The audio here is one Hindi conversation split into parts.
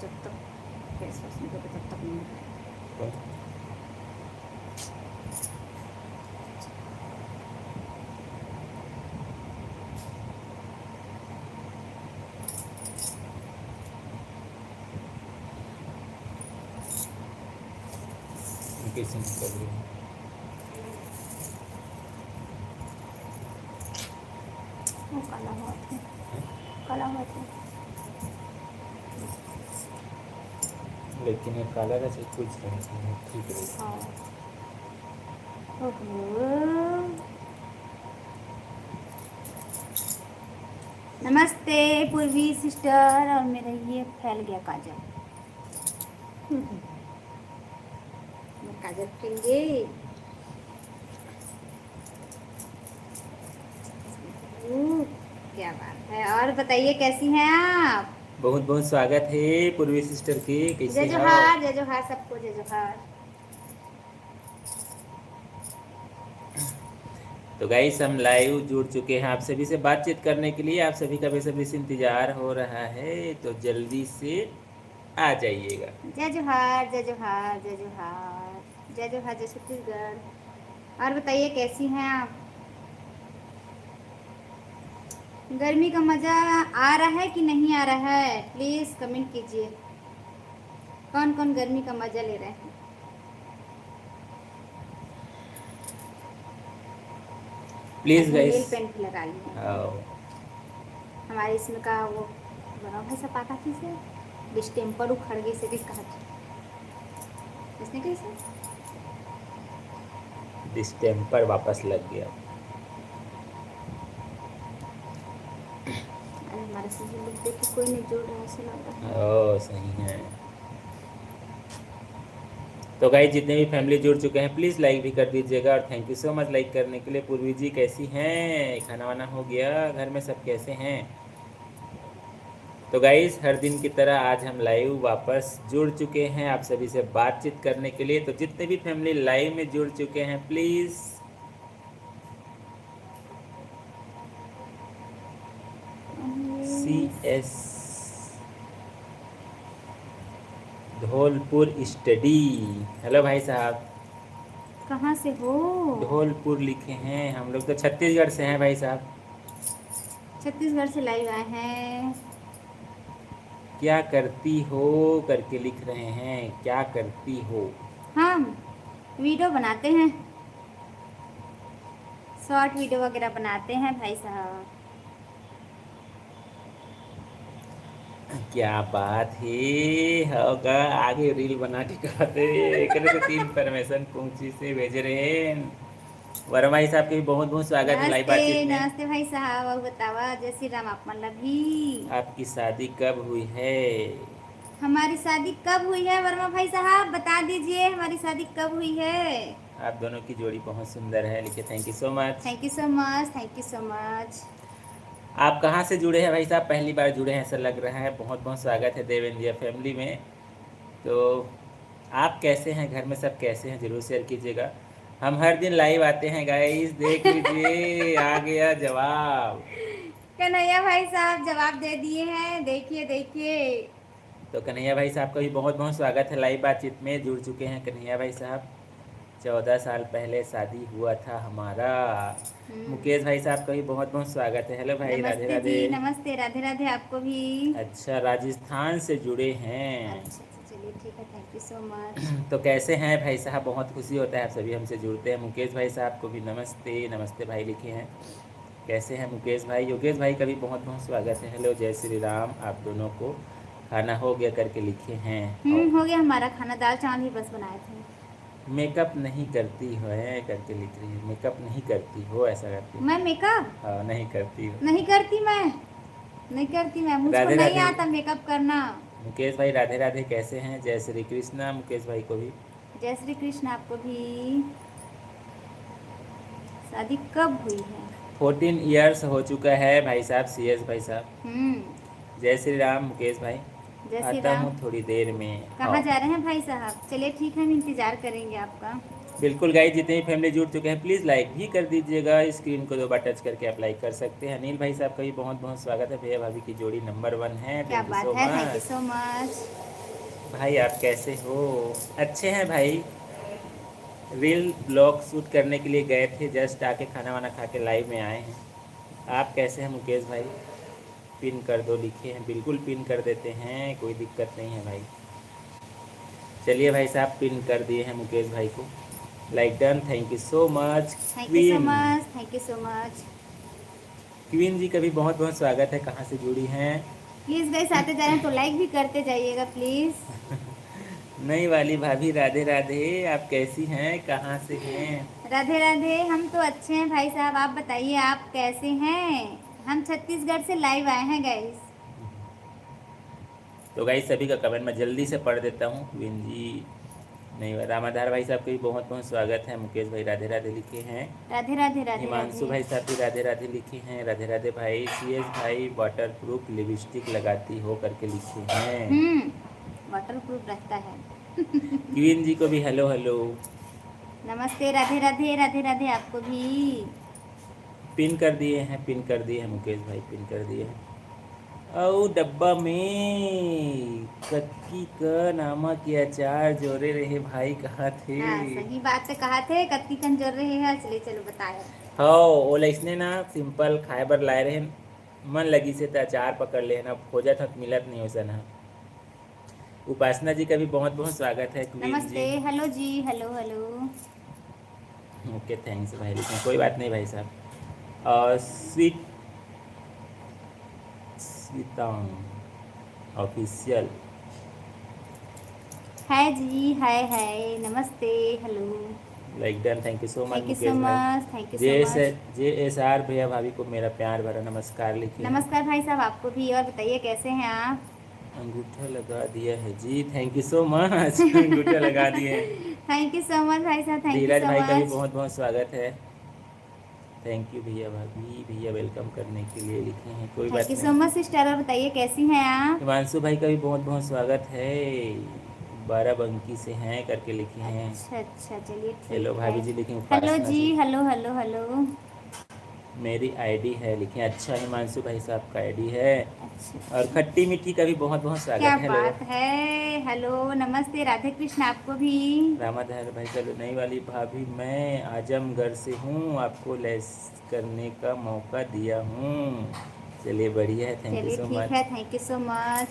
जब तक फेस वॉश नहीं करोगे तब तक नहीं होगा। कैसे निकल रही है? वो काला हुआ था, काला हुआ था। लेकिन ये काला का से कुछ नहीं ठीक है। हाँ। ओहो। नमस्ते पूर्वी सिस्टर। और मेरा ये फैल गया काजल। मैं काजल फेंगे। क्या बात है। और बताइए कैसी हैं आप? बहुत बहुत स्वागत है पूर्वी सिस्टर के। जय कैसे हो? जोहार, जय जोहार सबको, जय जोहार। तो गाइस हम लाइव जुड़ चुके हैं आप सभी से बातचीत करने के लिए। आप सभी का बेसब्री से इंतजार हो रहा है, तो जल्दी से आ जाइएगा। जय जोहार, जय जोहार, जय जोहार, जय जोहार, जय छत्तीसगढ़। और बताइए कैसी हैं आप? गर्मी का मजा आ रहा है कि नहीं आ रहा है? प्लीज कमेंट कीजिए। कौन कौन गर्मी का मजा ले रहे हैं? प्लीज अपने गाइस। नेल पेंट लगा लिए हैं। आओ। हमारे इसमें का वो बना भाई सब पाता किसे डिस्टेम्पर उखड़ गई से किस कहा इसने कैसे? डिस्टेम्पर वापस लग गया। अरे हमारे से लोग देख के कोई नहीं जोड़ रहा है, ऐसा लग रहा है। ओ सही है। तो गाइस जितने भी फैमिली जुड़ चुके हैं प्लीज़ लाइक भी कर दीजिएगा, और thank you so much like करने के लिए। पूर्वी जी कैसी हैं? खाना वाना हो गया? घर में सब कैसे हैं? तो गाइस हर दिन की तरह आज हम लाइव वापस जुड़ चुके हैं आप सभी से बातचीत करने के लिए। तो जितने भी फैमिली लाइव में जुड़ चुके हैं please CS Dholpur study. Hello भाई साहब। कहाँ से हो? धौलपुर लिखे हैं। हम लोग तो छत्तीसगढ़ से हैं भाई साहब। छत्तीसगढ़ से लाइव आए हैं। क्या करती हो करके लिख रहे हैं। क्या करती हो? हम वीडियो बनाते हैं, शॉर्ट वीडियो वगैरह बनाते हैं भाई साहब। क्या बात है। होगा आगे रील बना के कहते एकरे से 3 परमिशन पहुंची से भेज रहे हैं। वर्मा भाई साहब के भी बहुत बहुत स्वागत है लाइव नमस्ते, बातचीत में। नमस्ते भाई साहब। और बतावा जय श्री राम। आप मतलब भी आपकी शादी कब हुई है? हमारी शादी कब हुई है वर्मा भाई साहब? बता दीजिए हमारी शादी कब हुई है। आप दोनों की जोड़ी बहुत सुंदर है। लिखे thank you so much. Thank you so much, thank you so much. आप कहाँ से जुड़े हैं भाई साहब? पहली बार जुड़े हैं ऐसा लग रहा है। बहुत बहुत स्वागत है देवेंद्र फैमिली में। तो आप कैसे हैं? घर में सब कैसे हैं? ज़रूर शेयर कीजिएगा। हम हर दिन लाइव आते हैं गाइस, देख लीजिए आ गया जवाब। कन्हैया भाई साहब जवाब दे दिए हैं, देखिए देखिए। तो कन्हैया भाई साहब का भी बहुत बहुत स्वागत है लाइव बातचीत में। जुड़ चुके हैं कन्हैया भाई साहब। 14 साल पहले शादी हुआ था हमारा। मुकेश भाई साहब का भी बहुत बहुत स्वागत है। हेलो भाई, राधे नमस्ते राधे। जी, नमस्ते, राधे राधे आपको भी। अच्छा, राजस्थान से जुड़े हैं। अच्छा अच्छा, चलिए ठीक है, थैंक यू सो मच। तो कैसे हैं भाई साहब? बहुत खुशी होता है आप सभी हमसे जुड़ते हैं। मुकेश भाई साहब को भी नमस्ते। नमस्ते भाई लिखे हैं। कैसे हैं मुकेश भाई? योगेश भाई का भी बहुत बहुत स्वागत है। हेलो, जय श्री राम। आप दोनों को खाना हो गया करके लिखे हैं। और हो गया हमारा खाना, दाल चावल ही बस बनाए थे। मेकअप नहीं करती हो है करके लिख रही है। मेकअप नहीं करती हो ऐसा करती हो? मैं मेकअप हाँ, नहीं करती हो। नहीं करती, मैं नहीं करती, मैं मुझको राधे नहीं राधे आता मेकअप करना। मुकेश भाई, राधे राधे। कैसे हैं? जय श्री कृष्णा। मुकेश भाई को भी जय श्री कृष्ण आपको भी। शादी कब हुई है? 14 ईयर्स हो चुका है भाई साहब। CS भाई साहब। हम्म। जय श्री राम मुकेश भाई। जय श्री आता राम। हूँ थोड़ी देर में। कहाँ जा रहे हैं भाई साहब? चलिए ठीक है, हम इंतजार करेंगे आपका। बिल्कुल गाइस, जितने भी फैमिली जुड़ चुके हैं प्लीज़ लाइक भी कर दीजिएगा। स्क्रीन को 2 बार टच करके आप लाइक कर सकते हैं। अनिल भाई साहब का भी बहुत बहुत स्वागत है। भैया भाभी की जोड़ी नंबर 1 है। क्या थैंक यू बात सो है, thank you much. So much. भाई आप कैसे हो? अच्छे हैं भाई। रील ब्लॉग शूट करने के लिए गए थे, जस्ट आके खाना वाना खा के लाइव में आए हैं। आप कैसे हैं मुकेश भाई? पिन कर दो लिखे हैं, बिल्कुल पिन कर देते हैं, कोई दिक्कत नहीं है भाई। चलिए भाई साहब, पिन कर दिए हैं मुकेश भाई को। Like done, thank you so much. Thank you so queen, much, thank you so much. Queen ji का भी बहुत बहुत स्वागत है। कहाँ से जुड़ी हैं? प्लीज़ गाइस, आते जा रहे हैं तो लाइक भी करते जाइएगा प्लीज़। नई वाली भाभी राधे राधे, आप कैसी हैं, कहाँ से हैं? राधे राधे, हम तो अच्छे हैं भाई साहब, आप बताइए आप कैसे हैं? हम छत्तीसगढ़ से लाइव आए हैं गाइस। तो गाइस सभी का कमेंट मैं जल्दी से पढ़ देता हूँ। क्वीन जी, नहीं, रामाधार भाई साहब का भी बहुत बहुत स्वागत है। मुकेश भाई राधे राधे लिखे हैं। राधे राधे राधे हिमांशु राधे। भाई साहब भी राधे राधे लिखे हैं। राधे राधे भाई। सीएस भाई वाटर प्रूफ लिपस्टिक लगाती हो करके लिखे हैं। वाटर प्रूफ रहता है। क्वीन जी को भी हेलो हेलो। नमस्ते, राधे राधे राधे राधे आपको भी। पिन कर दिए हैं, पिन कर दिए हैं मुकेश भाई, पिन कर दिए हैं। औ डब्बा में कत्की का नमक के अचार जोरे रहे भाई, कहाँ थे? हाँ सही बात है, कहा थे कत्ती कन जोर रहे हैं। चलिए चलो बताया। हाँ, ओला इसने ना सिंपल खाए बर लाए रहे, मन लगी से तो अचार पकड़ ले ना, खोजा था मिलत नहीं वैसा ना। उपासना जी का भी बहुत बहुत स्वागत है। क्वीन जी, नमस्ते, हेलो जी, हेलो हेलो। ओके थैंक्स भाई, लेकिन कोई बात नहीं भाई साहब। और स्वीतांग ऑफिशियल, हाय जी, हाय हाय, नमस्ते, hello. Like done, thank you so much thank you Mukesh so भाई। Much, thank you so much. JSR भैया भाभी को मेरा प्यार भरा नमस्कार लिखिए। नमस्कार भाई साहब आपको भी। और बताइए कैसे हैं आप? अंगूठा लगा दिया है जी, थैंक यू सो मच। अंगूठा लगा दिए हैं। थैंक यू सो मच भाई साहब, थैंक यू धीरज सो भाई का भी मच। बहुत बहुत स्वागत है। थैंक यू भैया भाभी, भैया वेलकम करने के लिए लिखे हैं, कोई थैंक बात यू सो नहीं। Much sister. और बताइए कैसी हैं आप? हिमांशु भाई का भी बहुत बहुत स्वागत है। बाराबंकी से हैं करके लिखे हैं। अच्छा अच्छा, चलिए हेलो ठीक है। भाभी जी लिखे, हेलो उपासना जी, जी। Hello hello hello. मेरी आईडी है लिखे। अच्छा, हिमांशु भाई साहब का आईडी है। अच्छा और अच्छा, खट्टी मीठी का भी बहुत बहुत स्वागत क्या है। हेलो बात है। हेलो, नमस्ते, राधे कृष्ण आपको भी। रामाधर भाई का, नई वाली भाभी मैं आजमगढ़ से हूँ, आपको लेस करने का मौका दिया हूँ। चलिए बढ़िया है, थैंक यू चलिए सो ठीक है, much. Thank you so much.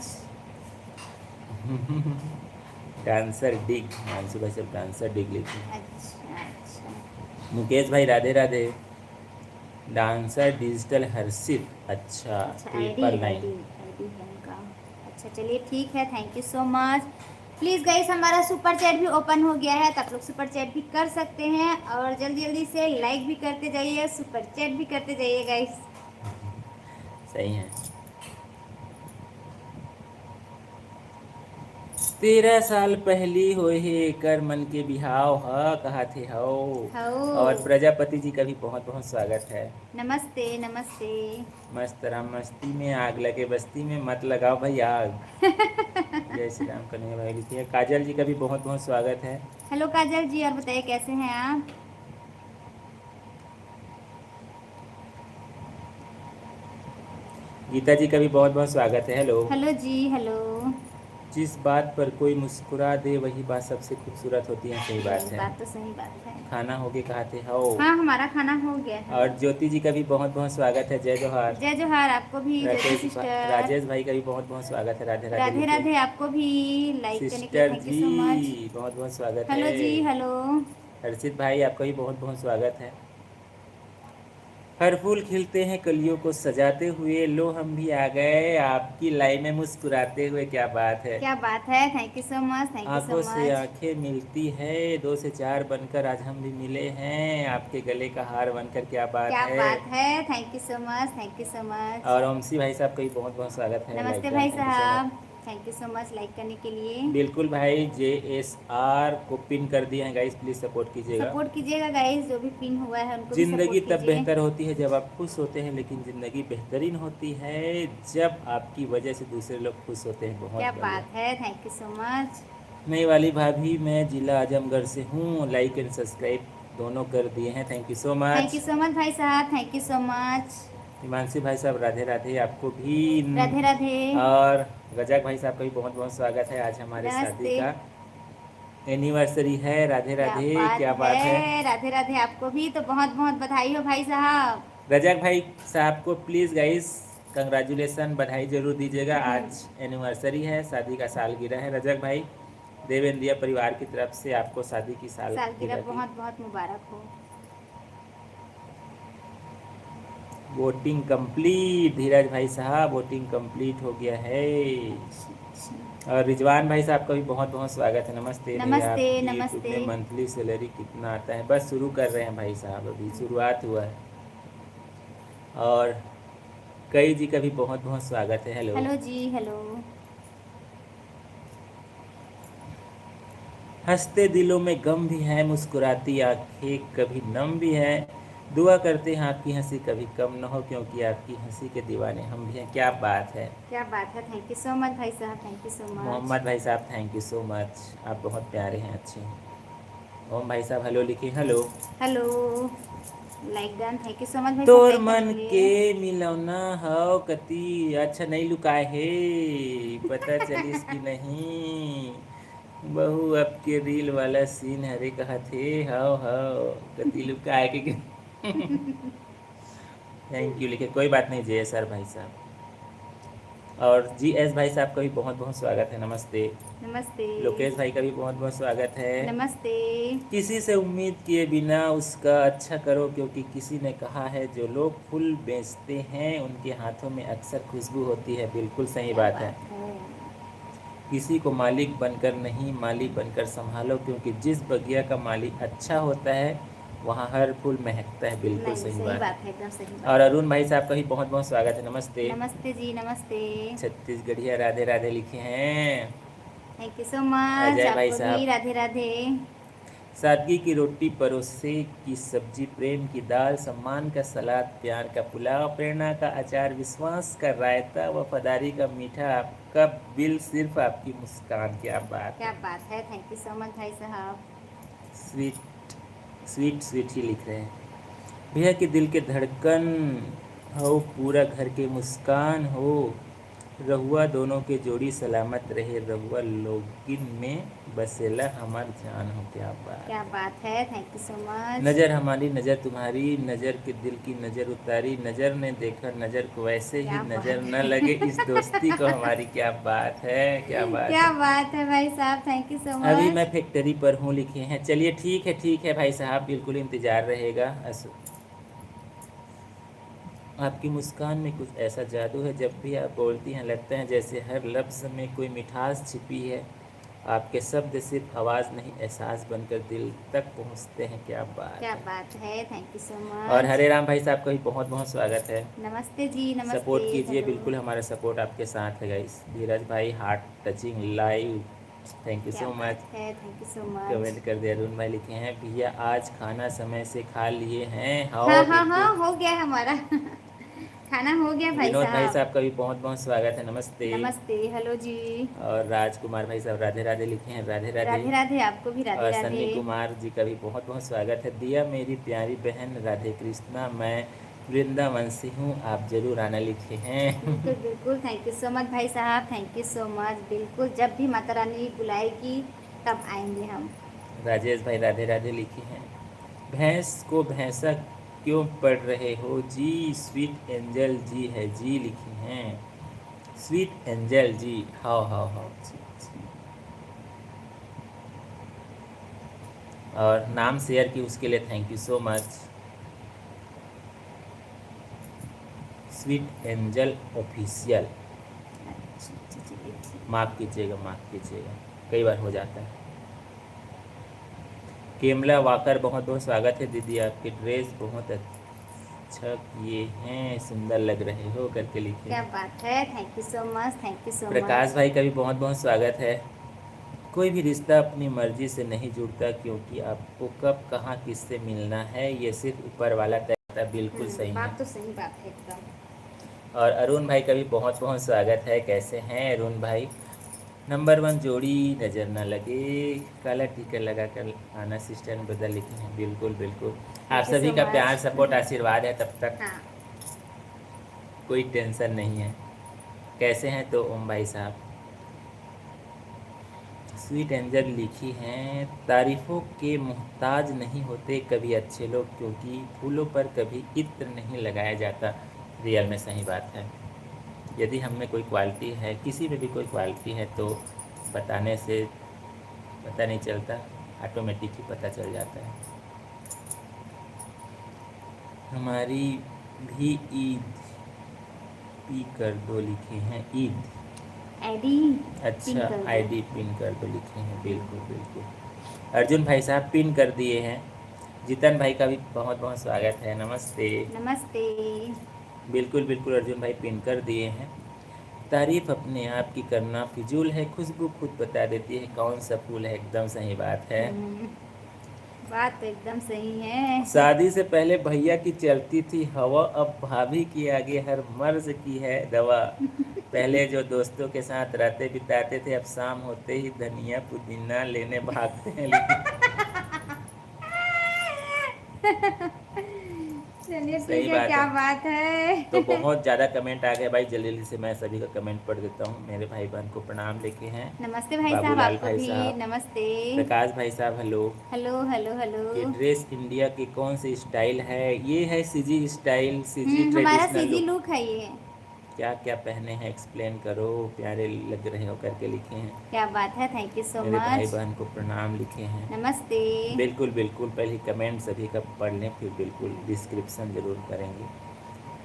Dancer dig, Himanshu भाई साहब डांसर डिग लिखे। अच्छा अच्छा मुकेश भाई राधे राधे। डांसर डिजिटल हर्षित, अच्छा अच्छा, आईडी 999। आईडी आईडी है उनका। अच्छा चलिए ठीक है, thank you so much. Please guys, हमारा सुपर चैट भी ओपन हो गया है, तो आप लोग सुपर चैट भी कर सकते हैं। और जल्दी जल्दी से लाइक भी करते जाइए, सुपर चैट भी करते जाइए गाइस। सही है। 13 साल पहली होए हे कर मन के बिहाव ह, कहा थे हो। और हो, प्रजापति जी का भी बहुत बहुत स्वागत है। नमस्ते नमस्ते। मस्त राम मस्ती में आग लगे बस्ती में, मत लगाओ भाई आग। जय श्री राम कन्हैया भाई लिखिए। काजल जी का भी बहुत बहुत स्वागत है। हेलो काजल जी, और बताइए कैसे हैं आप? गीता जी का भी बहुत बहुत स्वागत है। हेलो। हेलो जी, हेलो। जिस बात पर कोई मुस्कुरा दे वही बात सबसे खूबसूरत होती है, सही बात नहीं, है। बात तो सही बात है। खाना हो गया, कहा थे हो। हाँ, हमारा खाना हो गया है। और ज्योति जी का भी बहुत बहुत स्वागत है। जय जोहार। जय जोहार आपको भी ज्योति सिस्टर। राजेश भाई का भी बहुत बहुत स्वागत है। राधे राधे राधे लिखे। राधे आपको भी। लाइक करने के लिए sister thank you ji so much. बहुत बहुत स्वागत हेलो है। जी, हेलो। हर्षित भाई आपका भी बहुत बहुत स्वागत है। हर फूल खिलते हैं कलियों को सजाते हुए, लो हम भी आ गए आपकी लाइन में मुस्कुराते हुए, क्या बात है। क्या बात है, thank you so much, thank you सो आंखों से मच। आंखें मिलती है, 2 से 4 बनकर आज हम भी मिले हैं, आपके गले का हार बनकर, क्या बात क्या है। बात है, thank you so much, thank you so much. और ओमसी भाई साहब का भी बहुत बहुत स्वागत है। लाइक नमस्ते डन, भाई थैंक यू सो मच। साहब, thank you so much like करने के लिए। बिल्कुल भाई, JSR को पिन कर दिए हैं गाइस, प्लीज़ सपोर्ट कीजिएगा। सपोर्ट कीजिएगा गाइस, जो भी पिन हुआ है उनको भी ज़िंदगी सपोर्ट तब कीजिए। बेहतर होती है जब आप खुश होते हैं, लेकिन ज़िंदगी बेहतरीन होती है जब आपकी वजह से दूसरे लोग खुश होते हैं। क्या बहुत बढ़िया। बात है, थैंक यू सो मच। नई वाली भाभी मैं जिला आजमगढ़ से हूँ, लाइक एंड सब्सक्राइब दोनों कर दिए हैं, thank you so thank you much. So much भाई साहब, thank you so much. Himanshu भाई साहब राधे राधे आपको भी। राधे राधे। और रजाक भाई साहब का भी बहुत बहुत स्वागत है। आज हमारे शादी नमस्ते। का एनिवर्सरी है। राधे क्या राधे, बात क्या बात है। है, राधे राधे। आपको भी तो बहुत बहुत बधाई हो भाई साहब। रजाक भाई साहब को प्लीज़ गाइस कंग्रेचुलेसन, बधाई जरूर दीजिएगा। आज एनिवर्सरी है, शादी का सालगिरह है। रजाक भाई, देव इंडिया परिवार की तरफ से आपको शादी की सालगिरह सालगिरह की बहुत बहुत मुबारक हो। Voting complete. धीरज भाई साहब, वोटिंग कंप्लीट हो गया है। और रिजवान भाई साहब का भी बहुत बहुत स्वागत है। नमस्ते भैया, नमस्ते आपकी यूट्यूब नमस्ते। में मंथली सैलरी कितना आता है? बस शुरू कर रहे हैं भाई साहब, अभी शुरुआत हुआ है। और कई जी का भी बहुत बहुत स्वागत है। हेलो। हेलो जी, हेलो। हंसते दिलों में गम भी है, मुस्कुराती आंखें कभी नम भी है। दुआ करते हैं आपकी हंसी कभी कम न हो, क्योंकि आपकी हंसी के दीवाने हम भी हैं। क्या बात है। क्या बात है, थैंक यू सो मच भाई साहब, thank you so much. Mohammad भाई साहब, थैंक यू सो मच। आप बहुत प्यारे हैं, अच्छे हैं। ओम भाई साहब हेलो लिखिए। Hello. Hello. Like done, thank you so much भाई साहब तोर लाइक करने मन के के लिए। मिलौना हव कति। अच्छा नहीं लुकाए है, पता चलिस कि नहीं। बहू अब के रील वाला सीन हरे कहा थे। हव हव कति लुकाए के। थैंक यू लिखे, कोई बात नहीं जय सर भाई साहब। और जी एस भाई साहब का भी बहुत बहुत स्वागत है। नमस्ते। नमस्ते। लोकेश भाई का भी बहुत बहुत स्वागत है। नमस्ते। किसी से उम्मीद किए बिना उसका अच्छा करो, क्योंकि किसी ने कहा है जो लोग फूल बेचते हैं उनके हाथों में अक्सर खुशबू होती है। बिल्कुल सही क्या बात है। बात है। किसी को मालिक बनकर नहीं, माली बनकर संभालो, क्योंकि जिस बगिया का माली अच्छा होता है वहाँ हर फूल महकता है। बिल्कुल नहीं, सही सही बात। बात है, एकदम सही और बात है। अरुण भाई साहब का भी बहुत बहुत स्वागत है। नमस्ते। नमस्ते जी, नमस्ते। छत्तीसगढ़िया राधे राधे लिखे हैं। Thank you so much, Ajay भाई आपको भी साहब, राधे राधे। सादगी की रोटी, परोसे की सब्जी, प्रेम की दाल, सम्मान का सलाद, प्यार का पुलाव, प्रेरणा का अचार, विश्वास का रायता, वफादारी का मीठा, आपका बिल सिर्फ आपकी मुस्कान। क्या बात क्या है। बात है, थैंक यू सो मच भाई साहब। स्वीट स्वीट स्वीट ही लिख रहे हैं। भैया के दिल के धड़कन हो, पूरा घर के मुस्कान हो, रहुआ दोनों के जोड़ी सलामत रहे, रहुआ लोगिन में बसेला हमार जान हो। क्या बात। क्या बात है, थैंक यू सो मच। नज़र हमारी नज़र तुम्हारी, नज़र के दिल की नज़र उतारी, नज़र ने देखा नज़र को, वैसे ही क्या नज़र बात न है। लगे इस दोस्ती को हमारी। क्या बात है, क्या बात क्या है। बात है भाई साहब, थैंक यू सो अभी मच। मैं फैक्ट्री पर हूँ लिखे हैं। चलिए ठीक है भाई साहब, बिल्कुल इंतज़ार रहेगा। आपकी मुस्कान में कुछ ऐसा जादू है, जब भी आप बोलती हैं लगता है जैसे हर लफ्ज़ में कोई मिठास छिपी है। आपके शब्द सिर्फ आवाज़ नहीं, एहसास बनकर दिल तक पहुंचते हैं। क्या बात क्या है। बात है, थैंक यू सो और मच। हरे राम भाई साहब का भी बहुत बहुत स्वागत है। नमस्ते जी, नमस्ते। सपोर्ट कीजिए, हेलो। बिल्कुल हमारा सपोर्ट आपके साथ है गाइस। धीरज भाई heart touching live, thank you क्या सो बात मच। है, thank you so much. Comment कर दिया। अरुण भाई लिखे हैं, भैया आज खाना समय से खा लिए हैं? हाँ हाँ हाँ हाँ, बिल्कुल। हो गया हमारा। खाना हो गया भाई विनोद भाई साहब। साहब का भी बहुत बहुत स्वागत है। नमस्ते। नमस्ते, हेलो जी। और राजकुमार भाई साहब राधे राधे लिखे हैं। राधे राधे। राधे राधे, आपको भी राधे और राधे। सन्नी कुमार जी का भी बहुत बहुत स्वागत है। दिया मेरी प्यारी बहन राधे कृष्णा, मैं वृंदावन से हूँ, आप जरूर आना लिखे हैं। बिल्कुल बिल्कुल, थैंक यू सो मच भाई साहब, थैंक यू सो मच। बिल्कुल, जब भी माता रानी बुलाएगी तब आएंगे हम। राजेश भाई राधे राधे लिखे हैं। भैंस को भैंसा क्यों पढ़ रहे हो जी, स्वीट एंजल जी है जी लिखे हैं। स्वीट एंजल जी, हाँ हाँ हाँ। अच्छा अच्छा। और नाम शेयर की उसके लिए thank you so much. Sweet angel official, अच्छा अच्छा, चलिए ठीक। माफ़ कीजिएगा, माफ़ कीजिएगा, कई बार हो जाता है। केमला वाकर बहुत बहुत स्वागत है दीदी, आपके ड्रेस बहुत अच्छा किए हैं, सुंदर लग रहे हो करके लिखे क्या हैं। बात है, thank you so much, thank you so Prakash much. भाई का भी बहुत बहुत स्वागत है। कोई भी रिश्ता अपनी मर्जी से नहीं जुड़ता, क्योंकि आपको कब कहाँ किससे मिलना है ये सिर्फ ऊपर वाला तय करता है। बिल्कुल सही है। बात तो सही बात है एकदम। और अरुण भाई का भी बहुत बहुत स्वागत है। कैसे हैं अरुण भाई। नंबर 1 जोड़ी, नज़र न लगे, काला टीका लगा कर आना, सिस्टर ने बदल लिखे हैं। बिल्कुल बिल्कुल, आप थैंक यू सभी सो का प्यार मच। सपोर्ट आशीर्वाद है, तब तक हाँ। कोई टेंशन नहीं है। कैसे हैं तो ओम भाई साहब। स्वीट एंजल लिखी हैं, तारीफ़ों के मोहताज नहीं होते कभी अच्छे लोग, क्योंकि फूलों पर कभी इत्र नहीं लगाया जाता। रियल में सही बात है। यदि हम में कोई क्वालिटी है, किसी में भी कोई क्वालिटी है, तो बताने से पता नहीं चलता, ऑटोमेटिक ही पता चल जाता है। हमारी भी ईद पी कर दो लिखे हैं, ईद। आईडी पिन अच्छा, कर दो। आईडी पिन कर दो लिखे हैं, बिल्कुल बिल्कुल। अर्जुन भाई साहब पिन कर दिए हैं। जीतन भाई का भी बहुत बहुत स्वागत है, नमस्ते। नमस्ते। बिल्कुल बिल्कुल अर्जुन भाई पिन कर दिए हैं। तारीफ अपने आप की करना फिजूल है, खुशबू खुद बता देती है कौन सा फूल है। एकदम सही बात है। बात तो एकदम सही है। शादी से पहले भैया की चलती थी हवा, अब भाभी की आगे हर मर्ज की है दवा। पहले जो दोस्तों के साथ रातें बिताते थे, अब शाम होते ही धनिया पुदीना लेने भागते हैं। लेकिन चलिए सही ठीक है, बात क्या है। बात तो है। बहुत ज़्यादा कमेंट आ गए भाई, जल्दी जल्दी से मैं सभी का कमेंट पढ़ देता हूँ। मेरे भाई बहन को प्रणाम लिखे हैं। नमस्ते भाई साहब, बाबूलाल आपको भाई भी साहब, नमस्ते। प्रकाश भाई साहब हेलो। Hello hello hello. ये ड्रेस इंडिया की कौन सी स्टाइल है? ये है सीजी स्टाइल, सीजी हमारा ट्रेडिशनल सीजी लुक। लुक है ये। क्या क्या पहने हैं एक्सप्लेन करो, प्यारे लग रहे हो करके लिखे हैं। क्या बात है, थैंक यू सो मेरे भाई मच। बहन को प्रणाम लिखे हैं। नमस्ते। बिल्कुल बिल्कुल, पहले कमेंट सभी का पढ़ लें, फिर बिल्कुल डिस्क्रिप्शन ज़रूर करेंगे।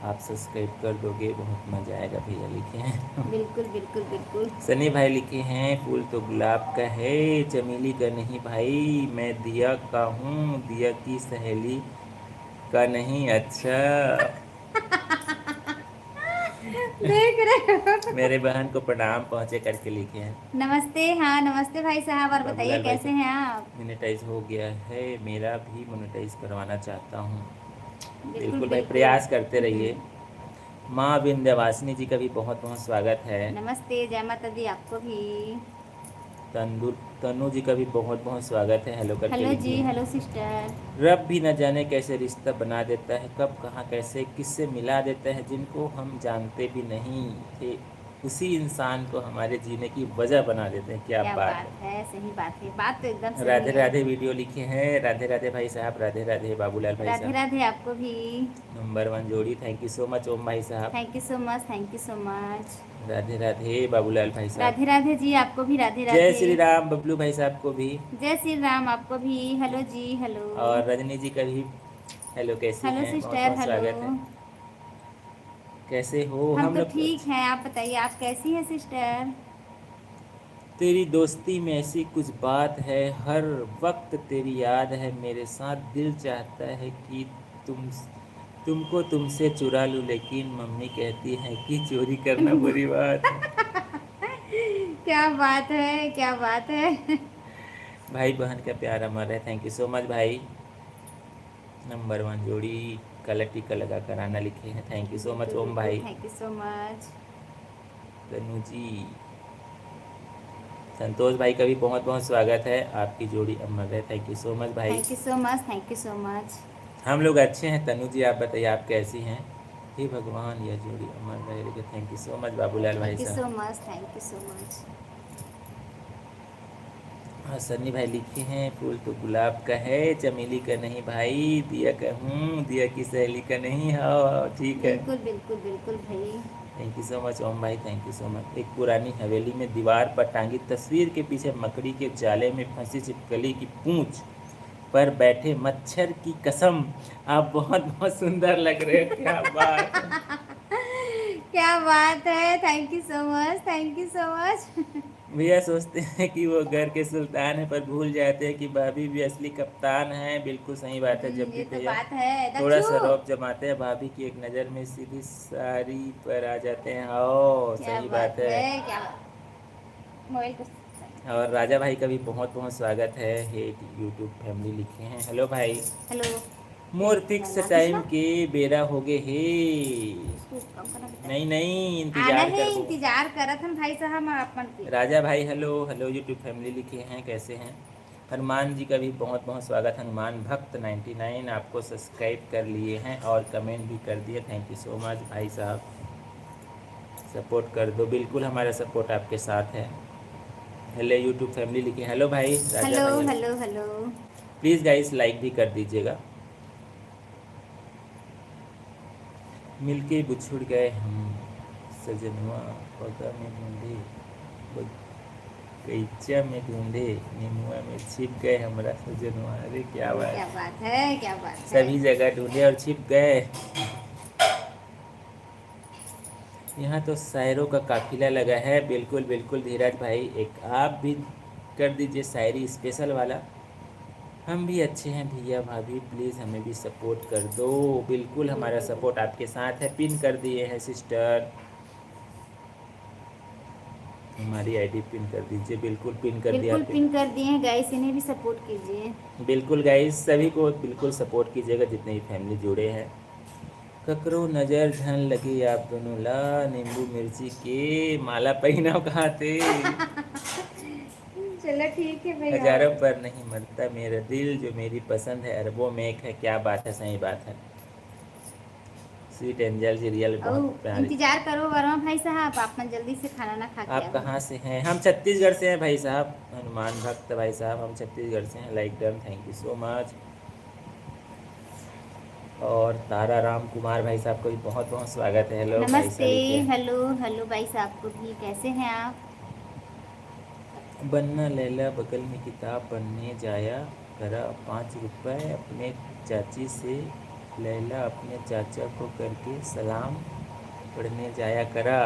आप सब्सक्राइब कर दोगे, बहुत मज़ा आएगा भैया लिखे हैं। बिल्कुल बिल्कुल बिल्कुल। सनी भाई लिखे हैं, फूल तो गुलाब का है, चमेली का नहीं भाई, मैं दिया का हूँ, दिया की सहेली का नहीं। अच्छा। देख रहे हो। मेरे बहन को प्रणाम पहुँचे करके लिखे हैं। नमस्ते, हाँ नमस्ते भाई साहब, और बताइए बाबूलाल भाई कैसे साहब, हैं आप। मोनेटाइज हो गया है, मेरा भी मोनेटाइज करवाना चाहता हूँ। बिल्कुल बिल्कुल भाई, बिल्कुल। प्रयास करते रहिए। माँ विंध्यवासिनी जी का भी बहुत बहुत स्वागत है। नमस्ते, जय माता दी आपको भी। तंदुर तनु जी का भी बहुत बहुत स्वागत है, हेलो करके हेलो जी, लिखिए। Hello sister. रब भी न जाने कैसे रिश्ता बना देता है, कब कहाँ कैसे किससे मिला देता है, जिनको हम जानते भी नहीं थे उसी इंसान को हमारे जीने की वजह बना देते हैं। क्या क्या बात बात है, सही बात है, बात तो एकदम है। सही राधे है। राधे वीडियो लिखे हैं, राधे राधे भाई साहब, राधे राधे बाबूलाल भाई राधे साहब। राधे आपको भी। नंबर 1 जोड़ी, थैंक यू सो मच ओम भाई साहब। Thank you so much, thank you so much. Radhe Radhe Babulal भाई साहब। राधे राधे जी, आपको भी राधे जय राधे। श्री राम बबलू भाई साहब को भी। जय श्री राम आपको भी, हेलो जी हेलो। और रजनी जी का भी हेलो, कैसी हेलो हैं, बहुत सिस्टर, बहुत हेलो। स्वागत है। कैसे हो? हम हम तो लोग ठीक हैं, आप बताइए आप कैसी हैं सिस्टर। तेरी दोस्ती में ऐसी कुछ बात है, हर वक्त तेरी याद है मेरे साथ, दिल चाहता है कि तुमको तुमसे चुरा लूँ, लेकिन मम्मी कहती है कि चोरी करना बुरी बात है। क्या बात है, क्या बात है। भाई बहन का प्यार अमर है, थैंक यू सो मच भाई। नंबर 1 जोड़ी, कलर टीका लगा कर आना लिखे हैं, थैंक यू सो मच बिल्कुल ओम बिल्कुल, भाई। Thank you so much. Tanu ji, Santosh भाई का भी बहुत बहुत स्वागत है, आपकी जोड़ी अमर है, थैंक यू सो मच भाई। Thank you so much, thank you so much. हम लोग अच्छे हैं। तनु जी आप बताइए आप कैसी हैं? हे भगवान यह जोड़ी अमर रहे लेकिन, thank you so much Babulal भाई थैंक यू सो साहब। Much, thank you so much. हाँ सन्नी भाई लिखे हैं, फूल तो गुलाब का है, चमेली का नहीं भाई, दिया का हूँ, दिया की सहेली का नहीं। हाँ ठीक है। बिल्कुल बिल्कुल बिल्कुल भाई। थैंक यू सो मच ओम भाई, थैंक यू सो मच। एक पुरानी हवेली में दीवार पर टांगी तस्वीर के पीछे मकड़ी के जाले में फंसी छिपकली की पूंछ पर बैठे मच्छर की कसम, आप बहुत बहुत सुंदर लग रहे हो। क्या बात है। क्या बात है, thank you so much, thank you so much. भैया सोचते हैं कि वो घर के सुल्तान हैं, पर भूल जाते हैं कि भाभी भी असली कप्तान हैं। बिल्कुल सही बात है। जब भी ये तो भैया बात है थोड़ा दक्षु। सा रौब जमाते हैं, भाभी की एक नज़र में सीधी साड़ी पर आ जाते हैं। ओ क्या सही बात बात है। है, क्या मोबाइल को। और राजा भाई का भी बहुत बहुत स्वागत है। हे यूट्यूब फैमिली लिखे हैं, हेलो भाई। हेलो। मोर फिक्स टाइम के बेरा हो गए हे। उसको कम करना बेटा। नहीं नहीं, आना इंतजार है, करबो। इंतजार करत हम भाई साहब अपन के। राजा भाई हेलो हेलो, यूट्यूब फैमिली लिखे हैं, कैसे हैं? हनुमान जी का भी बहुत बहुत स्वागत है। हनुमान भक्त 99 आपको सब्सक्राइब कर लिए हैं और कमेंट भी कर दिए, थैंक यू सो मच भाई साहब। सपोर्ट कर दो, बिल्कुल हमारा सपोर्ट आपके साथ है। हेलो यूट्यूब फैमिली लिखी, हेलो भाई राजा हेलो भाई, hello. Hello hello. Please guys like भी कर दीजिएगा। मिलके बिछुड़ गए हम सजनवा, पगा में ढूंढे बगीचा में ढूंढे, नीमुआ में छिप गए हमारा सजनवा। अरे क्या अरे बात, क्या बात है, क्या बात है। सभी जगह ढूंढे और छिप गए। यहाँ तो शायरों का काफिला लगा है। बिल्कुल बिल्कुल धीरज भाई, एक आप भी कर दीजिए शायरी स्पेशल वाला। हम भी अच्छे हैं भैया भाभी, प्लीज़ हमें भी सपोर्ट कर दो। बिल्कुल हमारा बिल्कुल सपोर्ट बिल्कुल आपके साथ है। पिन कर दिए हैं सिस्टर, हमारी आईडी पिन कर दीजिए। बिल्कुल पिन कर दिया बिल्कुल पिन। पिन कर दिए हैं गाइस, इन्हें भी सपोर्ट कीजिए। बिल्कुल गाइस सभी को बिल्कुल सपोर्ट कीजिएगा जितने भी फैमिली जुड़े हैं। ककरो नजर झन लगी आप दोनों ला, नींबू मिर्ची के माला पहनाओ कहाँ थे। चलो ठीक है भैया। हजारों पर नहीं मरता मेरा दिल, जो मेरी पसंद है अरबों में एक है। क्या बात है, सही बात है। स्वीट एंजल सीरियल ओ बहुत प्यारी। इंतजार करो वर्मा भाई साहब, आप मन जल्दी से खाना ना खा के आप आओ। कहाँ से हैं? हम छत्तीसगढ़ से हैं भाई साहब, हनुमान भक्त भाई साहब, हम छत्तीसगढ़ से हैं। Like done, thank you so much. और तारा राम कुमार भाई साहब को भी बहुत बहुत स्वागत है। हेलो भाई नमस्ते। साहब लिखे। हेलो हेलो भाई साहब को भी, कैसे हैं आप? बनना लैला बगल में किताब पढ़ने जाया करा, 5 रुपए अपने चाची से लैला अपने चाचा को करके सलाम पढ़ने जाया करा।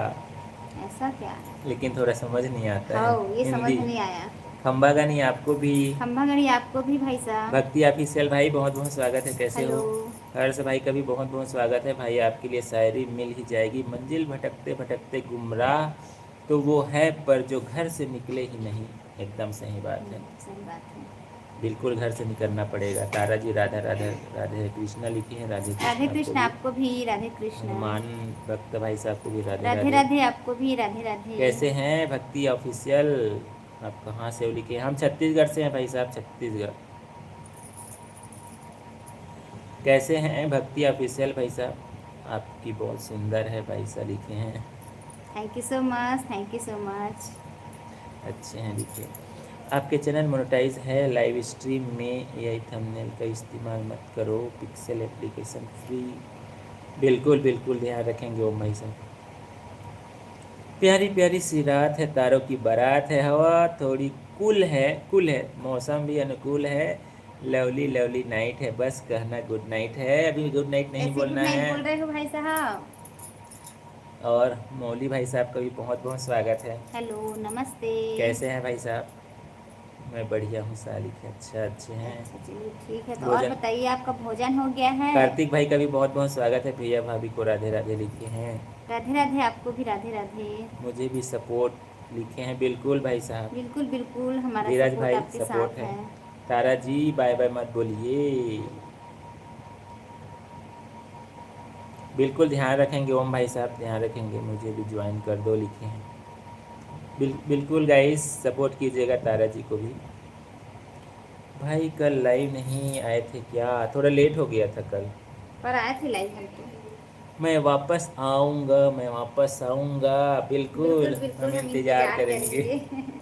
ऐसा क्या? लेकिन थोड़ा समझ नहीं आता है हाँ ये समझ हिंदी। नहीं आया। खम्बा गानी आपको भी। खम्भा घड़ी आपको भी भाई साहब। भक्ति ऑफिशियल भाई बहुत बहुत स्वागत है, कैसे हेलो। हो? हर्ष भाई का भी बहुत बहुत स्वागत है भाई, आपके लिए शायरी मिल ही जाएगी। मंजिल भटकते भटकते गुमराह तो वो है, पर जो घर से निकले ही नहीं। एकदम सही बात है, सही बात है। बिल्कुल घर से निकलना पड़ेगा। तारा जी राधा राधा राधे कृष्णा लिखी है, राधे राधे कृष्णा आपको कृष्ण भी। आपको भी, राधे कृष्ण। हनुमान भक्त भाई साहब को भी राधे राधे राधे। राधे आपको भी, राधे राधे। कैसे हैं भक्ति ऑफिशियल? आप कहाँ से हो लिखे? हम छत्तीसगढ़ से हैं भाई साहब, छत्तीसगढ़। कैसे हैं भक्ति ऑफिशियल भाई साहब? आपकी बहुत सुंदर है भाई साहब लिखे हैं। Thank you so much, thank you so much. अच्छे हैं लिखे। आपके चैनल मोनेटाइज है, लाइव स्ट्रीम में एआई थंबनेल का इस्तेमाल मत करो, पिक्सेल एप्लीकेशन फ्री। बिल्कुल बिल्कुल ध्यान रखेंगे ओम भाई साहब। प्यारी प्यारी सी रात है, तारों की बारात है, हवा थोड़ी कुल है, मौसम भी अनुकूल है। लवली लवली नाइट है, बस कहना गुड नाइट है, अभी गुड नाइट नहीं ऐसे गुड बोलना नाइट है। बोल रहे हो भाई साहब? और मौली भाई साहब का भी बहुत बहुत स्वागत है। हेलो नमस्ते। कैसे हैं भाई साहब? मैं बढ़िया हूँ सालिक, अच्छा अच्छे हैं। अच्छा चलिए ठीक है, तो और भोजन, बताइए आपका भोजन हो गया है? कार्तिक भाई का भी बहुत बहुत स्वागत है। भैया भाभी को राधे राधे लिखे हैं। राधे राधे आपको भी, राधे राधे। मुझे भी सपोर्ट लिखे हैं, बिल्कुल भाई साहब। बिल्कुल बिल्कुल हमारा धीरज सपोर्ट भाई आपके सपोर्ट साथ है। है। तारा जी बाय बाय मत बोलिए। बिल्कुल ध्यान रखेंगे ओम भाई साहब, ध्यान रखेंगे। मुझे भी ज्वाइन कर दो लिखे हैं। बिल्कुल गाइस सपोर्ट कीजिएगा तारा जी को भी। भाई कल लाइव नहीं आए थे क्या? थोड़ा लेट हो गया था कल। पर आए थे लाइव हम तो। मैं वापस आऊँगा, मैं वापस आऊँगा। बिल्कुल बिल्कुल बिल्कुल हम हम इंतज़ार इंतजार करेंगे। करेंगे।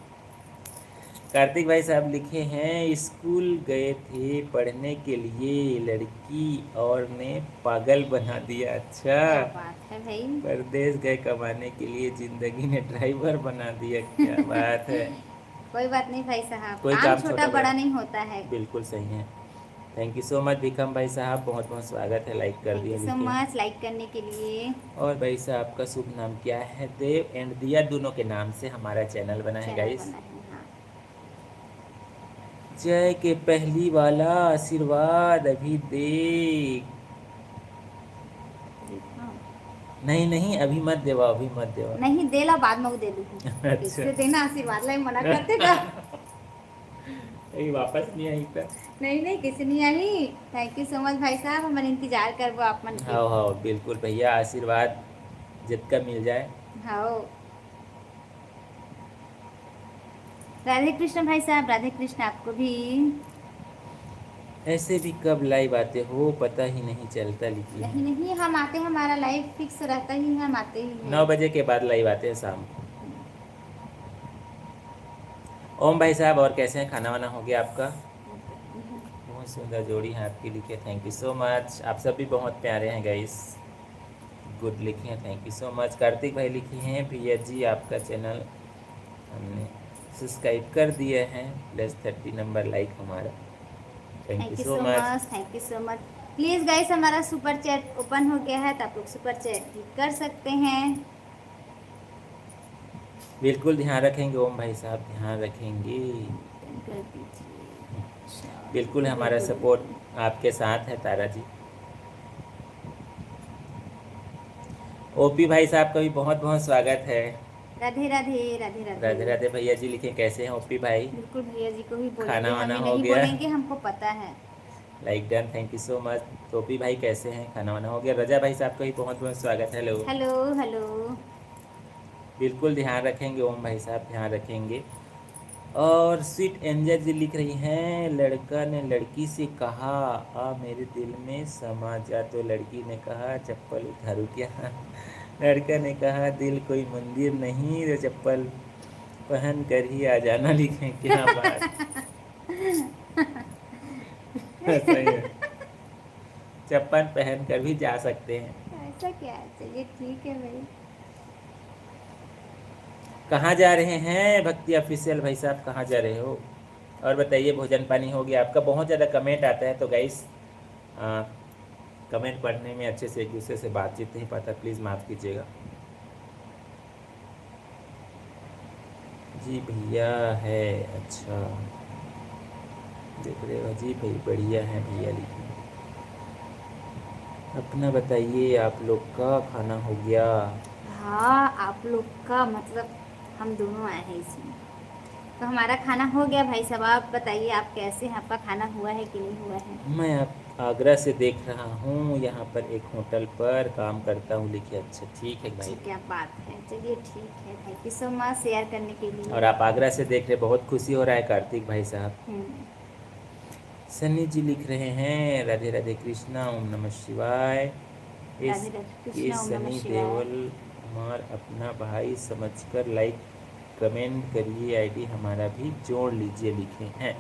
कार्तिक भाई साहब लिखे हैं, स्कूल गए थे पढ़ने के लिए, लड़की और ने पागल बना दिया। अच्छा, क्या बात है भाई। परदेश गए कमाने के लिए, जिंदगी ने ड्राइवर बना दिया। क्या बात है। कोई बात नहीं भाई साहब, कोई काम काम छोटा छोटा बड़ा बड़ा नहीं होता है। बिल्कुल सही है। थैंक यू सो मच भिकम भाई साहब, बहुत बहुत स्वागत है। लाइक कर थैंक दिया यू सो लिखे। मच लाइक करने के लिए। और भाई साहब आपका शुभ नाम क्या है? देव एंड दिया, दोनों के नाम से हमारा चैनल बना है चैनल गाइस। बना है हाँ। जय के पहली वाला आशीर्वाद अभी देख। देखा? नहीं नहीं अभी मत देवा, अभी मत देवा। नहीं देला बाद में वो दे दूँ। अच्छा। इससे देना आशीर्वाद लाई मना करते का। अभी वापस नहीं आई था। नहीं नहीं किसी नहीं आई। थैंक यू सो मच भाई साहब, हमारे इंतजार करबो आप मन के। हाँ हाँ बिल्कुल भैया, आशीर्वाद जितना मिल जाए। हाँ राधे कृष्ण भाई साहब, राधे कृष्ण आपको भी। ऐसे भी कब लाइव आते हो पता ही नहीं चलता लिखी नहीं है। नहीं हम आते हैं, हमारा लाइव फिक्स रहता ही है, हम आते ही हैं। 9 बजे के बाद लाइव आते हैं शाम को। ओम भाई साहब और कैसे हैं, खाना वाना हो गया आपका? बहुत सुंदर जोड़ी है आपकी लिखे, थैंक यू सो मच। आप सब भी बहुत प्यारे हैं गाइस, गुड लिखे हैं, thank you so much. Kartik भाई लिखे हैं, भैया जी आपका चैनल हमने सब्सक्राइब कर दिए हैं, +30 नंबर लाइक हमारा, thank you thank you so so much. Much, thank you so much. Please guys हमारा सुपर चैट ओपन हो गया है तो आप लोग सुपर चैट भी कर सकते हैं। बिल्कुल ध्यान रखेंगे ओम भाई साहब, ध्यान रखेंगे। कर दीजिए। अच्छा, बिल्कुल हमारा बिल्कुल सपोर्ट आपके साथ है तारा जी। ओपी भाई साहब का भी बहुत बहुत स्वागत है। राधे राधे राधे राधे। राधे राधे भैया जी लिखे, कैसे हैं ओपी भाई? बिल्कुल भैया जी को ही खाना बोलेंगे, वाना हमें हो नहीं गया? बोलेंगे, हमको पता है। Like done, thank you so much. टोपी भाई कैसे हैं, खाना वाना हो गया? रजा भाई साहब का भी बहुत बहुत स्वागत है। हेलो। Hello hello. बिल्कुल ध्यान रखेंगे ओम भाई साहब, ध्यान रखेंगे। और स्वीट एंजल जी लिख रही हैं, लड़का ने लड़की से कहा आ मेरे दिल में समा जा, तो लड़की ने कहा चप्पल उतारूं क्या? लड़का ने कहा दिल कोई मंदिर नहीं, तो चप्पल पहन कर ही आ जाना, लिखें क्या बात। सही है, चप्पल पहन कर भी जा सकते हैं। ऐसा क्या है, चलिए ठीक है भाई। कहाँ जा रहे हैं भक्ति ऑफिशियल भाई साहब, कहाँ जा रहे हो? और बताइए भोजन पानी हो गया आपका? बहुत ज़्यादा कमेंट आता है तो गाइस कमेंट पढ़ने में अच्छे से एक दूसरे से बातचीत नहीं पाता, प्लीज़ माफ़ कीजिएगा। जी भैया है, अच्छा देख रहे हो जी भाई, बढ़िया है भैया लिखे। अपना बताइए, आप लोग का खाना हो गया? हाँ, आप लोग का मतलब हम दोनों आए हैं इसमें। तो हमारा खाना हो गया भाई साहब, आप बताइए आप कैसे हैं, आपका खाना हुआ है कि नहीं हुआ है? मैं आप आगरा से देख रहा हूँ, यहाँ पर एक होटल पर काम करता हूँ लिखे। अच्छा ठीक है भाई। क्या बात है, चलिए ठीक है, thank you so much share करने के लिए। और आप आगरा से देख रहे, बहुत खुशी हो रहा है कार्तिक भाई साहब। सन्नी जी लिख रहे हैं, राधे राधे कृष्णा, ओम नमः शिवाय। राधे राधे कृष्णा, ओम नमः सनी शिवाय। देवल कुमार अपना भाई समझकर लाइक कमेंट करिए, आईडी हमारा भी जोड़ लीजिए लिखे हैं।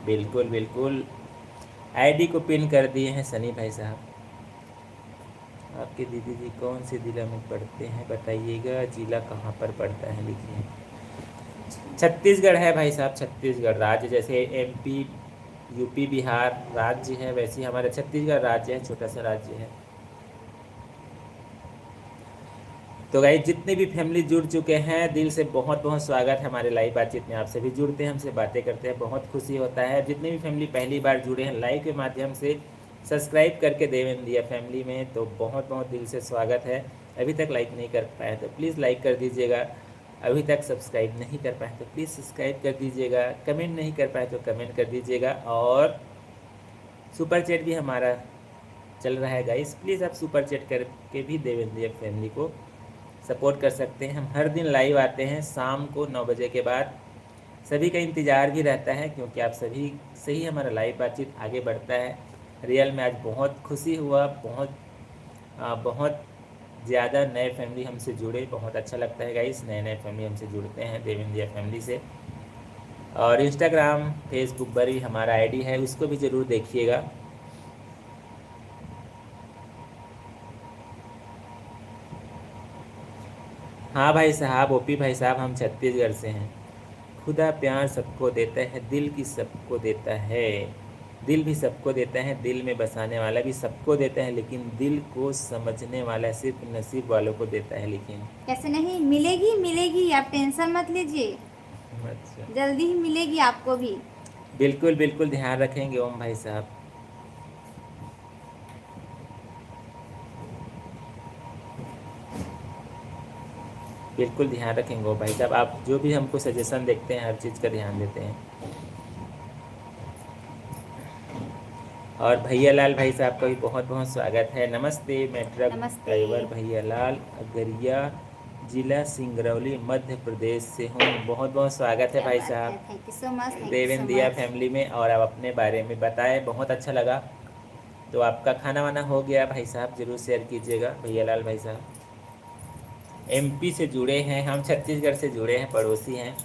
बिल्कुल बिल्कुल, आईडी को पिन कर दिए हैं सनी भाई साहब। आपके दीदी जी कौन से जिला में पढ़ते हैं बताइएगा, जिला कहाँ पर पड़ता है लिखिए। छत्तीसगढ़ है भाई साहब, छत्तीसगढ़ राज्य, जैसे एमपी यूपी बिहार राज्य है, वैसे ही हमारा छत्तीसगढ़ राज्य है, छोटा सा राज्य है। तो गाइस जितने भी फैमिली जुड़ चुके हैं, दिल से बहुत बहुत स्वागत है हमारे लाइव बातचीत में। आप सभी जुड़ते हैं, हमसे बातें करते हैं, बहुत खुशी होता है। जितने भी फैमिली पहली बार जुड़े हैं लाइव के माध्यम से, सब्सक्राइब करके देव इंडिया फैमिली में, तो बहुत बहुत दिल से स्वागत है। अभी तक लाइक नहीं कर पाए तो प्लीज़ लाइक कर दीजिएगा, अभी तक सब्सक्राइब नहीं कर पाए तो प्लीज़ सब्सक्राइब कर दीजिएगा, कमेंट नहीं कर पाए तो कमेंट कर दीजिएगा। और सुपर चैट भी हमारा चल रहा है गाइस, प्लीज़ आप सुपर चैट करके भी देव इंडिया फैमिली को सपोर्ट कर सकते हैं। हम हर दिन लाइव आते हैं शाम को 9 बजे के बाद, सभी का इंतज़ार भी रहता है क्योंकि आप सभी से ही हमारा लाइव बातचीत आगे बढ़ता है। रियल में आज बहुत खुशी हुआ, बहुत ज़्यादा नए फैमिली हमसे जुड़े, बहुत अच्छा लगता है गाइस, नए नए फैमिली हमसे जुड़ते हैं देव इंडिया फैमिली से। और इंस्टाग्राम फेसबुक पर भी हमारा आईडी है, उसको भी ज़रूर देखिएगा। हाँ भाई साहब, ओपी भाई साहब, हम छत्तीसगढ़ से हैं। खुदा प्यार सबको देता है, दिल की सबको देता है, दिल भी सबको देता है, दिल में बसाने वाला भी सबको देता है, लेकिन दिल को समझने वाला सिर्फ नसीब वालों को देता है। लेकिन कैसे नहीं मिलेगी, मिलेगी, आप टेंशन मत लीजिए, अच्छा जल्दी ही मिलेगी आपको भी। बिल्कुल बिल्कुल ध्यान रखेंगे ओम भाई साहब। बिल्कुल ध्यान रखेंगे ओम भाई साहब, आप जो भी हमको सजेशन देखते हैं हर चीज़ का ध्यान देते हैं। और भैया लाल भाई साहब का भी बहुत बहुत स्वागत है। नमस्ते, मैं ट्रक नमस्ते। ड्राइवर भैया लाल, अगरिया जिला सिंगरौली मध्य प्रदेश से हूँ। बहुत बहुत स्वागत है भाई साहब thank you so much, Dev India family में। और आप अपने बारे में बताएं, बहुत अच्छा लगा। तो आपका खाना वाना हो गया भाई साहब, ज़रूर शेयर कीजिएगा। भैया लाल भाई साहब एमपी से जुड़े हैं, हम छत्तीसगढ़ से जुड़े हैं, पड़ोसी हैं।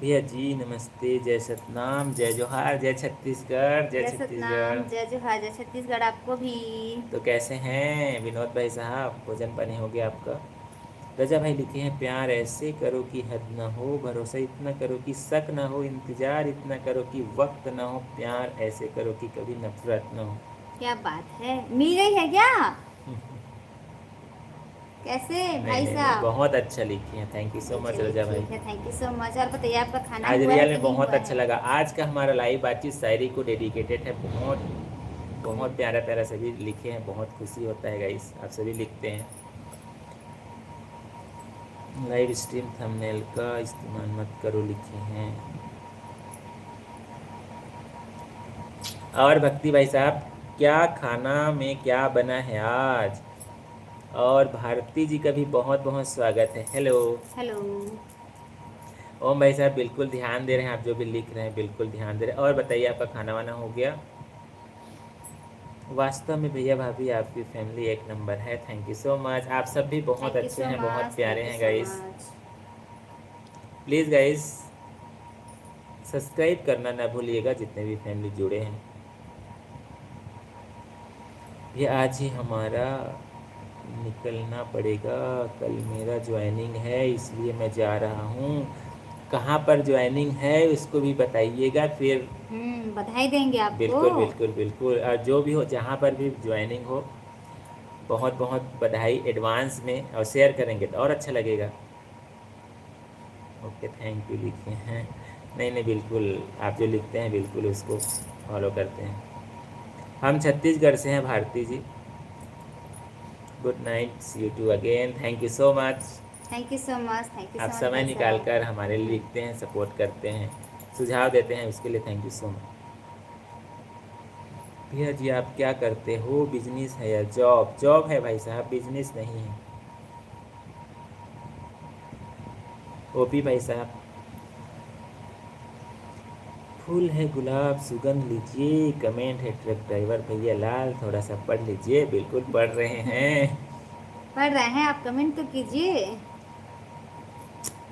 भैया जी नमस्ते, जय सतनाम, जय जोहार, जय छत्तीसगढ़, जय जय छत्तीसगढ़। सतनाम, जय जोहार, जय छत्तीसगढ़ आपको भी। तो कैसे हैं विनोद भाई साहब, भोजन पानी हो गया आपका? रजा भाई लिखे हैं, प्यार ऐसे करो कि हद न हो, भरोसा इतना करो कि शक न हो, इंतजार इतना करो कि वक्त न हो, प्यार ऐसे करो कि कभी नफरत न हो। क्या बात है, मिल गई है क्या? कैसे नहीं भाई नहीं नहीं, साहब? बहुत अच्छा लिखे हैं, थैंक यू सो मच चलिए रजा भाई। ठीक है, थैंक यू सो मच। और बताइए आपका खाना आज हुआ है रियल कि में नहीं बहुत हुआ अच्छा है? लगा, आज का हमारा लाइव बातचीत शायरी को डेडिकेटेड है। बहुत बहुत प्यारा प्यारा सभी लिखे हैं, बहुत खुशी होता है गाइस, आप सभी लिखते हैं। लाइव स्ट्रीम थंबनेल का इस्तेमाल मत करो लिखे हैं। और भक्ति भाई साहब, क्या खाना में क्या बना है आज? और भारती जी का भी बहुत बहुत स्वागत है, हेलो। हेलो। ओम भाई साहब बिल्कुल ध्यान दे रहे हैं, आप जो भी लिख रहे हैं बिल्कुल ध्यान दे रहे हैं। और बताइए आपका खाना वाना हो गया? वास्तव में भैया भाभी आपकी फैमिली एक नंबर है, थैंक यू सो मच। आप सब भी बहुत थैंक यू अच्छे सो हैं, बहुत मच, प्यारे थैंक यू हैं so guys. Much. Please guys subscribe करना ना भूलिएगा, जितने भी फैमिली जुड़े हैं। ये आज ही हमारा निकलना पड़ेगा, कल मेरा ज्वाइनिंग है इसलिए मैं जा रहा हूँ। कहाँ पर ज्वाइनिंग है उसको भी बताइएगा फिर। बधाई देंगे आपको। बिल्कुल बिल्कुल बिल्कुल, और जो भी हो जहाँ पर भी ज्वाइनिंग हो, बहुत बहुत बधाई एडवांस में, और शेयर करेंगे तो और अच्छा लगेगा। ओके थैंक यू लिखे हैं, नहीं नहीं बिल्कुल, आप जो लिखते हैं बिल्कुल उसको फॉलो करते हैं। हम छत्तीसगढ़ से हैं Bharti ji. Good night, see you too again, thank you so much. Thank you so much, thank you आप सो मच समय भाई निकाल साहब। कर हमारे लिए लिखते हैं, सपोर्ट करते हैं, सुझाव देते हैं, उसके लिए थैंक यू सो मच। भैया जी आप क्या करते हो, बिजनेस है या जॉब? जॉब है भाई साहब, बिजनेस नहीं है। ओपी भाई साहब, फूल है गुलाब सुगंध लीजिए, कमेंट है ट्रक ड्राइवर भैया लाल, थोड़ा सा पढ़ लीजिए। बिल्कुल पढ़ रहे हैं। पढ़ रहे हैं, आप कमेंट तो कीजिए।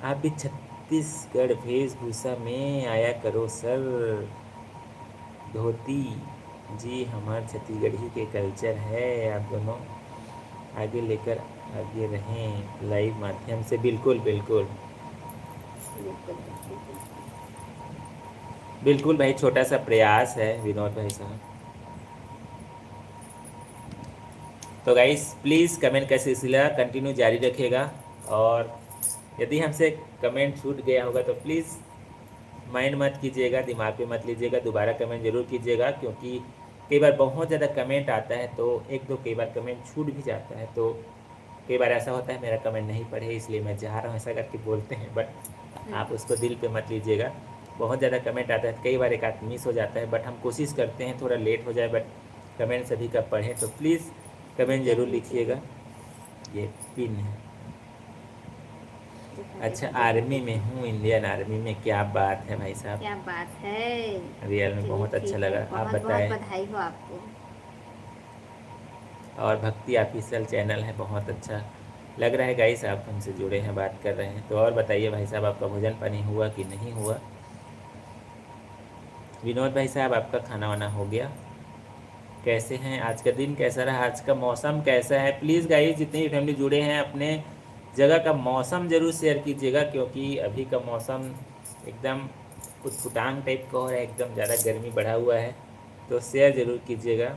आप भी छत्तीसगढ़ वेशभूषा में आया करो सर, धोती जी हमार छत्तीसगढ़ी के कल्चर है। आप दोनों आगे लेकर आगे रहें लाइव माध्यम से, बिल्कुल बिल्कुल बिल्कुल बिल्कुल बिल्कुल। बिल्कुल भाई, छोटा सा प्रयास है विनोद भाई साहब। तो गाइस प्लीज़ कमेंट का सिलसिला कंटिन्यू जारी रखिएगा, और यदि हमसे कमेंट छूट गया होगा तो प्लीज़ माइंड मत कीजिएगा, दिमाग पे मत लीजिएगा, दोबारा कमेंट ज़रूर कीजिएगा, क्योंकि कई बार बहुत ज़्यादा कमेंट आता है तो एक दो कई बार कमेंट छूट भी जाता है, तो कई बार ऐसा होता है मेरा कमेंट नहीं पढ़े इसलिए मैं जा रहा हूँ, ऐसा करके बोलते हैं, बट आप उसको दिल पे मत लीजिएगा। बहुत ज़्यादा कमेंट आता है, कई बार एक आध मिस हो जाता है, बट हम कोशिश करते हैं थोड़ा लेट हो जाए, बट कमेंट सभी का पढ़ें, तो प्लीज़ कमेंट लीजिए ज़रूर लीजिए। लिखिएगा। ये पिन है। देखो अच्छा देखो देखो आर्मी में देखो। हूँ, इंडियन आर्मी में, क्या बात है भाई साहब, क्या बात है। रियल में चलिए बहुत अच्छा ठीक है, लगा। आप बहुत बहुत बताएं। बधाई हो आपको। और भक्ति ऑफिशियल चैनल है, बहुत अच्छा लग रहा है गाइस, आप हमसे जुड़े हैं, बात कर रहे हैं। तो और बताइए भाई साहब, आपका भोजन पानी हुआ कि नहीं हुआ? विनोद भाई साहब आपका खाना वाना हो गया? कैसे हैं, आज का दिन कैसा रहा, आज का मौसम कैसा है? प्लीज़ गाइस जितने भी फैमिली जुड़े हैं अपने जगह का मौसम ज़रूर शेयर कीजिएगा, क्योंकि अभी का मौसम एकदम कुटकुटांग टाइप का हो रहा है, एकदम ज़्यादा गर्मी बढ़ा हुआ है, तो शेयर ज़रूर कीजिएगा।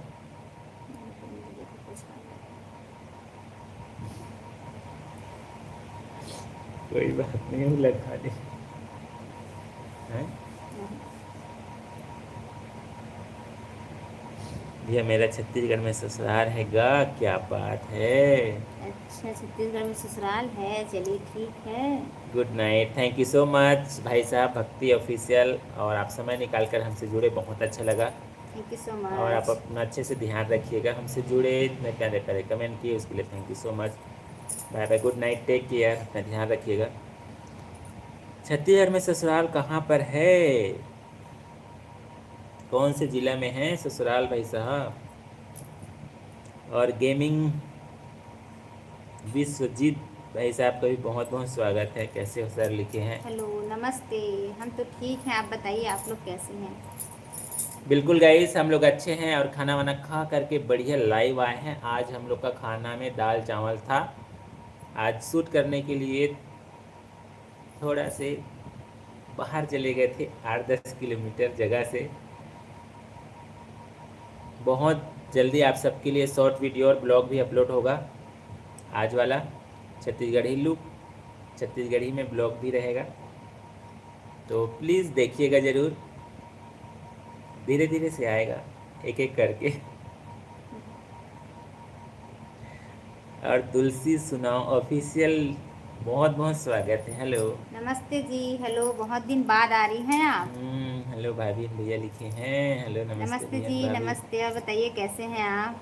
कोई बात नहीं, लगा दे हैं भैया, मेरा छत्तीसगढ़ में ससुराल है गा, क्या बात है। अच्छा, छत्तीसगढ़ में ससुराल है, चलिए ठीक है। Good night, thank you so much भाई साहब, भक्ति ऑफिशियल, और आप समय निकाल कर हमसे जुड़े, बहुत अच्छा लगा। थैंक यू सो और आप मच। अपना अच्छे से ध्यान रखिएगा, हमसे जुड़े, इतने प्यारे प्यारे कमेंट किए उसके लिए thank you so much. Bye bye, good night, take care, अपना ध्यान रखिएगा। छत्तीसगढ़ में ससुराल कहाँ पर है, कौन से ज़िला में है ससुराल भाई साहब? और गेमिंग विश्वजीत भाई साहब का भी बहुत बहुत स्वागत है। कैसे हो सर लिखे हैं। हेलो नमस्ते। हम तो ठीक हैं, आप बताइए आप लोग कैसे हैं। बिल्कुल गाइस, हम लोग अच्छे हैं और खाना वाना खा करके बढ़िया लाइव आए हैं। आज हम लोग का खाना में दाल चावल था। आज शूट करने के लिए थोड़ा से बाहर चले गए थे, 8-10 किलोमीटर जगह से। बहुत जल्दी आप सबके लिए शॉर्ट वीडियो और ब्लॉग भी अपलोड होगा। आज वाला छत्तीसगढ़ी लुक, छत्तीसगढ़ी में ब्लॉग भी रहेगा, तो प्लीज़ देखिएगा ज़रूर। धीरे धीरे से आएगा, एक एक करके। और तुलसी सुनाओ ऑफिशियल, बहुत बहुत स्वागत है। हेलो नमस्ते जी, हेलो, बहुत दिन बाद आ रही हैं आप। हेलो भाभी भैया लिखे हैं। हेलो नमस्ते नमस्ते भैया जी, भाभी। नमस्ते। और बताइए कैसे हैं आप।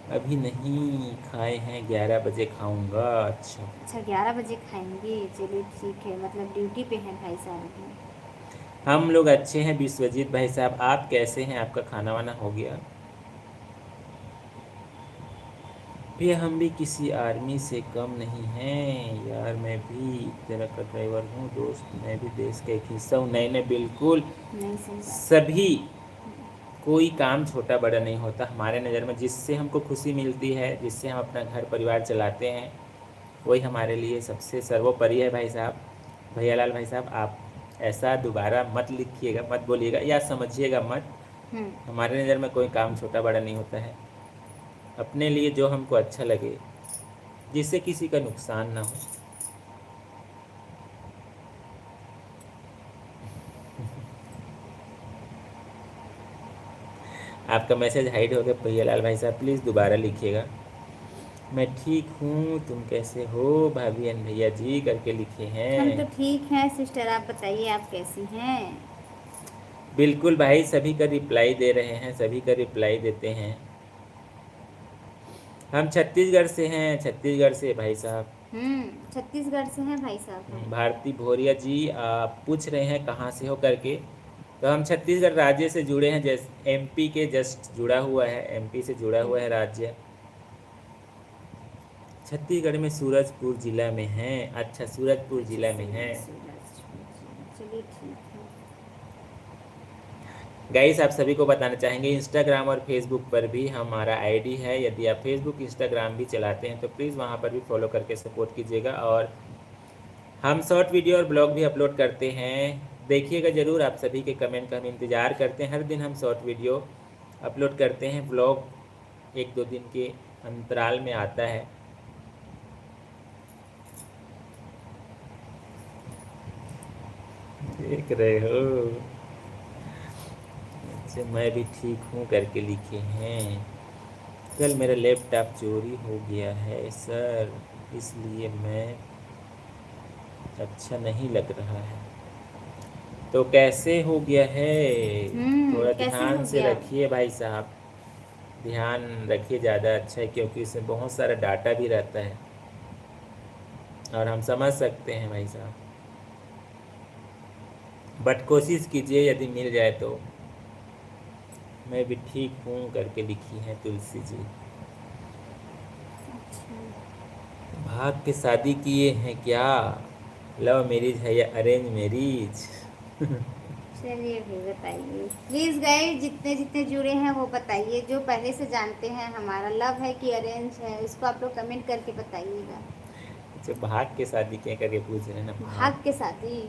अभी नहीं खाए हैं, 11 बजे खाऊंगा। अच्छा, अच्छा 11 बजे खाएंगे, चलिए ठीक है, मतलब ड्यूटी पे हैं भाई साहब अभी। हम लोग अच्छे हैं विश्वजीत भाई साहब, आप कैसे हैं? आपका खाना वाना हो गया? भैया हम भी किसी आर्मी से कम नहीं हैं यार, मैं भी तेरा का ड्राइवर हूँ दोस्त, मैं भी देश का एक हिस्सा हूँ। नहीं नहीं बिल्कुल, नहीं, सही बात है। सभी, कोई काम छोटा बड़ा नहीं होता हमारे नज़र में। जिससे हमको खुशी मिलती है, जिससे हम अपना घर परिवार चलाते हैं, वही हमारे लिए सबसे सर्वोपरि है भाई साहब। भैयालाल भाई साहब, आप ऐसा दोबारा मत लिखिएगा, मत बोलिएगा या समझिएगा मत। हम्म। हमारे नज़र में कोई काम छोटा बड़ा नहीं होता है। अपने लिए जो हमको अच्छा लगे, जिससे किसी का नुकसान ना हो। आपका मैसेज हाइड हो गया भैयालाल भाई साहब, प्लीज़ दोबारा लिखिएगा। मैं ठीक हूँ, तुम कैसे हो भाभी एन भैया जी करके लिखे हम तो हैं। ठीक हैं सिस्टर, आप बताइए आप कैसी हैं। बिल्कुल भाई, सभी का रिप्लाई दे रहे हैं, सभी का रिप्लाई देते हैं। हम छत्तीसगढ़ से हैं, छत्तीसगढ़ से भाई साहब। छत्तीसगढ़ से हैं भाई साहब हम। भारती भोरिया जी, आप पूछ रहे हैं कहाँ से हो करके। तो हम छत्तीसगढ़ राज्य से जुड़े हैं, जैसे एमपी के जस्ट जुड़ा हुआ है, एमपी से जुड़ा हुआ है राज्य। छत्तीसगढ़ में सूरजपुर जिला में है। अच्छा, सूरजपुर जिला में है। चलिए ठीक है। गाइस, आप सभी को बताना चाहेंगे, इंस्टाग्राम और फेसबुक पर भी हमारा आईडी है। यदि आप फेसबुक इंस्टाग्राम भी चलाते हैं तो प्लीज़ वहाँ पर भी फॉलो करके सपोर्ट कीजिएगा। और हम शॉर्ट वीडियो और ब्लॉग भी अपलोड करते हैं, देखिएगा ज़रूर। आप सभी के कमेंट का हम इंतज़ार करते हैं। हर दिन हम शॉर्ट वीडियो अपलोड करते हैं, ब्लॉग 1-2 दिन के अंतराल में आता है। देख रहे हो? अच्छा, मैं भी ठीक हूँ करके लिखे हैं। कल मेरा लैपटॉप चोरी हो गया है सर, इसलिए मैं अच्छा नहीं लग रहा है। तो कैसे हो गया है? थोड़ा कैसे ध्यान हो से गया। रखिए भाई साहब, ध्यान रखिए, ज़्यादा अच्छा है, क्योंकि इसमें बहुत सारा डाटा भी रहता है और हम समझ सकते हैं भाई साहब। बट कोशिश कीजिए यदि मिल जाए तो। मैं भी ठीक हूँ करके लिखी है तुलसी जी। भाग के शादी किए हैं क्या? लव मैरिज है या अरेंज मैरिज? चलिए भी बताइए प्लीज़ गाइस, जितने जितने जुड़े हैं वो बताइए, जो पहले से जानते हैं हमारा लव है कि अरेंज है, इसको आप लोग कमेंट करके बताइएगा। अच्छा, भाग के शादी क्या करके पूछ रहे हैं ना। भाग के शादी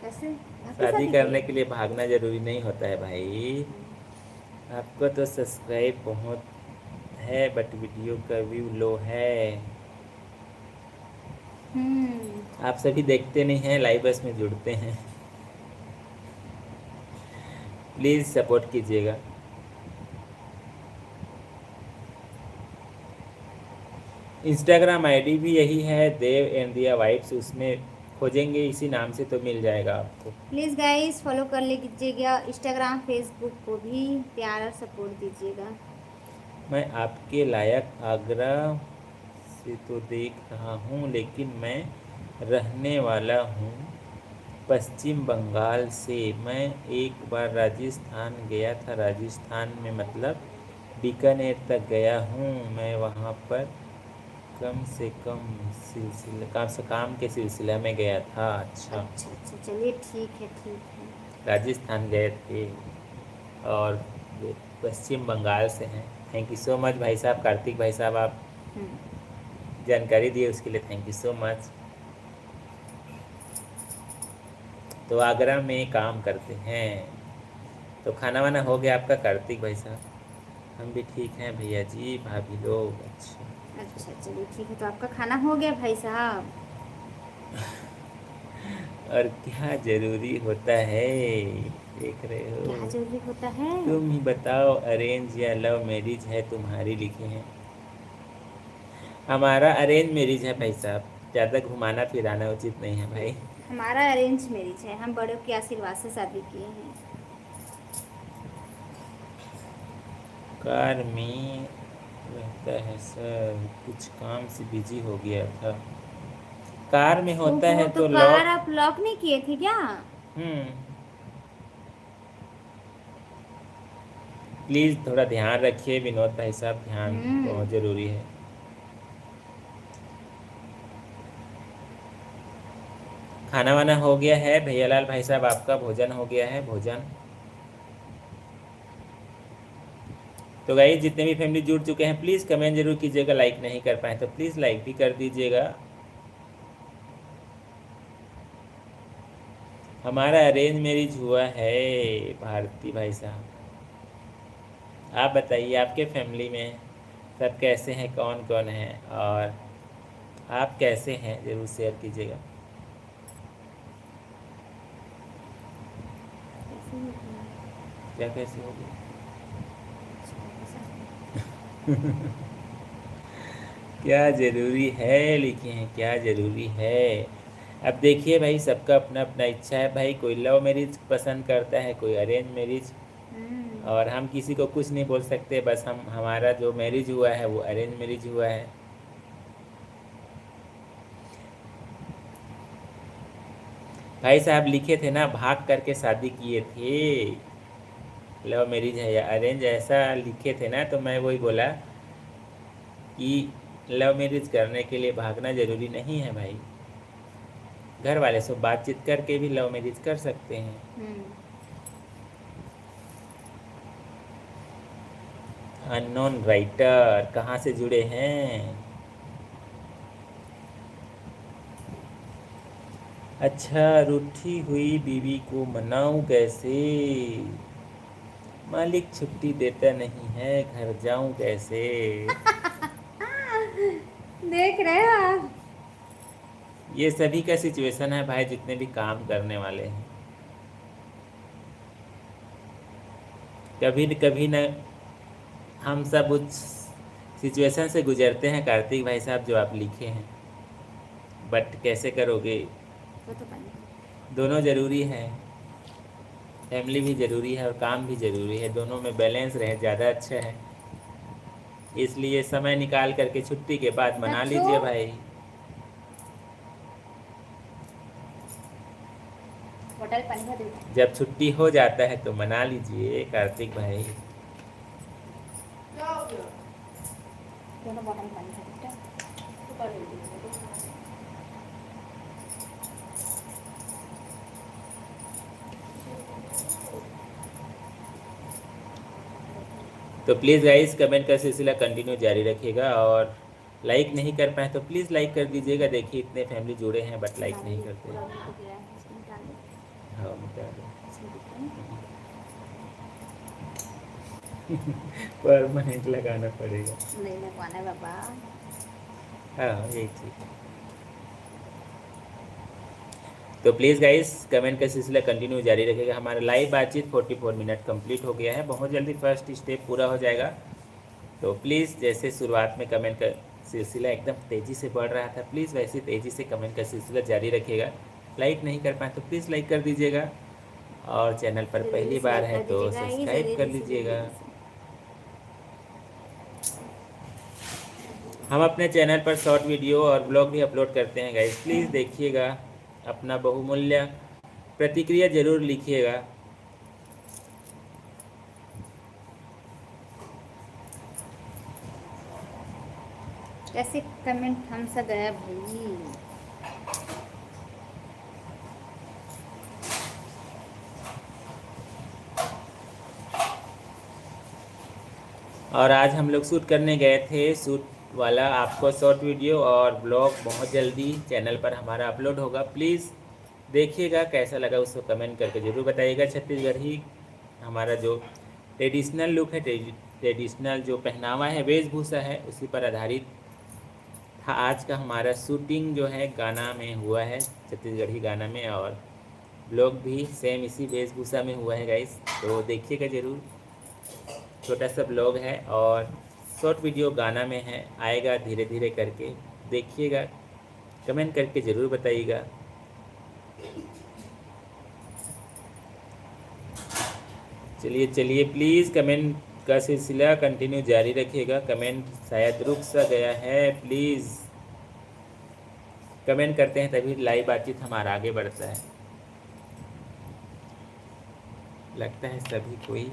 कैसे, भाग के शादी शादी करने किए। के लिए भागना जरूरी नहीं होता है भाई। आपको तो सब्सक्राइब बहुत है बट वीडियो का व्यू लो है। हम्म। आप सभी देखते नहीं हैं, लाइव बस में जुड़ते हैं। प्लीज़ सपोर्ट कीजिएगा। इंस्टाग्राम आईडी भी यही है, देव एंड दिया वाइब्स, उसमें खोजेंगे इसी नाम से तो मिल जाएगा आपको। प्लीज़ गाइस फॉलो कर लीजिएगा, इंस्टाग्राम फेसबुक को भी प्यार और सपोर्ट दीजिएगा। मैं आपके लायक आगरा से तो देख रहा हूँ, लेकिन मैं रहने वाला हूँ पश्चिम बंगाल से। मैं एक बार राजस्थान गया था, राजस्थान में मतलब बीकानेर तक गया हूँ मैं। वहाँ पर कम से कम काम के सिलसिला में गया था। अच्छा, अच्छा अच्छा, चलिए ठीक है ठीक है। राजस्थान गए थे और वे पश्चिम बंगाल से हैं। थैंक यू सो मच भाई साहब, कार्तिक भाई साहब, आप जानकारी दिए उसके लिए थैंक यू सो मच। तो आगरा में काम करते हैं। तो खाना वाना हो गया आपका कार्तिक भाई साहब? हम भी ठीक हैं भैया जी, भाभी लोग। अच्छा, अच्छा चलिए ठीक है, तो आपका खाना हो गया भाई साहब? और क्या जरूरी होता है, देख रहे क्या हो? जरूरी होता है? तुम ही बताओ, अरेंज या लव मैरिज है तुम्हारी, लिखे हैं। हमारा अरेंज मैरिज है भाई साहब, ज़्यादा घुमाना फिराना उचित नहीं है भाई। हमारा अरेंज मैरिज है, हम बड़ों के आशीर्वाद से शादी किए हैं। कार में रहता है सर, कुछ काम से बिजी हो गया था। कार में होता ओहो, है तो तो कार लॉक। आप लॉक नहीं किए थे क्या? हम्म, प्लीज़ थोड़ा ध्यान रखिए विनोद भाई साहब, ध्यान हम्म। बहुत ज़रूरी है। खाना वाना हो गया है भैयालाल भाई साहब, आपका भोजन हो गया है? भोजन। तो गाइस जितने भी फैमिली जुड़ चुके हैं प्लीज़ कमेंट जरूर कीजिएगा, लाइक नहीं कर पाए तो प्लीज़ लाइक भी कर दीजिएगा। हमारा अरेंज मैरिज हुआ है भारती भाई साहब। आप बताइए आपके फैमिली में सब कैसे हैं, कौन कौन है, और आप कैसे हैं ज़रूर शेयर कीजिएगा। कैसे हो गया? क्या कैसे हो गया? क्या ज़रूरी है, लिखे हैं क्या ज़रूरी है। अब देखिए भाई, सबका अपना अपना इच्छा है भाई, कोई लव मैरिज पसंद करता है, कोई अरेंज मैरिज। हम्म। और हम किसी को कुछ नहीं बोल सकते, बस हमारा जो मैरिज हुआ है वो अरेंज मैरिज हुआ है। भाई साहब लिखे थे ना, भाग करके शादी किए थे, लव मैरिज है या अरेंज, ऐसा लिखे थे ना, तो मैं वही बोला कि लव मैरिज करने के लिए भागना ज़रूरी नहीं है भाई, घर वाले से बातचीत करके भी लव मैरिज कर सकते हैं। हम्म। अननोन राइटर कहाँ से जुड़े हैं? अच्छा, रूठी हुई बीवी को मनाऊं कैसे, मालिक छुट्टी देता नहीं है, घर जाऊं कैसे। देख रहे हो आप? ये सभी का सिचुएशन है भाई, जितने भी काम करने वाले हैं। कभी न कभी न हम सब उस सिचुएशन से गुजरते हैं कार्तिक भाई साहब, जो आप लिखे हैं। बट कैसे करोगे, वो तो बनी। दोनों ज़रूरी है, फैमिली भी ज़रूरी है और काम भी ज़रूरी है, दोनों में बैलेंस रहे ज़्यादा अच्छा है। इसलिए समय निकाल करके छुट्टी के बाद मना बच्चों, लीजिए भाई। होटल पानी भर देता। जब छुट्टी हो जाता है तो मना लीजिए कार्तिक भाई। दोनों बॉटल में पानी भर देता। तो प्लीज़ गाइस कमेंट का सिलसिला कंटिन्यू जारी रखिएगा, और लाइक नहीं कर पाए तो प्लीज़ लाइक कर दीजिएगा। देखिए इतने फैमिली जुड़े हैं बट लाइक नहीं करते पूरा हैं। उल्ट गया है, इसको निकाल दो। हाँ मिटा दो। इसमें दिख रहा है? परमानेंट लगाना पड़ेगा। नहीं लगवाना है बाबा। हाँ यही ठीक है। तो प्लीज़ गाइस कमेंट का सिलसिला कंटिन्यू जारी रखेगा। हमारा लाइव बातचीत 44 मिनट कंप्लीट हो गया है, बहुत जल्दी फर्स्ट स्टेप पूरा हो जाएगा। तो प्लीज़ जैसे शुरुआत में कमेंट का सिलसिला एकदम तेज़ी से बढ़ रहा था, प्लीज़ वैसे तेज़ी से कमेंट का सिलसिला जारी रखिएगा। लाइक नहीं कर पाए तो प्लीज़ लाइक कर दीजिएगा, और चैनल पर जल्दी पहली से बार लाइक है कर तो दीजिएगा, ये सब्सक्राइब कर जल्दी से लीजिएगा। जल्दी से। हम अपने चैनल पर शॉर्ट वीडियो और ब्लॉग भी अपलोड करते हैं गाइस, प्लीज़ देखिएगा, अपना बहुमूल्य प्रतिक्रिया ज़रूर लिखिएगा। कैसे कमेंट हम सा गया भाई। और आज हम लोग शूट करने गए थे, शूट वाला आपको शॉर्ट वीडियो और ब्लॉग बहुत जल्दी चैनल पर हमारा अपलोड होगा। प्लीज़ देखिएगा, कैसा लगा उसको कमेंट करके ज़रूर बताइएगा। छत्तीसगढ़ी हमारा जो ट्रेडिशनल लुक है, ट्रेडिशनल जो पहनावा है, वेशभूषा है, उसी पर आधारित था आज का हमारा शूटिंग जो है गाना में हुआ है, छत्तीसगढ़ी गाना में। और ब्लॉग भी सेम इसी वेशभूषा में हुआ है गाइस, तो देखिएगा ज़रूर। छोटा सा ब्लॉग है और शॉर्ट वीडियो गाना में है, आएगा धीरे धीरे करके, देखिएगा, कमेंट करके ज़रूर बताइएगा। चलिए चलिए, प्लीज़ कमेंट का सिलसिला कंटिन्यू जारी रखिएगा। कमेंट शायद रुक सा गया है, प्लीज़ कमेंट करते हैं तभी लाइव बातचीत हमारा आगे बढ़ता है। लगता है सभी कोई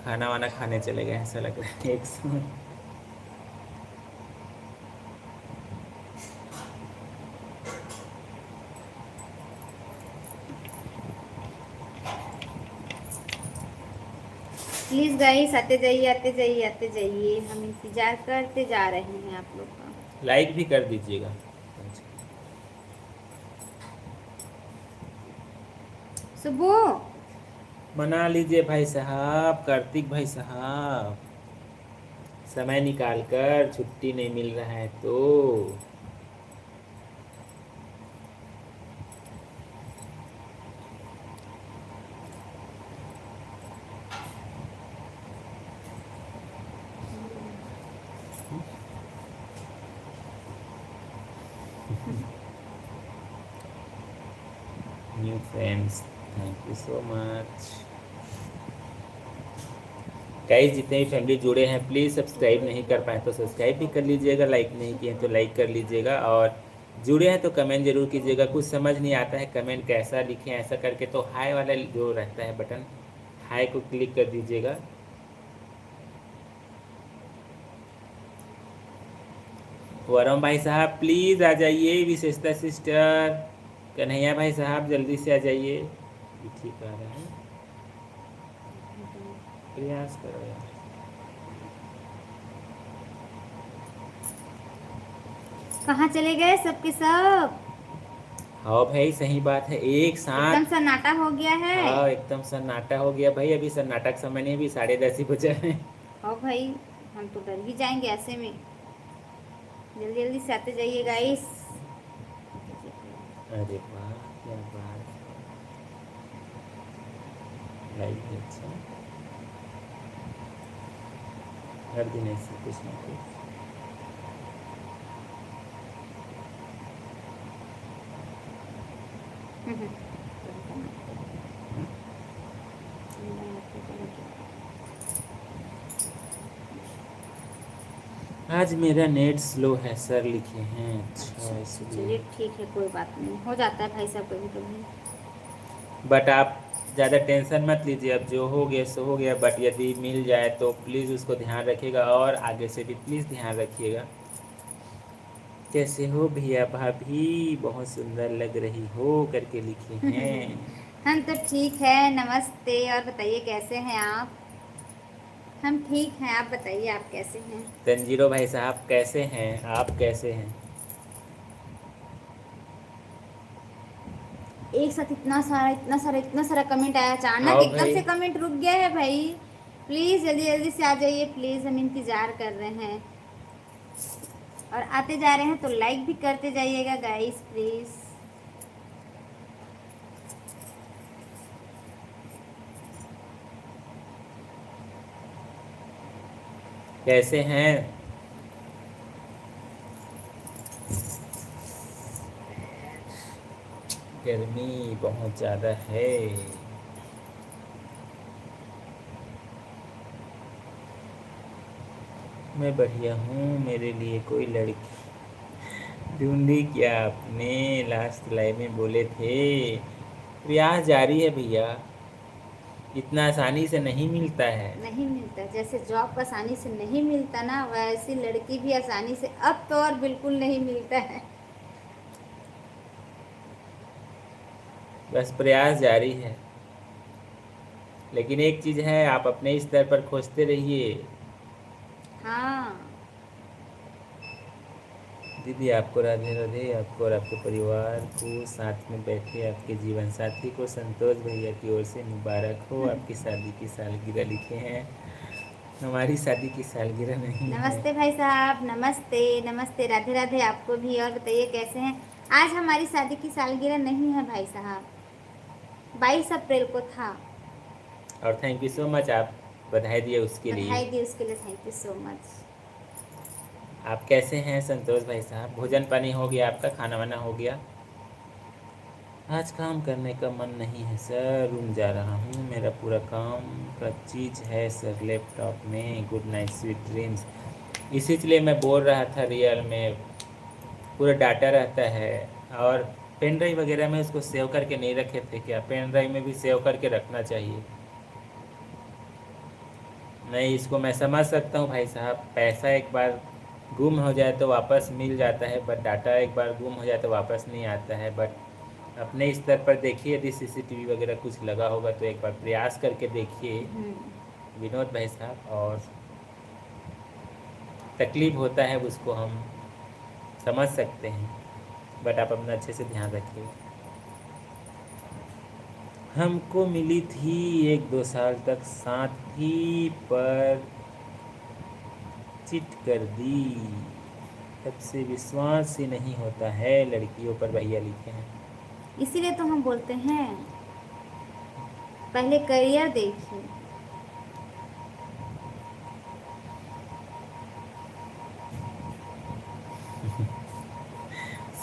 खाना वाना खाने चले गए, ऐसा लग रहा है एक समय। प्लीज़ गाइस आते जाइए आते जाइए आते जाइए, हम इंतज़ार करते जा रहे हैं आप लोग का। लाइक भी कर दीजिएगा। सुबह मना लीजिए भाई साहब, कार्तिक भाई साहब, समय निकाल कर, छुट्टी नहीं मिल रहा है तो। New friends, thank you so much guys. जितने भी फैमिली जुड़े हैं प्लीज़ सब्सक्राइब नहीं कर पाए तो सब्सक्राइब भी कर लीजिएगा, लाइक नहीं किए तो लाइक कर लीजिएगा, और जुड़े हैं तो कमेंट जरूर कीजिएगा। कुछ समझ नहीं आता है कमेंट कैसा लिखें, ऐसा करके तो हाय वाला जो रहता है बटन, हाय को क्लिक कर दीजिएगा। वरम भाई साहब प्लीज़ आ जाइए, विशेषता सिस्टर, कन्हैया भाई साहब जल्दी से आ जाइए। ठीक आ रहा है, प्रयास करो यार। कहाँ चले गए सबके सब? हाँ भाई सही बात है, एक साथ एकदम सन्नाटा हो गया है। हाँ एकदम सन्नाटा हो गया भाई। अभी सन्नाटा का समय नहीं, अभी 10:30 ही बजा है। हाँ भाई, हम तो डर ही जाएंगे ऐसे में। जल्दी जल्दी से आते जाइए गाइस। अरे वाह क्या बात, लाइक अच्छा, हर दिन ऐसे कुछ ना कुछ। आज मेरा नेट स्लो है सर, लिखे हैं। अच्छा इसलिए, चलिए ठीक है, कोई बात नहीं, हो जाता है भाई साहब कभी कभी। बट आप ज़्यादा टेंशन मत लीजिए, अब जो हो गया सो हो गया। बट यदि मिल जाए तो प्लीज़ उसको ध्यान रखिएगा, और आगे से भी प्लीज़ ध्यान रखिएगा। कैसे हो भैया भाभी, बहुत सुंदर लग रही हो करके लिखे हैं। हम तो ठीक है, नमस्ते। और बताइए कैसे हैं आप? हम ठीक हैं, आप बताइए आप कैसे हैं? तंजीरो भाई साहब कैसे हैं, आप कैसे हैं? एक साथ इतना सारा इतना सारा इतना सारा कमेंट आया, अचानक आओ एकदम भाई, से कमेंट रुक गया है भाई। प्लीज़ जल्दी जल्दी से आ जाइए, प्लीज़ हम इंतज़ार कर रहे हैं। और आते जा रहे हैं तो लाइक भी करते जाइएगा गाइस प्लीज़। कैसे हैं? गर्मी बहुत ज़्यादा है। मैं बढ़िया हूँ, मेरे लिए कोई लड़की ढूंढी क्या आपने, लास्ट लाइव में बोले थे। प्रयास जारी है भैया, इतना आसानी से नहीं मिलता है। नहीं मिलता, जैसे जॉब आसानी से नहीं मिलता ना, वैसी लड़की भी आसानी से अब तो और बिल्कुल नहीं मिलता है। बस प्रयास जारी है। लेकिन एक चीज़ है, आप अपने स्तर पर खोजते रहिए। हाँ। दीदी आपको राधे राधे, आपको और आपके परिवार को, साथ में बैठे आपके जीवन साथी को संतोष भैया की ओर से मुबारक हो। आपकी शादी की सालगिरह लिखे हैं। हमारी शादी की सालगिरह नहीं है। नमस्ते भाई साहब, नमस्ते नमस्ते, राधे राधे आपको भी। और बताइए कैसे हैं? आज हमारी शादी की सालगिरह नहीं है भाई साहब, 22 अप्रैल को था। और थैंक यू सो मच, आप बधाई दिए उसके लिए। बधाई दी उसके लिए, थैंक यू सो मच। आप कैसे हैं संतोष भाई साहब? भोजन पानी हो गया आपका? खाना वाना हो गया? आज काम करने का मन नहीं है सर, रूम जा रहा हूँ। मेरा पूरा काम का चीज़ है सर लैपटॉप में। Good night sweet dreams. इसीलिए मैं बोल रहा था, रियल में पूरा डाटा रहता है। और पेन ड्राइव वगैरह में उसको सेव करके नहीं रखे थे क्या? पेन ड्राइव में भी सेव करके रखना चाहिए। नहीं, इसको मैं समझ सकता हूँ भाई साहब। पैसा एक बार गुम हो जाए तो वापस मिल जाता है, बट डाटा एक बार गुम हो जाए तो वापस नहीं आता है। बट अपने स्तर पर देखिए, यदि सीसीटीवी वगैरह कुछ लगा होगा तो एक बार प्रयास करके देखिए विनोद भाई साहब। और तकलीफ़ होता है उसको हम समझ सकते हैं, बट आप अपना अच्छे से ध्यान रखिए। हमको मिली थी 1-2 साल तक साथ ही, पर चिट कर दी। तब से विश्वास ही नहीं होता है लड़कियों पर, भैया लिखे हैं। इसीलिए तो हम बोलते हैं पहले करियर देखिए।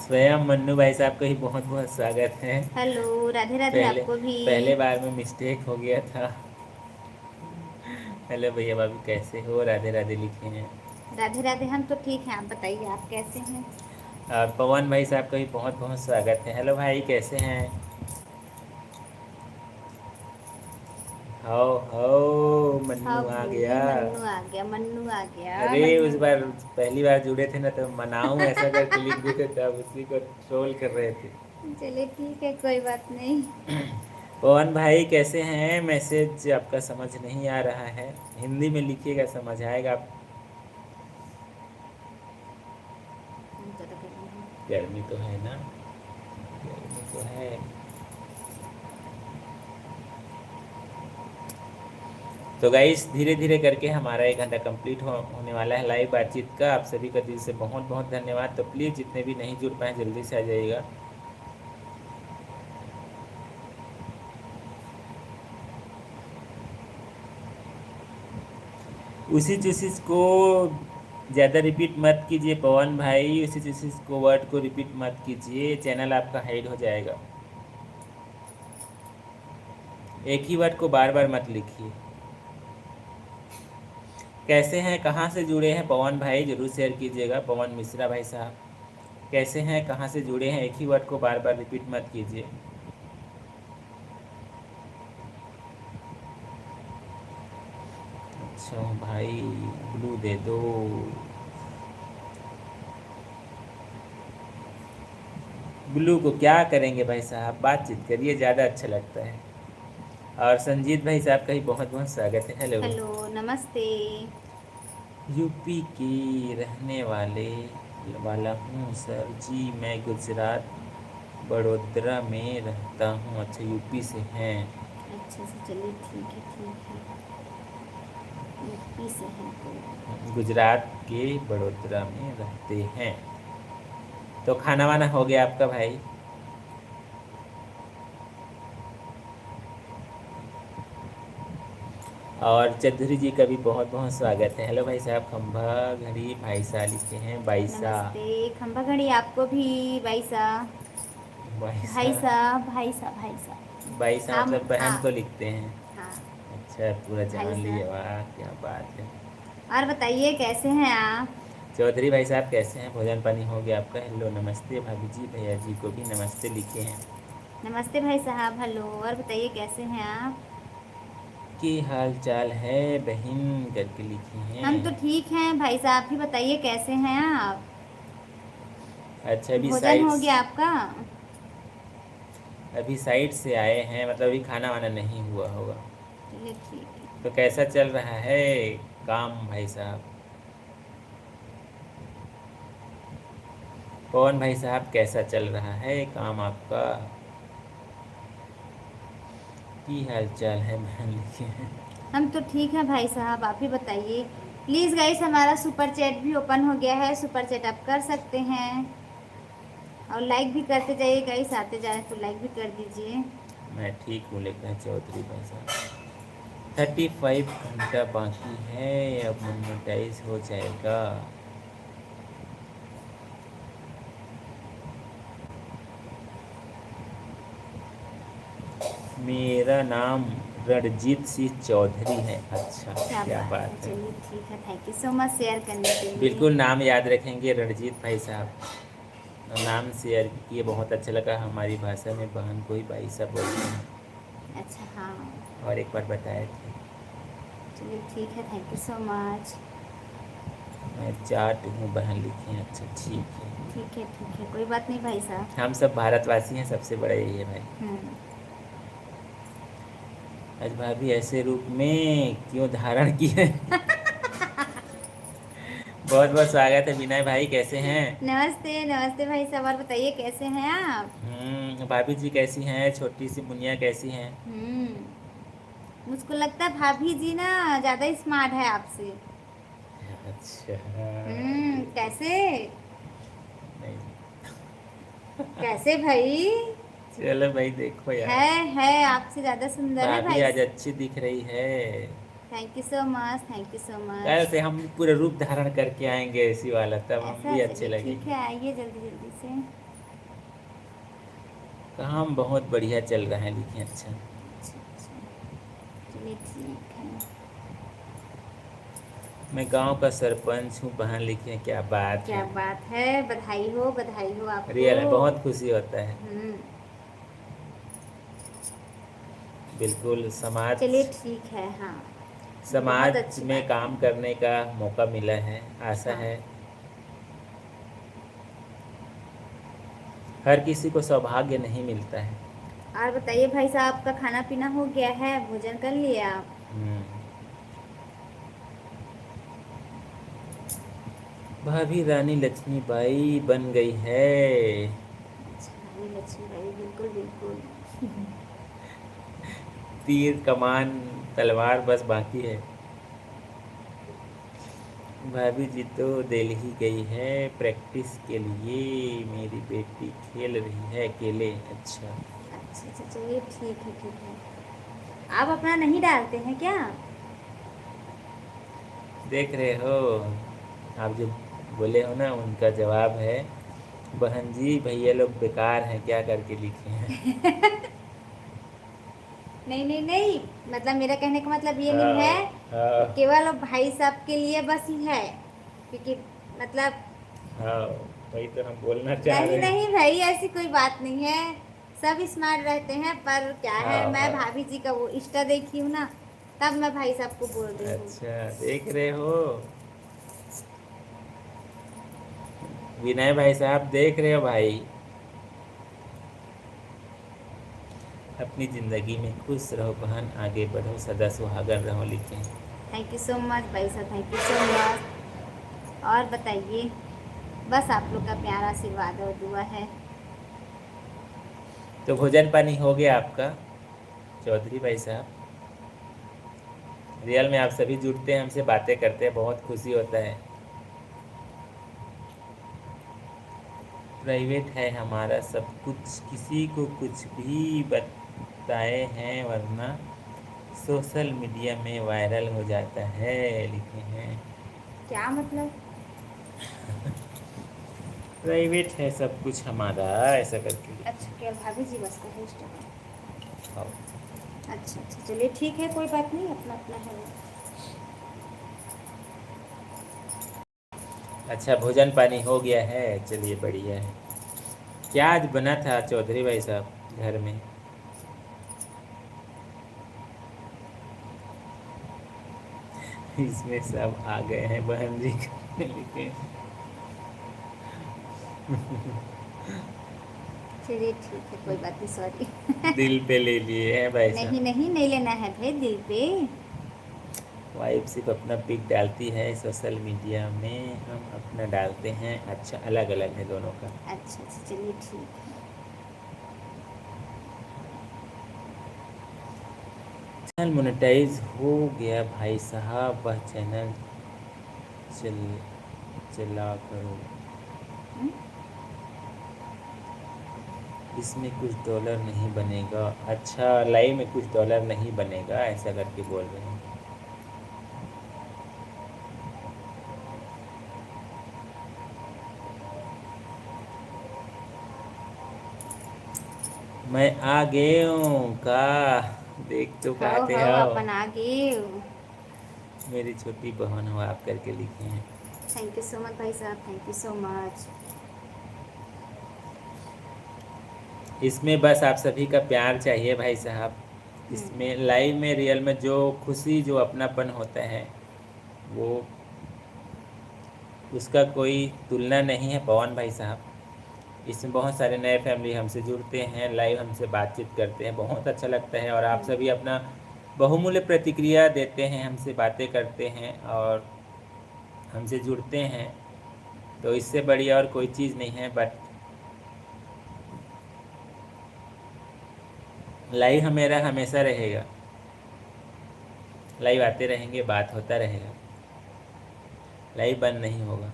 स्वयं मन्नू भाई साहब का ही बहुत बहुत स्वागत है। हेलो, राधे राधे पहले आपको भी। पहले बार में मिस्टेक हो गया था। हेलो भैया भाभी, कैसे हो? राधे राधे लिखे हैं। राधे राधे, हम तो ठीक हैं, आप बताइए आप कैसे हैं? और पवन भाई साहब का भी बहुत बहुत स्वागत है। हेलो भाई, कैसे हैं? हाओ हाओ, हाँ मन्नू आ बोलिए, गया। मन्नू आ गया, मन्नू आ गया, अरे मन्नू उस आ बार गया। पहली बार जुड़े थे ना, तो मनाऊं ऐसा करके लिख देते थे, अब उसी को ट्रोल कर रहे थे। चलिए ठीक है, कोई बात नहीं। पवन भाई कैसे हैं? मैसेज आपका समझ नहीं आ रहा है, हिंदी में लिखिएगा, समझ आएगा। ज़्यादा गर्मी है। गर्मी तो है ना, गर्मी तो है। तो गाइस, धीरे धीरे करके हमारा 1 घंटा कंप्लीट होने वाला है लाइव बातचीत का। आप सभी का दिल से बहुत बहुत धन्यवाद। तो प्लीज़ जितने भी नहीं जुड़ पाए जल्दी से आ जाइएगा। उसी चीज़ को ज़्यादा रिपीट मत कीजिए पवन भाई, उसी चीज़ को वर्ड को रिपीट मत कीजिए, चैनल आपका हाइड हो जाएगा। एक ही वर्ड को बार बार मत लिखिए। कैसे हैं, कहाँ से जुड़े हैं पवन भाई, ज़रूर शेयर कीजिएगा। पवन मिश्रा भाई साहब कैसे हैं, कहाँ से जुड़े हैं? एक ही वर्ड को बार बार रिपीट मत कीजिए। अच्छा भाई, ब्लू दे दो। ब्लू को क्या करेंगे भाई साहब, बातचीत करिए, ज़्यादा अच्छा लगता है। और संजीत भाई साहब का ही बहुत बहुत स्वागत है। हेलो। हेलो, नमस्ते। यूपी के रहने वाला हूँ सर जी, मैं गुजरात बड़ोदरा में रहता हूँ। अच्छा, यूपी से हैं। अच्छा से, चलिए ठीक है, ठीक है। यूपी से हैं तो। गुजरात के बड़ोदरा में रहते हैं। तो खाना वाना हो गया आपका भाई? और चौधरी जी का भी बहुत बहुत स्वागत है। हेलो भाई साहब। खंभा घड़ी भाई साहब लिखे हैं, बाईसा। नमस्ते, खंबा घड़ी आपको भी। बाईसा, बाईसा, भाईसा, भाईसा, भाईसा। बाईसा हम मतलब बहन हाँ। को लिखते हैं। हाँ। अच्छा, पूरा जान भाईसा। लिया, वाह क्या बात है। और बताइए कैसे हैं आप? चौधरी भाई साहब कैसे हैं? भोजन पानी हो गया आपका? हेलो, नमस्ते भाभी जी, भैया जी को भी नमस्ते लिखे हैं। नमस्ते भाई साहब, हेलो। और बताइए कैसे हैं आप? की हाल चाल है बहन करके लिखी हैं। हम तो ठीक हैं भाई साहब, भी बताइए कैसे हैं आप? अच्छा भोजन हो गया आपका? अभी साइड से आए हैं, मतलब अभी खाना वाना नहीं हुआ होगा। चलिए ठीक है। तो कैसा चल रहा है काम भाई साहब? कौन भाई साहब, कैसा चल रहा है काम आपका? की हाल चाल है बहन लिखी हैं। हम तो ठीक हैं भाई साहब, आप ही बताइए। प्लीज़ गाइस हमारा सुपर चैट भी ओपन हो गया है, सुपर चैट आप कर सकते हैं और लाइक भी करते जाइए गाइस, आते जाए तो लाइक भी कर दीजिए। मैं ठीक हूँ, लेकिन चौधरी भाई साहब 35 घंटा बाकी है, अब मोनेटाइज हो जाएगा। मेरा नाम रणजीत सिंह चौधरी है। अच्छा, क्या क्या बात है, बात है। चलिए ठीक है, thank you so much share करने के लिए। बिल्कुल नाम याद रखेंगे रणजीत भाई साहब। नाम शेयर किए, बहुत अच्छा लगा। हमारी भाषा में बहन को ही भाई साहब बोलते हैं, अच्छा हाँ, और एक बार बताए थे। चलिए ठीक है, थैंक यू सो मच। मैं जाट हूँ बहन लिखी हैं। अच्छा ठीक है। ठीक है, कोई बात नहीं भाई साहब। हम सब भारतवासी हैं, सबसे बड़ा यही है भाई। हम्म। आज भाभी ऐसे रूप में क्यों धारण की है? बहुत बहुत स्वागत है विनय भाई, कैसे हैं? नमस्ते नमस्ते भाई साहब, और बताइए कैसे हैं आप? भाभी जी कैसी हैं? छोटी सी मुनिया कैसी हैं? मुझको लगता है भाभी जी ना ज़्यादा स्मार्ट है आपसे। अच्छा। कैसे? नहीं, कैसे भाई? चलो भाई देखो यार, है आपसे ज़्यादा सुंदर है भाभी भाई। आज अच्छी दिख रही है। Thank you so much, thank you सो कल मच। से हम पूरा रूप धारण करके आएंगे ऐसी वाला, तब हम ऐसा भी अच्छे चलिए ठीक लगेंगे। है, आइए जल्दी जल्दी से। काम बहुत बढ़िया चल रहा है लेकिन। अच्छा, अच्छा, चलिए ठीक है। मैं गांव का सरपंच हूँ बहन लिखी है। क्या बात क्या है। बात है, बधाई हो आपको। रियल है, बहुत खुशी होता है। हम्म। बिल्कुल चलिए ठीक है, हाँ। बहुत समाज अच्छी में बात है। काम करने का मौका मिला है। आशा हाँ। है हर किसी को सौभाग्य नहीं मिलता है। और बताइए भाई साहब, आपका खाना पीना हो गया है? भोजन कर लिए आप? हम्म। भाभी रानी लक्ष्मीबाई बन गई है। अच्छा, रानी लक्ष्मीबाई, बिल्कुल बिल्कुल। तीर कमान तलवार बस बाकी है। भाभी जी तो दिल्ली गई है प्रैक्टिस के लिए। मेरी बेटी खेल रही है अकेले। अच्छा, अच्छा, चलिए ठीक है। आप अपना नहीं डालते हैं क्या? देख रहे हो आप जो बोले हो ना, उनका जवाब है बहन जी भैया लोग बेकार हैं, क्या करके लिखे हैं। नहीं, मतलब मेरा कहने का मतलब ये नहीं हाँ, है कि हाँ, केवल अब भाई साहब के लिए बस ही है, क्योंकि मतलब हाँ, वही तो हम बोलना चाह नहीं रहे हैं। नहीं भाई, ऐसी कोई बात नहीं है। सब स्मार्ट रहते हैं, पर क्या है, हाँ, मैं हाँ। भाभी जी का वो इंस्टा देखी हूँ ना, तब मैं भाई साहब को बोल रही हूँ। अच्छा, देख रहे हो विनय भाई साहब, देख रहे हो भाई। अपनी ज़िंदगी में खुश रहो बहन, आगे बढ़ो, सदा सुहागन रहो लिखे हैं। थैंक यू सो मच भाई साहब, थैंक यू सो मच। और बताइए, बस आप लोग का प्यारा आशीर्वाद और दुआ है। तो भोजन पानी हो गया आपका चौधरी भाई साहब? रियल में आप सभी जुड़ते हैं, हमसे बातें करते हैं, बहुत खुशी होता है। प्राइवेट है हमारा सब कुछ, किसी को कुछ भी बताए हैं वरना सोशल मीडिया में वायरल हो जाता है लिखे हैं। क्या मतलब? प्राइवेट है सब कुछ हमारा, ऐसा करके लिखे अच्छा, केवल भाभी जी बस का है इंस्टाग्राम? हैं। अच्छा, चलिए ठीक है, कोई बात नहीं, अपना अपना है वो। अच्छा, भोजन पानी हो गया है, चलिए बढ़िया है। क्या आज बना था चौधरी भाई साहब घर में? इसमें सब आ गए हैं बहन जी लिखे। चलिए ठीक है, कोई बात नहीं, सॉरी। दिल पे ले लिए हैं भाई नहीं साहब। नहीं, नहीं लेना है भाई दिल पे। वाइफ सिर्फ अपना पिक डालती है सोशल मीडिया में, हम अपना डालते हैं। अच्छा, अलग अलग है दोनों का। अच्छा अच्छा, चलिए ठीक है। चैनल मोनेटाइज हो गया भाई साहब, वह चैनल चल चला करो, हम्म? इसमें कुछ डॉलर नहीं बनेगा। अच्छा, लाइव में कुछ डॉलर नहीं बनेगा, ऐसा करके बोल रहे हैं। मैं आ गए हूँ का, देख तो हाओ कहते हाओ, हो। अपन आगे। मेरी छोटी बहन हो आप करके लिखे हैं। थैंक यू सो मच भाई साहब, थैंक यू सो मच। इसमें बस आप सभी का प्यार चाहिए भाई साहब। इसमें लाइव में रियल में जो खुशी, जो अपनापन होता है, वो उसका कोई तुलना नहीं है पवन भाई साहब। इसमें बहुत सारे नए फैमिली हमसे जुड़ते हैं, लाइव हमसे बातचीत करते हैं, बहुत अच्छा लगता है। और आप सभी अपना बहुमूल्य प्रतिक्रिया देते हैं, हमसे बातें करते हैं और हमसे जुड़ते हैं, तो इससे बड़ी और कोई चीज़ नहीं है। बट लाइव मेरा हमेशा रहेगा, लाइव आते रहेंगे, बात होता रहेगा, लाइव बंद नहीं होगा।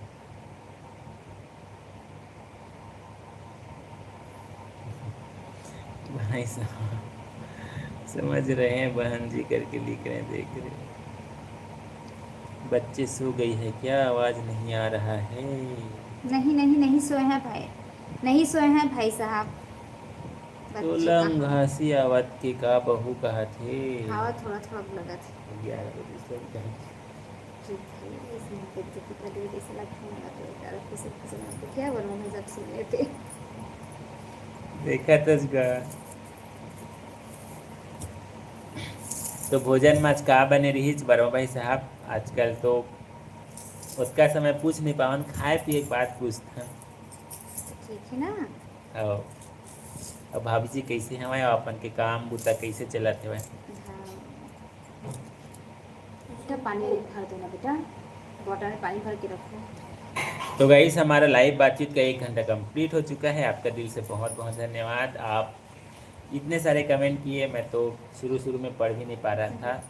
भाई साहब समझ रहे हैं, बहन जी करके लिख रहे हैं, देख रहे हैं। बच्चे सो गई है क्या, आवाज़ नहीं आ रहा है। नहीं नहीं, नहीं सोए हैं भाई, नहीं सोए हैं भाई साहब। बच्चे सोलंग कहाँ? घासी आवत के का बहू कहा थे। हाँ, थोड़ा थोड़ा लगा था। 11 बजे सब कहा थे। ठीक है, इसमें बेइज्जती कर दी, कैसे लगता है ना, तो यार किसी किसी ने तो क्या बोलूँ, मैं जब सुन लेते। देखा था उसका। तो भोजन में आज का बने रही बरो भाई साहब। आजकल तो उसका समय पूछ नहीं पावन, खाए पिए के बात पूछता। ठीक है ना। और अब भाभी जी कैसे हैं वह, अपन के काम बूता कैसे चलाते हुए। हाँ बेटा, पानी भर दो ना बेटा, बॉटल में पानी भर के रखो। तो गाइस, हमारा लाइव बातचीत का 1 घंटा कंप्लीट हो चुका है। आपका दिल से बहुत बहुत धन्यवाद। आप इतने सारे कमेंट किए, मैं तो शुरू शुरू में पढ़ भी नहीं पा रहा था,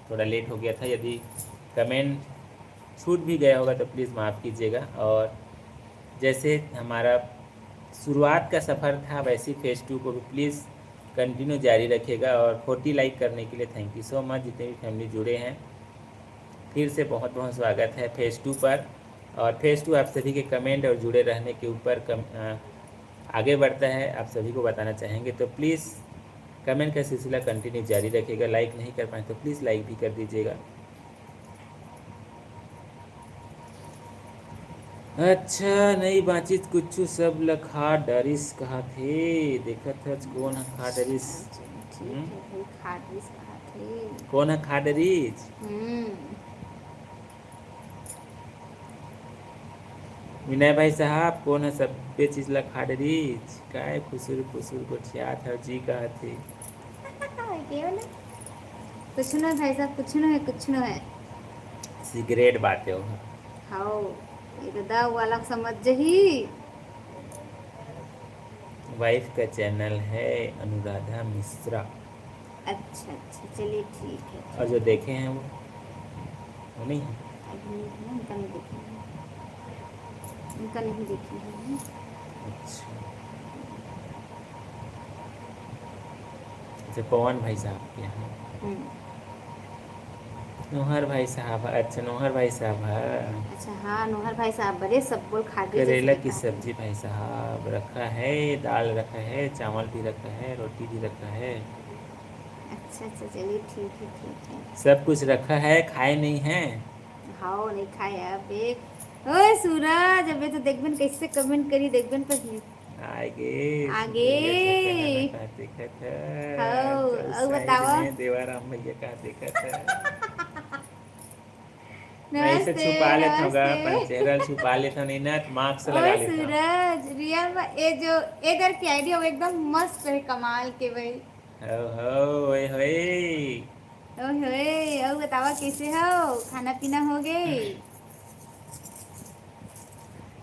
थोड़ा लेट हो गया था। यदि कमेंट छूट भी गया होगा तो प्लीज़ माफ़ कीजिएगा। और जैसे हमारा शुरुआत का सफ़र था, वैसे फेज़ 2 को भी प्लीज़ कंटिन्यू जारी रखिएगा। और 40 लाइक करने के लिए थैंक यू सो मच। जितने भी फैमिली जुड़े हैं, फिर से बहुत बहुत स्वागत है फेज़ 2 पर। और फेज़ 2 आप सभी के कमेंट और जुड़े रहने के ऊपर आगे बढ़ता है, आप सभी को बताना चाहेंगे। तो प्लीज़ कमेंट का सिलसिला कंटिन्यू जारी रखिएगा। लाइक नहीं कर पाए तो प्लीज़ लाइक भी कर दीजिएगा। अच्छा, नहीं बातचीत कुछ सब लखा डरिस कहा थे, देखा था कौन है खा डरिस। अच्छा चलो ठीक है भाई, खाटरिस कहा थे। कौन है खा डरिस। विनय भाई साहब, कौन है सब पे चीज लखा डरिस, काय खुसुर खुसुर को छिया था जी कहा थे। क्या बोला? कुछ न है भाई साहब, कुछ न है, कुछ न है। सिगरेट बातें हो। हाओ, एकदम वाला समझ ही। वाइफ का चैनल है अनुराधा मिश्रा। अच्छा अच्छा, चलिए ठीक है और ठीक जो है। देखे हैं वो नहीं है। अभी नहीं, उनका नहीं देखी है, उनका नहीं देखी है। अच्छा अच्छा, पवन भाई साहब के यहाँ हम्म, नोहर भाई साहब। अच्छा, नोहर भाई साहब है। अच्छा हाँ, नोहर भाई साहब बड़े सब बोल खाटरी जैसे करेला की दिखाते हैं। सब्जी भाई साहब रखा है, दाल रखा है, चावल भी रखा है, रोटी भी रखा है, अच्छा अच्छा, चलिए ठीक है ठीक है। सब कुछ रखा है। खाए नहीं है। हाओ, नहीं खाए अब एक। ओए सूरज, अबे तो देखबन कैसे कमेंट करी, देखबन पहले। आगे आगे। भैया का कहना कहा देखा था, हाओ, कल और साइड बतावा। में देवाराम भैया कहा देखा था। मैं इसे नमस्ते छुपा लेता हूँ अपन नमस्ते। चेहरा छुपा लेता हूँ नहीं ना मास्क लगा ओए लेता हूँ। सूरज रियल में ये जो इधर की आइडिया वो एकदम मस्त है कमाल के भाई। हो ओए होए। ओए होए और बतावा कैसे हो खाना पीना हो गई।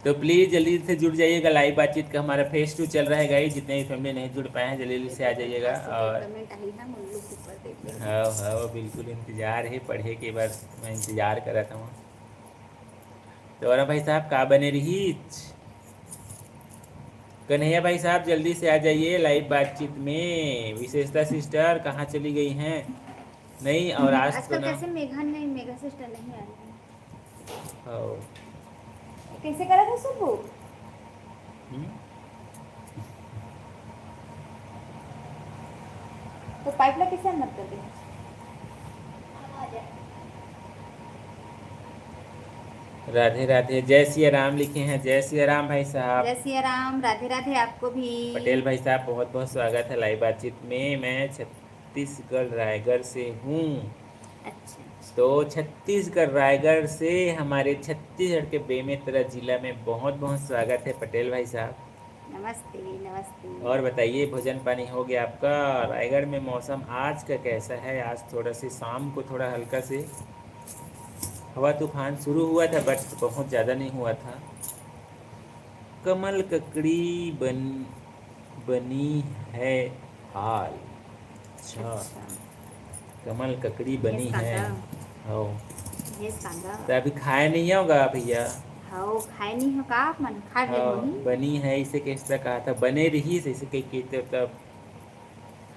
तो प्लीज जल्दी से जुड़ जाइएगा, लाइव बातचीत का हमारा फेस टू चल रहा है गाइस, जितने भी फैमिली नहीं जुड़ पाए हैं जल्दी जल्दी से आ जाइएगा। आज तो कोई और कमेंट आई है मुल्लू के ऊपर देख ले। हाँ बिल्कुल इंतजार है, पढ़े के बाद मैं इंतजार कर रहा था। तो और भाई साहब का बने रही कन्हैया भाई साहब जल्दी से आ जाइए लाइव बातचीत में। विशेषता सिस्टर कहाँ चली गई हैं? नहीं और आज तो आजकल ना कैसे मेघा नहीं मेघा सिस्टर नहीं आ रही हो। है कैसे करा था सुबह। हम्म? तो पाइपला किसे मत कर दे। राधे राधे, जय सिया राम लिखे हैं, जय सिया राम भाई साहब। जय सिया राम राधे राधे आपको भी। पटेल भाई साहब बहुत बहुत स्वागत है लाइव बातचीत में। मैं छत्तीसगढ़ रायगढ़ से हूँ। अच्छा तो छत्तीसगढ़ रायगढ़ से हमारे छत्तीसगढ़ के बेमेतरा जिला में बहुत बहुत स्वागत है पटेल भाई साहब। नमस्ते नमस्ते। और बताइए भोजन पानी हो गया आपका? रायगढ़ में मौसम आज का कैसा है? आज थोड़ा से शाम को थोड़ा हल्का से हवा तूफान शुरू हुआ था बट बहुत ज़्यादा नहीं हुआ था। कमल ककड़ी बनी है हाल। अच्छा अच्छा कमल ककड़ी बनी भेज है। कांदा हो भेज कांदा। तो अभी खाया नहीं होगा भैया? हाँ खाए नहीं हो का आप मन खा गए हाँ हो ही। बनी है इसे किस तरह कहा था, बने रही से इसे कहीं कहते तब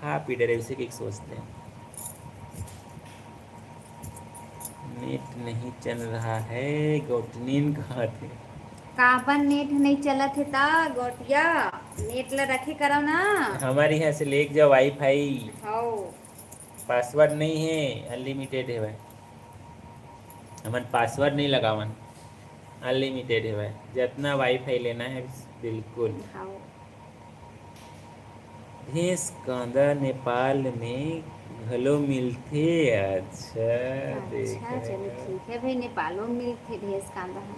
खा पी डरे इसे कहीं सोचते हैं। नेट नहीं चल रहा है, गोटनीन कहाँ थे? काबन नेट नहीं चला थे ता गोटिया नेट ला रखे करो ना। हमारे यहाँ से लेके जाओ वाईफाई। हाँ पासवर्ड नहीं है, अनलिमिटेड है भाई। हमन पासवर्ड नहीं लगावन, अनलिमिटेड है भाई, जितना वाईफाई लेना है बिल्कुल। हाँ भेस कांदा नेपाल में घलो मिलथे। अच्छा देख अच्छा चलो रहे ठीक है भाई नेपालों में मिलते भेज कांदा है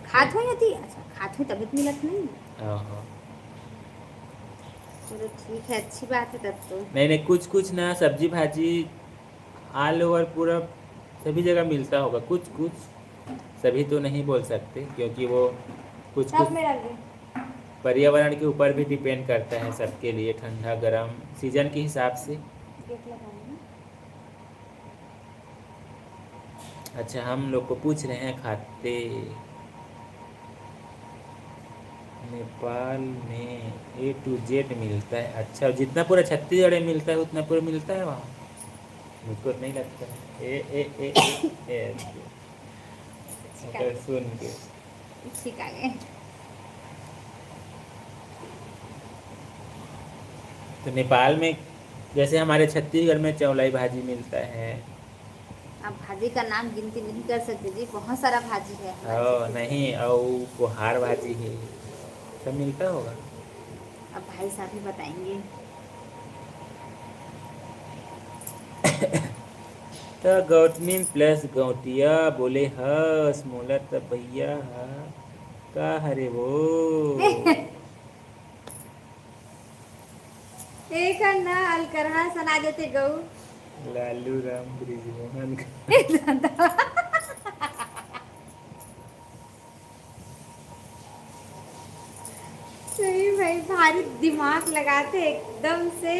खात हो यदि अच्छा खात हो तभी तो मिलत नहीं। हो। हाँ चलो ठीक है अच्छी बात है तब तो। नहीं नहीं कुछ कुछ ना सब्जी भाजी ऑल ओवर पूरा सभी जगह मिलता होगा, कुछ कुछ सभी तो नहीं बोल सकते क्योंकि वो कुछ कुछ सब में रख दे। पर्यावरण के ऊपर भी डिपेंड करता है सबके लिए, ठंडा गर्म सीजन के हिसाब से। देख लगाना ना। अच्छा हम लोग को पूछ रहे हैं खाते नेपाल में A to Z मिलता है। अच्छा जितना पूरा छत्तीसगढ़ में मिलता है उतना पूरा मिलता है वहाँ? मुझको नहीं लगता है। ए अगर सुन के ठीक आ गए। तो नेपाल में जैसे हमारे छत्तीसगढ़ में चौलाई भाजी मिलता है। आप भाजी का नाम गिनती नहीं कर सकते जी बहुत सारा भाजी है हमारे और छत्तीसगढ़ नहीं में। और कुहार भाजी है, सब मिलता होगा। अब भाई साहब ही बताएंगे। तो गौटनीन प्लस गौटिया बोले हस मोला त भैया हा का हरे वो एक ना अलकरहा सुना देते गऊ। लालू राम ब्रिजमोहन सही भाई भारी दिमाग लगाते एकदम से।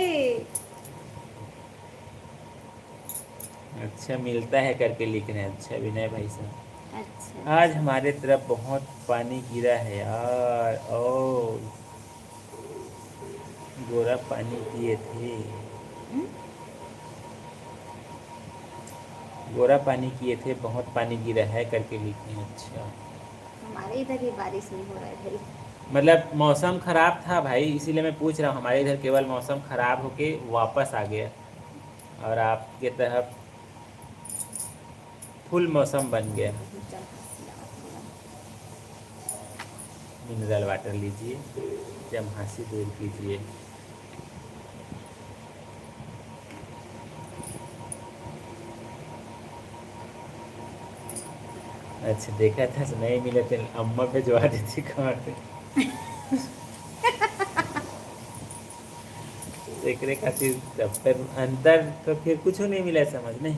अच्छा मिलता है करके लिख रहे हैं। अच्छा विनय भाई साहब अच्छा आज अच्छा। हमारे तरफ बहुत पानी गिरा है यार, और गोरा पानी पिए थे, हम्म? गोरा पानी किए थे, बहुत पानी गिरा है करके लिखे हैं। अच्छा हमारे इधर ही बारिश नहीं हो रहा है भाई। मतलब मौसम ख़राब था भाई इसीलिए मैं पूछ रहा हूँ, हमारे इधर केवल मौसम ख़राब होके वापस आ गया और आपके तरफ फुल मौसम बन गया। मिनरल वाटर लीजिए, जमहासी दूर कीजिए। अच्छा देखा था तो नहीं मिले थे, अम्मा पे जो आते थे कहाँ थे। एकरे खातिर तब फिर अंतर तो फिर कुछ नहीं मिला समझ नहीं।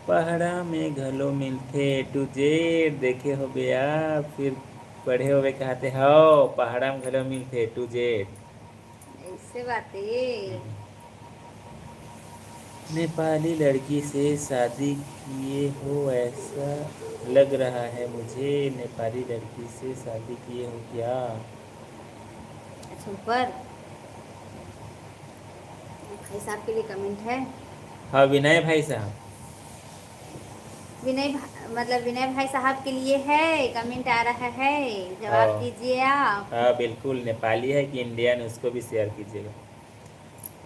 पहाड़ा में घलो मिलथे ए टू जेड, देखे हो बे आप, फिर पढ़े होवे कहते हो पहाड़ा में घलो मिलथे ए टू जेड। ऐसे बातें। नेपाली लड़की से शादी किए हो ऐसा लग रहा है मुझे, नेपाली लड़की से शादी किए हो क्या? अच्छा ऊपर भाई साहब के लिए कमेंट है। हाँ विनय भाई साहब। मतलब विनय भाई साहब के लिए है, कमेंट आ रहा है, जवाब हाँ दीजिए आप। हाँ बिल्कुल, नेपाली है कि इंडियन उसको भी शेयर कीजिएगा।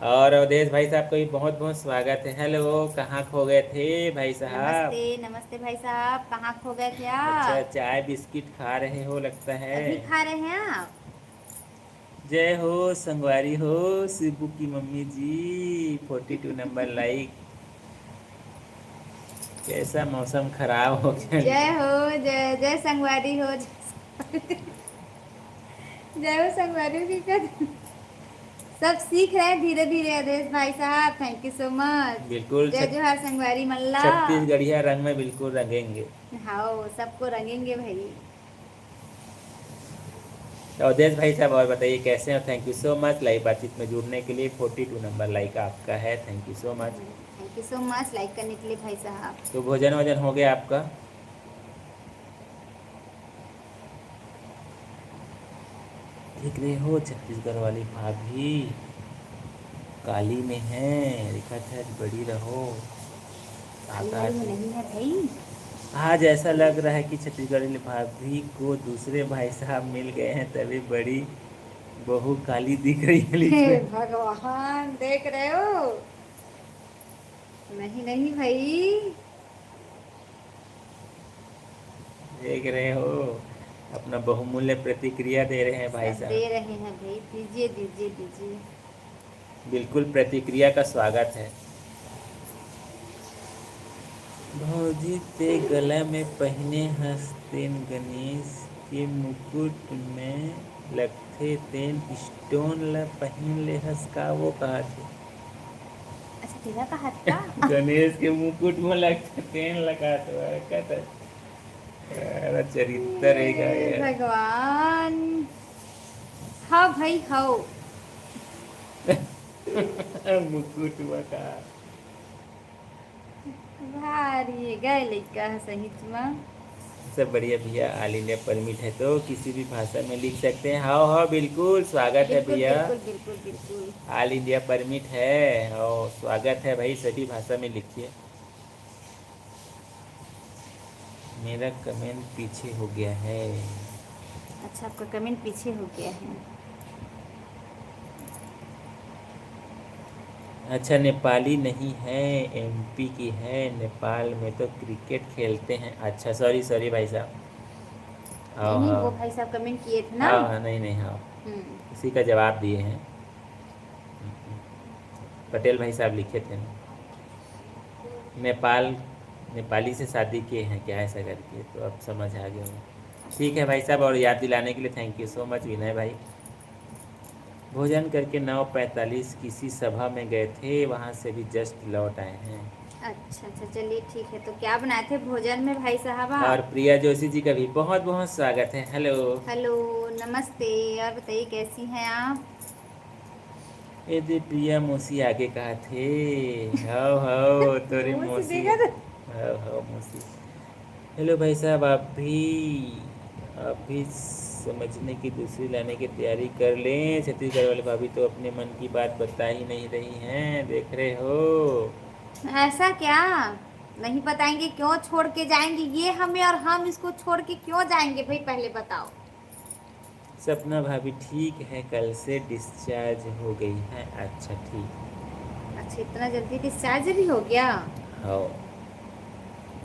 और अवधेश भाई साहब का भी बहुत बहुत स्वागत है। हेलो, कहाँ खो गए थे भाई नमस्ते साहब? नमस्ते भाई साहब, कहाँ खो गए थे अच्छा आप? चाय बिस्किट खा रहे हो लगता है। अभी खा रहे हैं आप? जय हो संगवारी हो, शिबू की मम्मी जी 42 नंबर लाइक। कैसा मौसम खराब हो गया। जय हो, जय जय संगवारी हो, जय हो संगवारी की कर। सब सीख रहे हैं धीरे धीरे अदेश भाई साहब, थैंक यू सो मच। बिल्कुल जय जोहार संगवारी मल्ला। छत्तीसगढ़िया रंग में बिल्कुल रंगेंगे। हाँ सबको रंगेंगे भाई। तो अवधेश भाई साहब और बताइए कैसे हो? Thank you so much live बातचीत में जुड़ने के लिए। 42 नंबर लाइक आपका है, thank you so much. Thank you so much like करने के लिए भाई साहब। तो भोजन वोजन हो गया आपका? देख रहे हो छत्तीसगढ़ वाली भाभी काली में है, रेखा था बड़ी रहो। काली आता वाली में नहीं है भाई। आज ऐसा लग रहा है कि छत्तीसगढ़ी भाभी को दूसरे भाई साहब मिल गए हैं, तभी बड़ी बहू काली दिख रही है हे लिख में। भगवान, देख रहे हो? नहीं नहीं भाई। देख रहे हो, अपना बहुमूल्य प्रतिक्रिया दे रहे हैं भाई सब दे साहब। रहे हैं भाई, दीजिए दीजिए दीजिए। बिल्कुल प्रतिक्रिया का स्वागत है। भौजी ते गला में पहने हस्तेन गणेश के मुकुट में लगथे तेन स्टोन ला पहन ले हस का वो कहा थे। अच्छा तेरा का हाथ का। गणेश के मुकुट में लगथे तेन लगा तो कहता अरे चरित्र रहेगा हे यार। भगवान। हाँ भाई हाँ। मुकुट का भारी गए लड़का है सही में। सब बढ़िया भैया, ऑल इंडिया परमिट है तो किसी भी भाषा में लिख सकते हैं। हाँ हाँ बिल्कुल स्वागत है बिल्कुल भैया। बिल्कुल बिल्कुल बिल्कुल। ऑल इंडिया परमिट है और स्वागत है भाई, सभी भाषा में लिखिए। मेरा कमेंट पीछे हो गया है। अच्छा आपका कमेंट पीछे हो गया है। अच्छा नेपाली नहीं है, एमपी की है। नेपाल में तो क्रिकेट खेलते हैं। अच्छा सॉरी सॉरी भाई साहब। हाँ नहीं नहीं वो हाँ भाई साहब कमेंट किए थे ना। हाँ हाँ नहीं नहीं हाँ, हम्म। उसी का जवाब दिए हैं। पटेल भाई साहब लिखे थे ना। नेपाल, नेपाली से शादी किए हैं क्या ऐसा करके, तो अब समझ आ गया होगा। ठीक है भाई साहब, और याद दिलाने के लिए थैंक यू सो मच विनय भाई। भोजन करके 9:45 किसी सभा में गए थे, वहाँ से भी जस्ट लौट आए हैं। अच्छा अच्छा चलिए ठीक है। तो क्या बनाए थे भोजन में भाई साहब और आप? प्रिया जोशी जी का भी बहुत बहुत स्वागत है। हेलो। हेलो नमस्ते। और बताइए कैसी हैं आप? ए दे प्रिया मौसी आगे कहा थे। हाओ हाओ तोरी मुंह से मौसी। देखा था। हाओ हाओ मौसी। हेलो भाई साहब, आप भी समझने की दूसरी लाने की तैयारी कर लें। छत्तीसगढ़ वाले भाभी तो अपने मन की बात बता ही नहीं रही हैं, देख रहे हो। ऐसा क्या? नहीं बताएंगे क्यों छोड़ के जाएंगे ये हमें, और हम इसको छोड़ के क्यों जाएंगे भाई पहले बताओ। सपना भाभी ठीक है, कल से डिस्चार्ज हो गई है। अच्छा ठीक। अच्छा इतना जल्दी डिस्चार्ज भी हो गया? हाँ।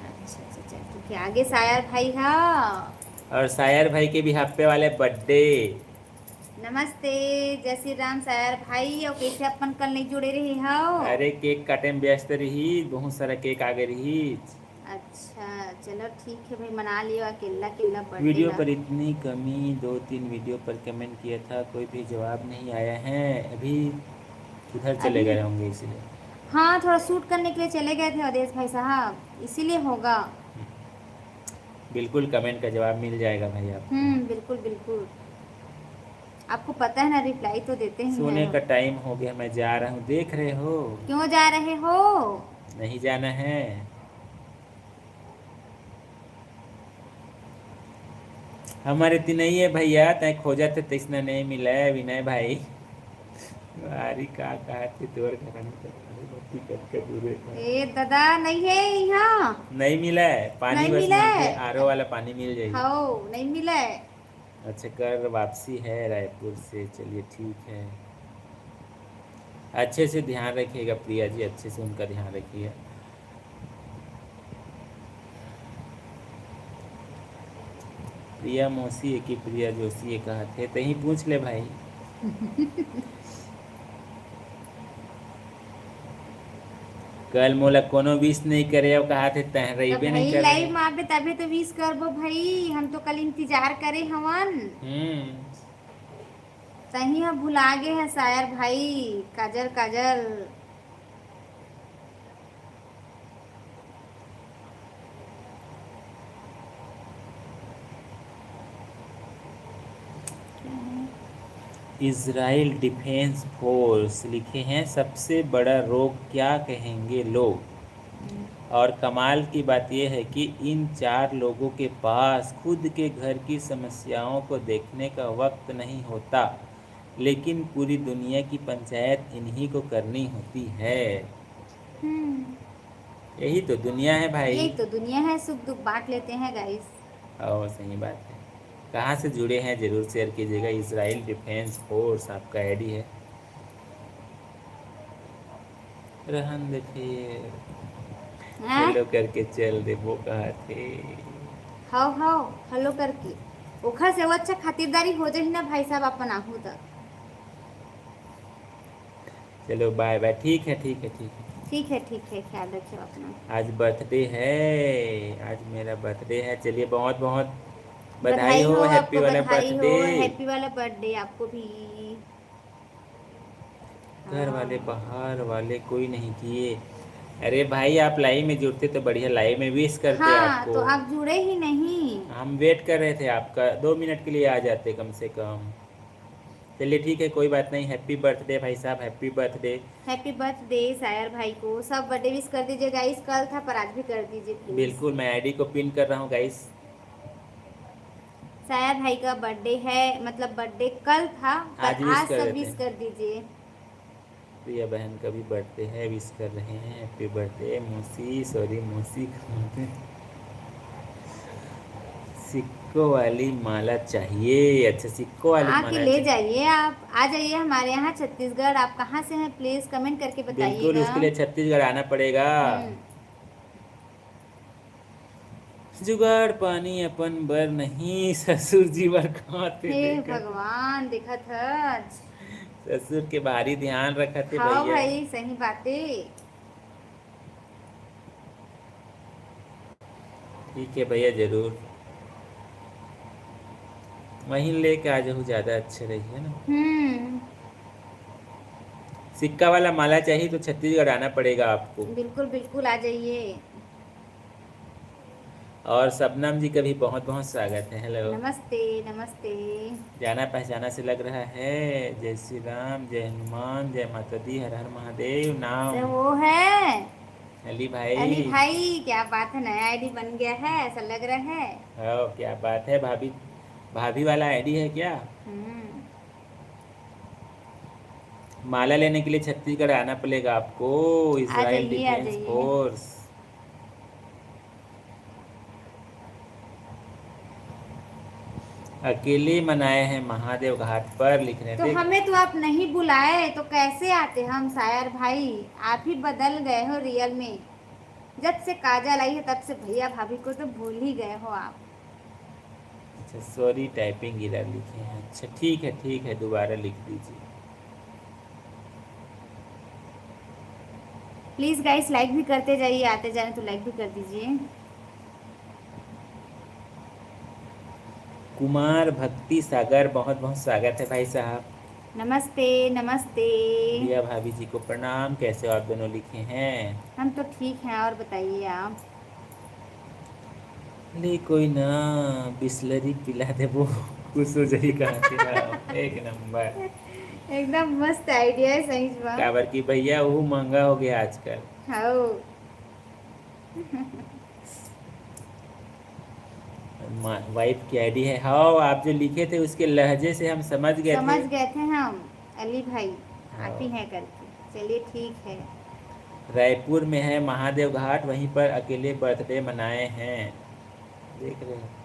अच्छा अच्छा चल ठीक है। आगे सायर भाई हाँ। और सायर भाई के भी हफ्ते वाले बर्थडे। नमस्ते, जय श्री राम सायर भाई। और कैसे अपन कल नहीं जुड़े रहे हो? अरे केक काटे में व्यस्त रही, बहुत सारा केक आ गए रही। अच्छा चलो ठीक है भाई, मना लियो अकेला अकेला बर्थडे वीडियो ला। पर इतनी कमी, 2-3 वीडियो पर कमेंट किया था, कोई भी जवाब नहीं आया है अभी। किधर चले अभी गए होंगे इसलिए। हाँ, थोड़ा शूट करने के लिए चले गए थे अवधेश भाई साहब, इसीलिए होगा। बिल्कुल कमेंट का जवाब मिल जाएगा भाई आपको। बिल्कुल बिल्कुल। आपको पता है ना, रिप्लाई तो देते ही हैं सोने का हम। टाइम हो गया, मैं जा रहा हूँ, देख रहे हो? क्यों जा रहे हो? नहीं जाना है। हमारे नहीं है भैया, तय खोजा थे तिसने नहीं मिला है विनय भाई। अरे का कहा थे तोर घर में तो मोती कट के दूर है। ए दादा नहीं है यहाँ। नहीं मिला है पानी, नहीं बस मिला मिलते है। आरओ वाला पानी मिल जाएगी। हाँ नहीं मिला है। अच्छा कर वापसी है रायपुर से, चलिए ठीक है। अच्छे से ध्यान रखिएगा प्रिया जी, अच्छे से उनका ध्यान रखिएगा। प्रिया मौसी है कि प्रिया जोशी है, कहा थे तो ही पूछ ले भाई। कल मोला कोनो विश नहीं करे, अब कहा थे तह तो रहीबे नहीं भाई कर रहे। लाइव माँ पे तभी तो विश करबो भाई, हम तो कल इंतजार करे हवन। हम्म। सही हम भुला गए हैं शायर भाई। Kajal Kajal. Israel defence force लिखे हैं, सबसे बड़ा रोग क्या कहेंगे लोग। और कमाल की बात यह है कि इन 4 लोगों के पास खुद के घर की समस्याओं को देखने का वक्त नहीं होता, लेकिन पूरी दुनिया की पंचायत इन्हीं को करनी होती है। हम्म। यही तो दुनिया है भाई। यही तो दुनिया है, सुख दुख बांट लेते हैं गाइस। और सही बात है। कहाँ से जुड़े हैं जरूर शेयर कीजिएगा। इजराइल डिफेंस फोर्स आपका आईडी है। रहन दे फिर, हैं? हेलो करके चल दे, वो कहा थे। हाओ हाओ हेलो करके ओखर से वो अच्छा खातिरदारी हो जाए ना भाई साहब, अपन आहू तक। चलो बाय बाय, ठीक है ठीक है ठीक है। ठीक है, ख्याल रखियो अपना। आज बर्थडे है, आज मेरा बर्थडे है, चलिए बहुत बहुत बधाई बधाई हो, हो हैप्पी आपको, वाला बधाई हो, बर्थडे। हैप्पी वाला बर्थडे आपको भी। घर वाले हाँ। बाहर वाले कोई नहीं किए। अरे भाई आप लाइव में जुड़ते तो बढ़िया, लाइव में विश करते हाँ आपको। तो आप जुड़े ही नहीं। हम वेट कर रहे थे आपका, 2 मिनट के लिए आ जाते कम से कम। चलिए ठीक है, कोई बात नहीं। हैप्पी बर्थडे भाई साहब, happy birthday. Happy birthday Sair भाई को, सब बर्थडे विश कर दीजिए गाइस, कल था पर आज भी कर दीजिए प्लीज। बिल्कुल, मैं आईडी को पिन कर रहा हूँ गाइस। सायर भाई का बर्थडे है, मतलब बर्थडे कल था पर आज विश आज कर सब देते विश हैं। कर दीजिए। प्रिया बहन का भी बर्थडे है, विश कर रहे हैं, हैप्पी बर्थडे मौसी। सॉरी मौसी सिक्को वाली माला चाहिए। अच्छा सिक्को वाली आके माला ले चाहिए। जाइए, आप आ जाइए हमारे यहाँ छत्तीसगढ़। आप कहाँ से हैं प्लीज कमेंट करके बिल्कुल, बताइएगा। उसके लिए छत्तीसगढ़ आना पड़ेगा। हम्म। जुगाड़ पानी अपन बर नहीं, ससुर जी बर खाते हे देखत। भगवान, देखा था। ससुर के भारी ध्यान रखते हाँ भैया। भाई सही बातें। ठीक है भैया, जरूर वहीं लेके आ जाऊँ, ज़्यादा अच्छे रही है ना। हम्म। सिक्का वाला माला चाहिए तो छत्तीसगढ़ आना पड़ेगा आपको। बिल्कुल बिल्कुल आ जाइए। और शबनम जी का भी बहुत बहुत स्वागत है। हेलो। नमस्ते नमस्ते। जाना पहचाना से लग रहा है। जय श्री राम, जय हनुमान, जय माता दी, हर हर महादेव से नाम। वो है अली अली भाई। भाई, क्या बात है, नया आईडी बन गया है ऐसा लग रहा है। ओ क्या बात है भाभी, भाभी वाला आईडी है क्या। हम्म। माला लेने के लिए छत्तीसगढ़ आना पड़ेगा आपको। आ इजराइल जाइए आ डिफेंस जाइए। फोर्स। अकेले मनाए हैं महादेव घाट पर, लिख रहे तो थे। हमें तो आप नहीं बुलाए तो कैसे आते हम सायर भाई। आप ही बदल गए हो रियल में। जब से काजल आई है तब से भैया भाभी को तो भूल ही गए हो आप। अच्छा सॉरी टाइपिंग एरर लिखे हैं। अच्छा ठीक है दोबारा लिख दीजिए। प्लीज गाइस लाइक भी करते जाइए, आते जाए तो लाइक भी कर दीजिए। कुमार भक्ति सागर बहुत बहुत स्वागत है भाई साहब। नमस्ते नमस्ते। दिया भाभी जी को प्रणाम। कैसे हो आप दोनों लिखे हैं? हम तो ठीक हैं, और बताइए आप। ले कोई ना बिस्लरी पिला दे वो खुश हो जाई कहाँ थे आप। एक नंबर। एकदम मस्त आइडिया है, सही जवाब। काबर की भैया वो महंगा हो गया आजकल। हाँ। वाइफ की आईडी है। हाँ आप जो लिखे थे उसके लहजे से हम समझ गए समझ थे। गए थे हम, अली भाई हाँ आप ही हैं करके। चलिए ठीक है। रायपुर में है महादेव घाट, वहीं पर अकेले बर्थडे मनाए हैं। देख रहे हैं।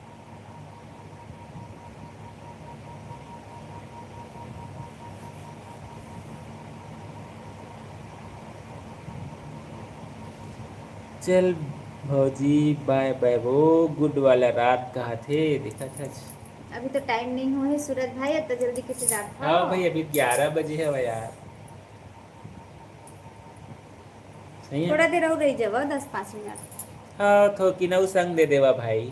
चल भौजी बाय बाय। वो गुड वाला रात कहा थे देखा था। अभी तो टाइम नहीं हुआ है सूरज भाई, तो जल्दी किसी जात हाँ खाओ। भाई अभी 11 बजे है भाई यार। सही थोड़ा है। देर और रही जाओ, 10-5 मिनट। हाँ तो किनऊ संग दे देवा भाई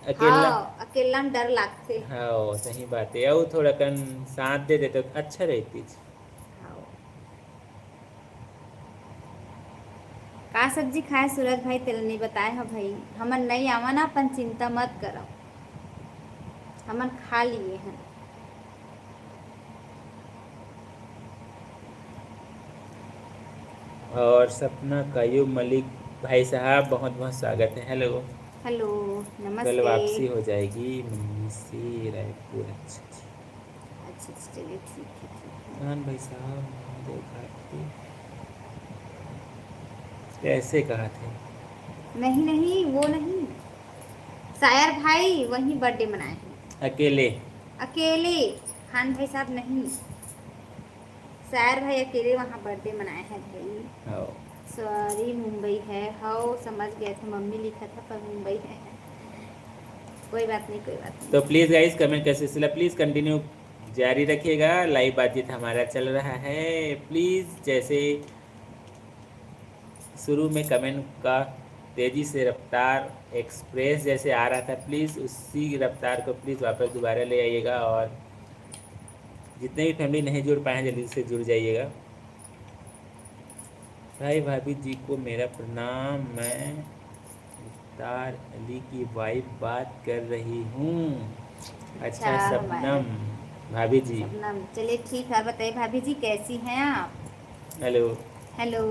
अकेला। हाँ अकेला में डर लगते। हाँ सही बात है। और थोड़ा कन साथ दे देते तो अच्छा रहती। हाँ। का सब्जी खाए सूरज भाई, तेल नहीं बताए हो भाई। हमन नहीं आवा ना, अपन चिंता मत करो, हमन खा लिए हैं। और सपना कायू मलिक भाई साहब बहुत बहुत स्वागत है। हेलो। हेलो कल नमस्ते। वापसी हो जाएगी मम्मी से रायपुर। अच्छा अच्छा। अच्छा अच्छा, चलिए ठीक है ठीक है। खान भाई साहब महादेव घाट पे कैसे कहा थे? नहीं नहीं वो नहीं, सायर भाई वहीं बर्थडे मनाए हैं। अकेले। अकेले। खान भाई साहब नहीं, सायर भाई अकेले वहाँ बर्थडे मनाए हैं भाई। हाँ सॉरी मुंबई है। हाँ समझ गए थे, मम्मी लिखा था पर मुंबई है। कोई बात नहीं कोई बात तो नहीं। प्लीज़ गाइस कमेंट का सिलसिला प्लीज़ कंटिन्यू जारी रखिएगा। लाइव बातचीत हमारा चल रहा है। प्लीज़ जैसे शुरू में कमेंट का तेज़ी से रफ्तार एक्सप्रेस जैसे आ रहा था, प्लीज़ उसी रफ्तार को प्लीज़ वापस दोबारा ले आइएगा। और जितने भी फैमिली नहीं जुड़ पाए हैं जल्दी से जुड़ जाइएगा। भाई भाभी जी को मेरा प्रणाम। मैं मुख्तार अली की वाइफ बात कर रही हूँ। अच्छा अच्छा हमारे शबनम भाभी जी। सपना, चलिए ठीक है। बताइए भाभी जी कैसी हैं आप। हेलो। हेलो।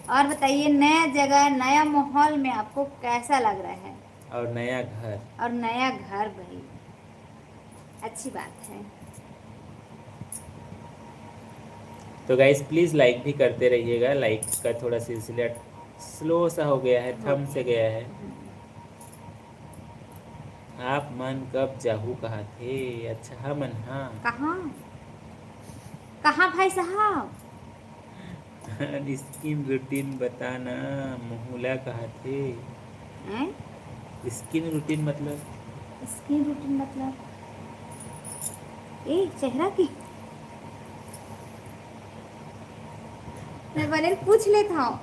और बताइए, नया जगह नया माहौल में आपको कैसा लग रहा है। और नया घर। और नया घर भाई, अच्छी बात है। तो गाइस प्लीज़ लाइक भी करते रहिएगा। लाइक का थोड़ा सिलसिला स्लो सा हो गया है, हो थम से गया। गया है। आप मन कब जाहू कहा थे? अच्छा हाँ मन हाँ। कहाँ कहाँ भाई साहब। स्किन रूटीन बताना मोहला कहा थे। हैं? स्किन रूटीन मतलब? स्किन रूटीन मतलब ए चेहरा की, मैं बने पूछ लेता हूँ।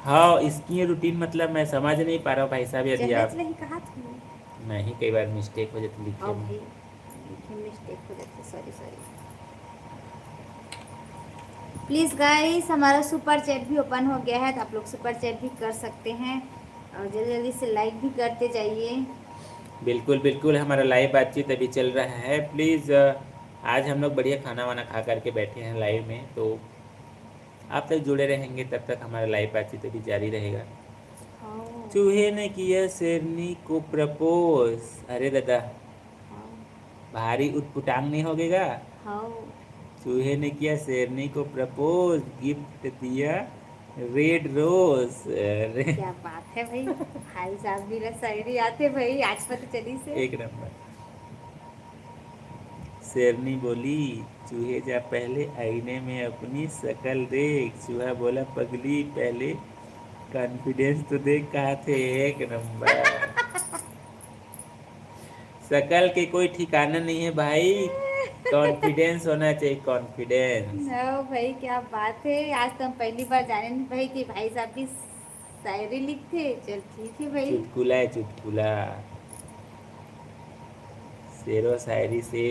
हाँ स्किन रूटीन मतलब मैं समझ नहीं पा रहा हूँ भाई साहब। यदि चेहरे आप से नहीं कहा था। नहीं कई बार मिस्टेक हो जाती लिखने हाँ में। भाई, लिखे मिस्टेक हो जाती, सॉरी सॉरी। प्लीज़ गाइस हमारा सुपर चैट भी ओपन हो गया है, तो आप लोग सुपर चैट भी कर सकते हैं। और जल्दी जल्दी से लाइक भी करते जाइए। बिल्कुल बिल्कुल हमारा लाइव बातचीत अभी चल रहा है। प्लीज़ आज हम लोग बढ़िया खाना वाना खा करके बैठे हैं लाइव में, तो आप तक जुड़े रहेंगे तब तक हमारा लाइव बातचीत अभी जारी रहेगा। हाँ चूहे ने किया शेरनी को प्रपोज। अरे दादा हाँ भारी उटपुटांग नहीं होगेगा। हाँ। चूहे ने किया शेरनी को प्रपोज, गिफ्ट दिया रेड रोज। अरे क्या बात है भाई, भाई साहब भी ना शायरी आते भाई, आज पता चली से। एक नंबर। शेरनी बोली चूहे जा पहले आईने में अपनी शक्ल देख। चूहा बोला पगली पहले कॉन्फिडेंस तो देख। कहा थे एक नंबर। शकल के कोई ठिकाना नहीं है भाई। कॉन्फिडेंस होना चाहिए, कॉन्फिडेंस। नो भाई, क्या बात है, आज तो हम पहली बार जाने नहीं भाई कि भाई साहब भी शायरी लिखते। चल ठीक है भाई। चुटकुला है, चुटकुला। शेरो शायरी से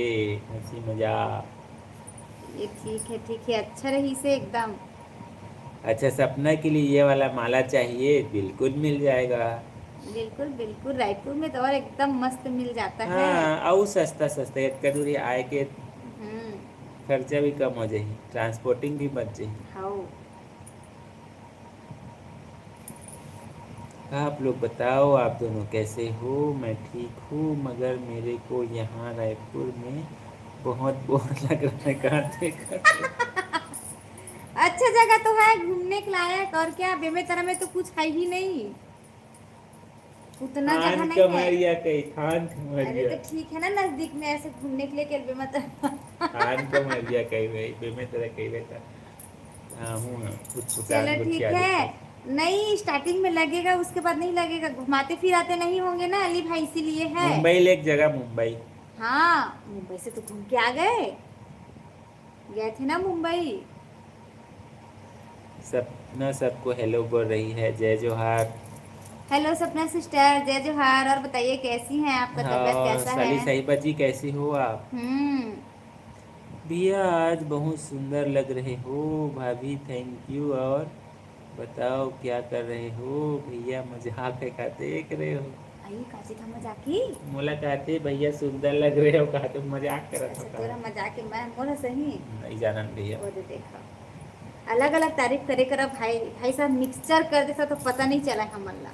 हंसी मजाक। ये ठीक है, अच्छा रही से एकदम। अच्छा, सपना के लिए ये वाला माला चाहिए, बिल्कुल मिल जाएगा। बिल्कुल बिल्कुल, रायपुर में तो और एकदम मस्त मिल जाता है। हाँ, और सस्ता सस्ता एक कटोरी आए के हम्म। खर्चा भी कम हो जाए, ट्रांसपोर्टिंग भी बच जाए। हाँ। आप लोग बताओ, आप दोनों कैसे हो? मैं ठीक हूँ, मगर मेरे को यहाँ रायपुर में बहुत बोर लग रहा है, कहाँ देखा तो। अच्छा जगह तो है घूमने के लायक, और क्या, बेमेतरा में तो कुछ है ही नहीं, उतना जगह थान नहीं है। कमरिया कही, थान अरे कमरिया। तो ठीक है ना, नजदीक में ऐसे घूमने के लिए क्या बेमेतरा। थान कमरिया कही भाई, बेमेतरा कही रहता। हाँ हूँ ना, कुछ चलो सुल्तानपुर की ठीक है। आदत है। नहीं, स्टार्टिंग में लगेगा, उसके बाद नहीं लगेगा, घुमाते फिराते नहीं होंगे ना अली भाई, इसीलिए है। मुंबई ले एक जगह, मुंबई। हाँ, मुंबई से तो घूम के आ गए, गए थे ना मुंबई। सपना सबको हेलो बोल रही है, जय जोहार। हेलो सपना सिस्टर, जय जोहार। और बताइए कैसी हैं, आपका तबीयत हाँ, कैसा है? साली साहिबा जी कैसी हो आप? हम्म। भैया आज बहुत सुंदर लग रहे हो। भाभी थैंक यू। और बताओ क्या कर रहे हो? भैया मजाक है का देख रहे हो? आई काजी था मजाकी। मुलाकात है, भैया सुंदर लग रहे हो, कहा तुम मजाक कर रहा अच्छा था। तोरा मजाक है, मैं बोला सही। नहीं जाना भैया। वो दे देखा, अलग अलग तारीफ करे कर भाई, भाई साहब मिक्सचर कर देता तो पता नहीं चला हमला।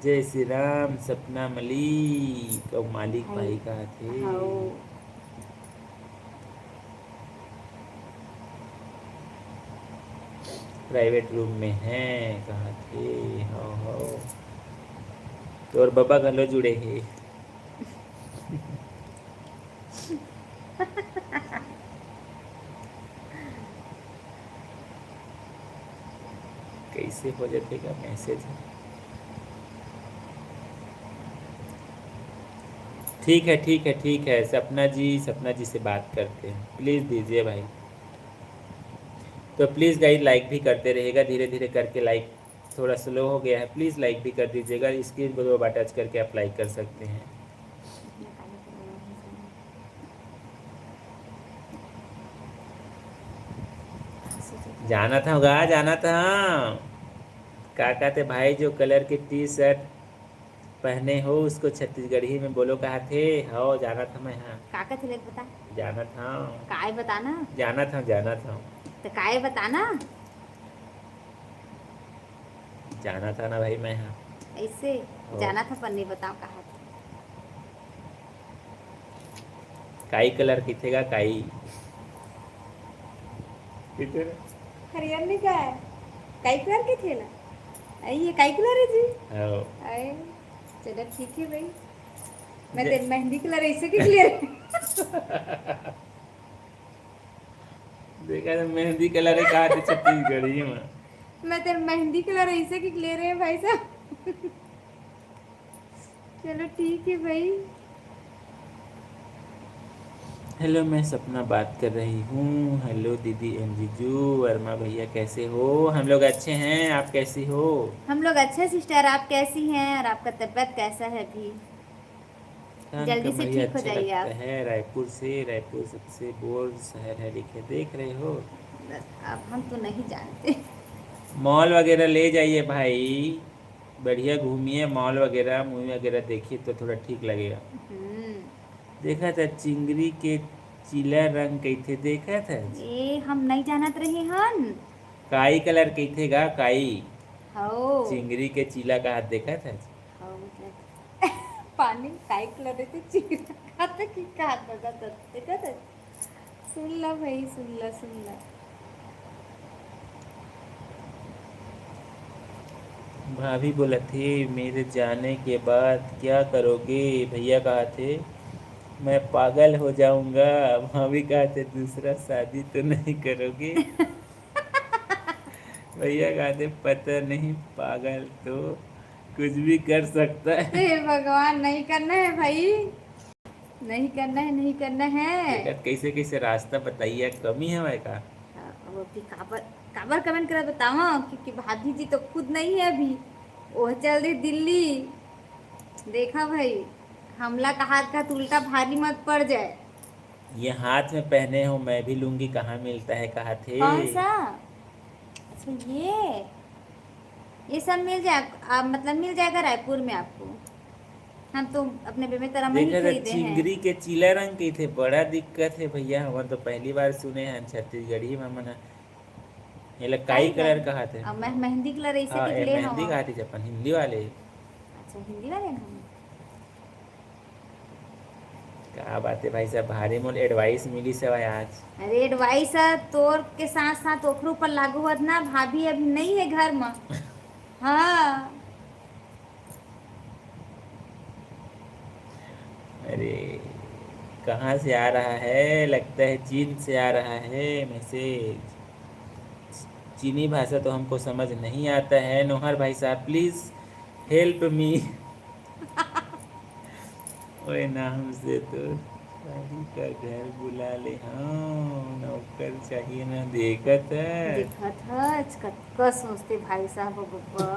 जय श्री राम। सपना मलिक और मालिक भाई। भाई कहा थे? हाँ। प्राइवेट रूम में हैं कहा थे? हाँ हाँ। तो और बाबा गलो जुड़े हैं। कैसे हो जाएगा मैसेज? ठीक है ठीक है ठीक है, सपना जी, सपना जी से बात करते हैं, प्लीज़ दीजिए भाई। तो प्लीज़ गाइस लाइक भी करते रहिएगा, धीरे धीरे करके लाइक थोड़ा स्लो हो गया है, प्लीज़ लाइक भी कर दीजिएगा, इसकी दो बार टच करके आप लाइक कर सकते हैं। जाना था होगा, जाना था। क्या कहते भाई, जो कलर की टी शर्ट पहने हो उसको छत्तीसगढ़ी में बोलो कहा थे? हो, जाना था मैं, हाँ काका थे बता। जाना था। काय बताना। जाना था, जाना था। तो काय बताना। जाना था ना भाई मैं, हाँ। ऐसे ओ, जाना था पर नहीं बताओ कहा था। काई कलर किथेगा काई? किधर? हरियर नहीं का है, काई कलर के थे ना। आई ये काई कलर है जी। ओ, आए। चलो ठीक है भाई। मैं ज- तेरे मेहंदी कलर ऐसे की क्लियर। देखा तो मेहंदी कलर है कहा थे छत्तीसगढ़ी में। मैं तेरे मेहंदी कलर ऐसे की क्लियर है भाई साहब। चलो ठीक है भाई। हेलो, मैं सपना बात कर रही हूँ। हेलो दीदी एंजीजू, वर्मा भैया कैसे हो? हम लोग अच्छे हैं, आप कैसी हो? हम लोग अच्छे सिस्टर, आप कैसी हैं और आपका तबीयत कैसा है भी? कान जल्दी से कमरिया ठीक हो अच्छा जाइए लगता आप। है, रायपुर से। रायपुर सबसे बोर शहर है, लिखे देख रहे हो। बस, अब हम तो नहीं जानते। मॉल वगैरह ले जाइए भाई, बढ़िया घूमिए, मॉल वगैरह मूवी वगैरह देखिए तो थोड़ा ठीक लगेगा। हम्म। देखा था चिंगरी के चीला रंग कैथे देखा था? ए हम नहीं जानत रहे हन। काई कलर कैथे गा काई? हो। चिंगरी के चीला का हाथ देखा था? हो मतलब पानी काई कलर रहते चीरा खाते की काट बजा देखा था। सुन ला भाई, सुन ला सुन ला। भाभी बोला थे मेरे जाने के बाद क्या करोगे? भैया कहा थे मैं पागल हो जाऊंगा। भाभी कहा थे दूसरा शादी तो नहीं करोगे? भैया कहा थे पता नहीं, पागल तो कुछ भी कर सकता है। हे भगवान, नहीं करना है भाई, नहीं करना है, नहीं करना है। देखा कैसे कैसे रास्ता बताइए, कमी है भाई का। वो भी काबर काबर कमेंट कर बताओ, क्योंकि भाभी जी तो खुद नहीं है अभी, वो चल रही दिल्ली। देखा भाई, हमला का हाथ का उल्टा भारी मत पड़ जाए। ये हाथ में पहने हो, मैं भी लूंगी, कहाँ मिलता है, कहाँ थे। कौन सा? अच्छा, ये सब मिल जाए, मतलब मिल जाएगा रायपुर में आपको। हम तो अपने बेमेतरा में ही देखा था खरीदे हैं। चिंगरी के चीला रंग के थे, बड़ा दिक्कत है भैया, हम तो पहली बार सुने हैं छत्तीसगढ़ी में मना। ये लकाई काई कलर गए, कहा थे। अब मेहंदी कलर ऐसे हाँ ये निकले हम। मेहंदी कहा थी अपन हिंदी वाले। अच्छा, हिंदी वाले ना हम। क्या बात है भाई साहब, भारी मोल एडवाइस मिली सवाई आज। अरे एडवाइस तोर के साथ साथ ओकरो पर लागू होत ना, भाभी अभी नहीं है घर में। हाँ। अरे कहाँ से आ रहा है, लगता है चीन से आ रहा है मैसेज। चीनी भाषा तो हमको समझ नहीं आता है, नोहर भाई साहब प्लीज हेल्प मी। ओए ना हमसे तो शादी का घर बुला ले, हाँ नौकर चाहिए ना, देखत है। दिखत है, कतका सोचते भाई साहब बाबा,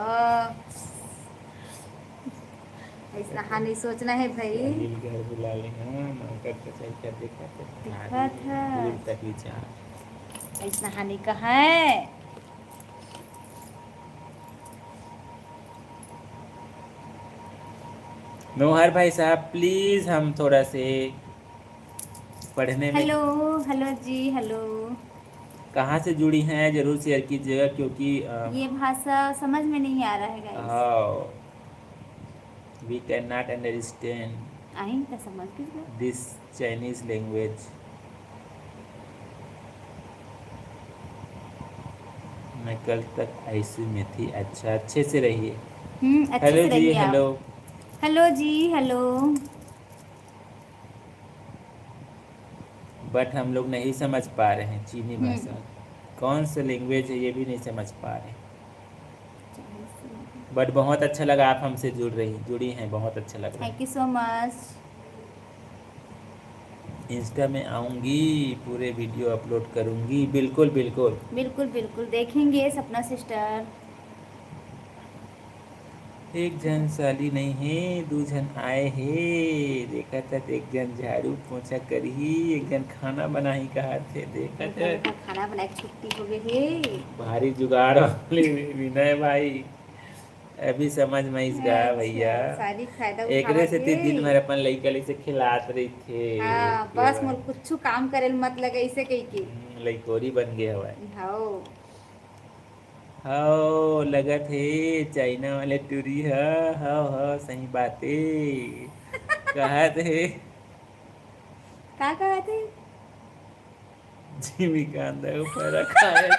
ऐसा हाँ नहीं सोचना है भाई। शादी का घर बुला ले, हाँ नौकर का चाहिए, क्या देखत है, दिखत है, दूर तक विचार। ऐसा हाँ नहीं कहा है। नोहर भाई साहब प्लीज, हम थोड़ा से पढ़ने में हेलो, हेलो जी, हेलो। कहाँ से जुड़ी हैं जरूर शेयर कीजिएगा, क्योंकि ये भाषा समझ में नहीं आ रहा है guys. We can not understand I तो समझ लीजिए। This Chinese language. मैं कल तक आईसीयू में थी, अच्छा अच्छे से रहिए। अच्छे हेलो से जी रहिए हेलो। आप। Hello ji, hello. बट हम लोग नहीं समझ पा रहे हैं चीनी हम्म। भाषा, कौन सा लैंग्वेज है ये भी नहीं समझ पा रहे। बट बहुत अच्छा लगा आप हमसे जुड़ी हैं, बहुत अच्छा लग रहा थैंक है। You so much. इंस्टा में आऊँगी, पूरे वीडियो अपलोड करूँगी, बिल्कुल बिल्कुल। बिल्कुल बिल्कुल देखेंगे सपना सिस्टर। एक जन साली नहीं है, दो जन आए हे, देखा था एक जन झाड़ू पोछा करही, एक जन खाना बनाही कहा थे, देखा देखा था। देखा, खाना बनाए के छुट्टी हो गई है। भारी जुगाड़ वाले विनय भाई, अभी समझ में इस गा भैया। अच्छा, सारी फायदा एकरे उठावत से है। दिन भर अपन लइका से खिलात रही थे हाँ, के बस बा। मोर कुछ काम करे मत लगे ऐसे कही के। लइकोरी बन गए हवा। हाँ। हाँ लगत है चाइना वाले टूरी है। हाँ हाँ सही बातें कहत है। का कहा थे? जिमी का अंदर ऊपर रखा है।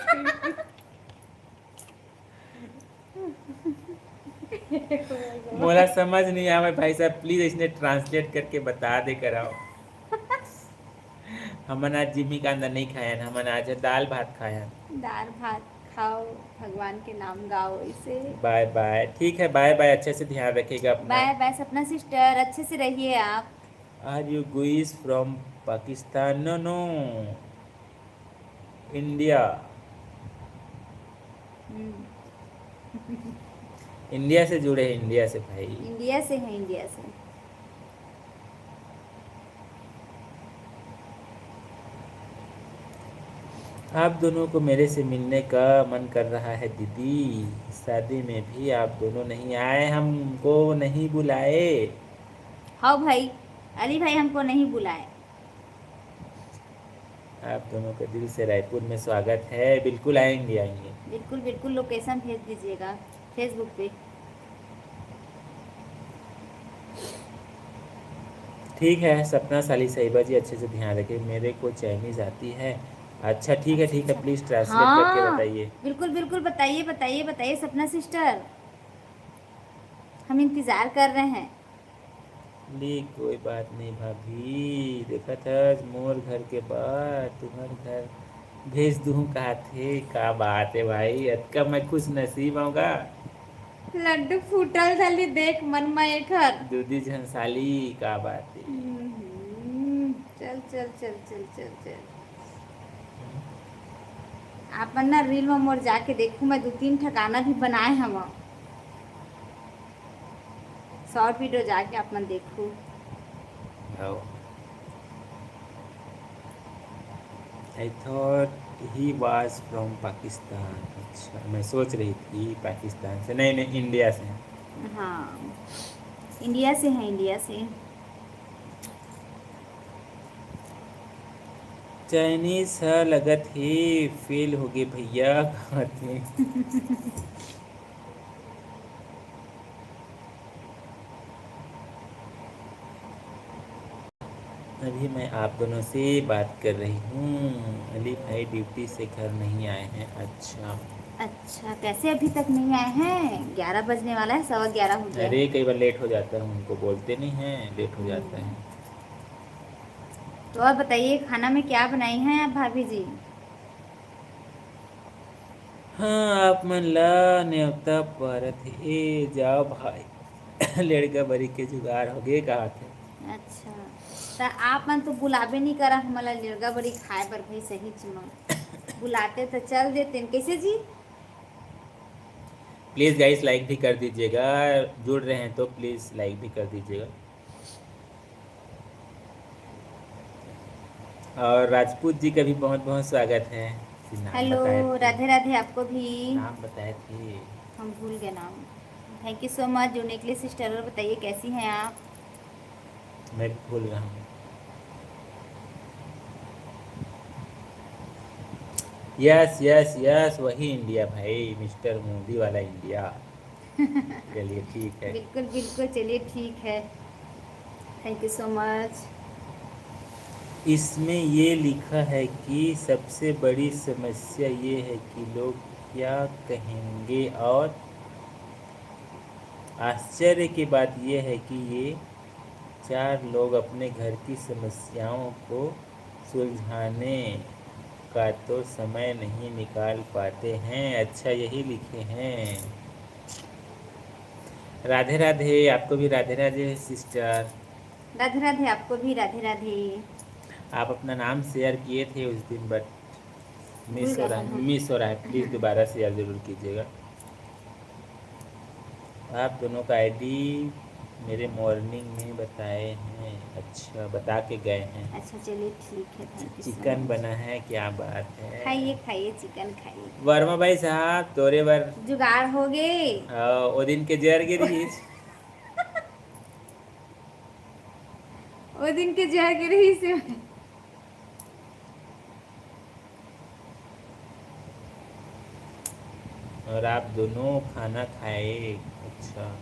मोला समझ नहीं आवे भाई साहब, प्लीज इसने ट्रांसलेट करके बता दे कराओ। हमन आज जिमी का अंदर नहीं खाया, हमन आज दाल भात खाया। दाल भात खाओ, भगवान के नाम गाओ ऐसे। बाय बाय, ठीक है बाय बाय, अच्छे से ध्यान रखिएगा अपना। बाय बाय सपना सिस्टर, अच्छे से रहिए आप। Are you guys from Pakistan? No no, India. Hmm, India से जुड़े हैं, इंडिया से भाई। इंडिया से है, इंडिया से। आप दोनों को मेरे से मिलने का मन कर रहा है दीदी, शादी में भी आप दोनों नहीं आए, हमको नहीं बुलाए। हाँ भाई, अली भाई हमको नहीं बुलाए। आप दोनों का दिल से रायपुर में स्वागत है, बिल्कुल आएंगे आएंगे। बिल्कुल बिल्कुल, लोकेशन भेज दीजिएगा फेसबुक पे। ठीक है सपना साली साहिबा जी, अच्छे से ध्यान रखिए, मेरे को चाइनीज आती है। अच्छा ठीक है अच्छा ठीक है, अच्छा। प्लीज़ ट्रांसलेट करके हाँ, बताइए। बिल्कुल बिल्कुल, बताइए बताइए बताइए सपना सिस्टर, हम इंतजार कर रहे हैं। ली कोई बात नहीं भाभी, देखा था मोर घर के बाद तुम्हारे घर भेज दूँ कहा थे, का बात है भाई, अतका मैं खुश नसीब होगा। लड्डू फूटल थाली देख मन में एक हर। दूधी झंसाली का बात है। चल चल चल चल चल चल। आपन ना रील में मोर जाके देखू, मैं 2-3 ठिकाना भी बनाए हम। शॉर्ट वीडियो जाके अपन देखू। I thought he was from Pakistan. अच्छा, मैं सोच रही थी पाकिस्तान से, नहीं नहीं इंडिया से हैं। हाँ, इंडिया से है, इंडिया से। चाइनीज है लगत ही फेल हो गए भैया कहत में। अभी मैं आप दोनों से बात कर रही हूँ। अली भाई ड्यूटी से घर नहीं आए हैं। अच्छा अच्छा, कैसे अभी तक नहीं आए हैं? 11 बजने वाला है, 11:15 हो गया है। अरे कई बार लेट हो जाता है, उनको बोलते नहीं हैं, लेट हो जाता हम्म। है। तो और बताइए, खाना में क्या बनाई हैं आप भाभी जी? हाँ आप मन ला न्योता परत ए जाओ भाई। लड़का बड़ी के जुगाड़ हो गए कहा थे। अच्छा, तो आप मन तो बुलाबे नहीं करा हमला लिरगा बड़ी खाए पर भाई, सही चुमा बुलाते तो चल देते न। कैसे जी? प्लीज़ गाइस लाइक भी कर दीजिएगा, जुड़ रहे हैं तो प्लीज़ लाइक भी कर दीजिएगा। और राजपूत जी का भी बहुत बहुत स्वागत है। नाम हेलो, बताए थे, राधे राधे आपको भी। नाम बताए थे। हम भूल गए नाम। थैंक यू सो मच जुड़ने के लिए सिस्टर। और बताइए कैसी हैं आप? मैं भी भूल रहा हूँ। यस यस यस, वही इंडिया भाई, मिस्टर मोदी वाला इंडिया। चलिए ठीक है। बिल्कुल बिल्कुल, चलिए ठीक है। Thank you so much. इसमें ये लिखा है कि सबसे बड़ी समस्या ये है कि लोग क्या कहेंगे, और आश्चर्य की बात यह है कि ये 4 लोग अपने घर की समस्याओं को सुलझाने का तो समय नहीं निकाल पाते हैं। अच्छा यही लिखे हैं। राधे राधे, आपको भी राधे राधे सिस्टर। राधे राधे आपको भी, राधे राधे। आप अपना नाम शेयर किए थे उस दिन, बट भूल गए हैं हम। मिस हो रहा है। प्लीज़ दोबारा शेयर ज़रूर कीजिएगा। आप दोनों का आईडी मेरे मॉर्निंग में बताए हैं। अच्छा बता के गए हैं। अच्छा चलिए ठीक है, thank you so chicken much. बना है, क्या बात है। खाइए खाइए, चिकन खाइए। वर्मा भाई साहब तोरे बर जुगाड़ हो गए। ओ दिन के जर गिरी। वो दिन के जहर के रही से। और आप दोनों खाना खाए। अच्छा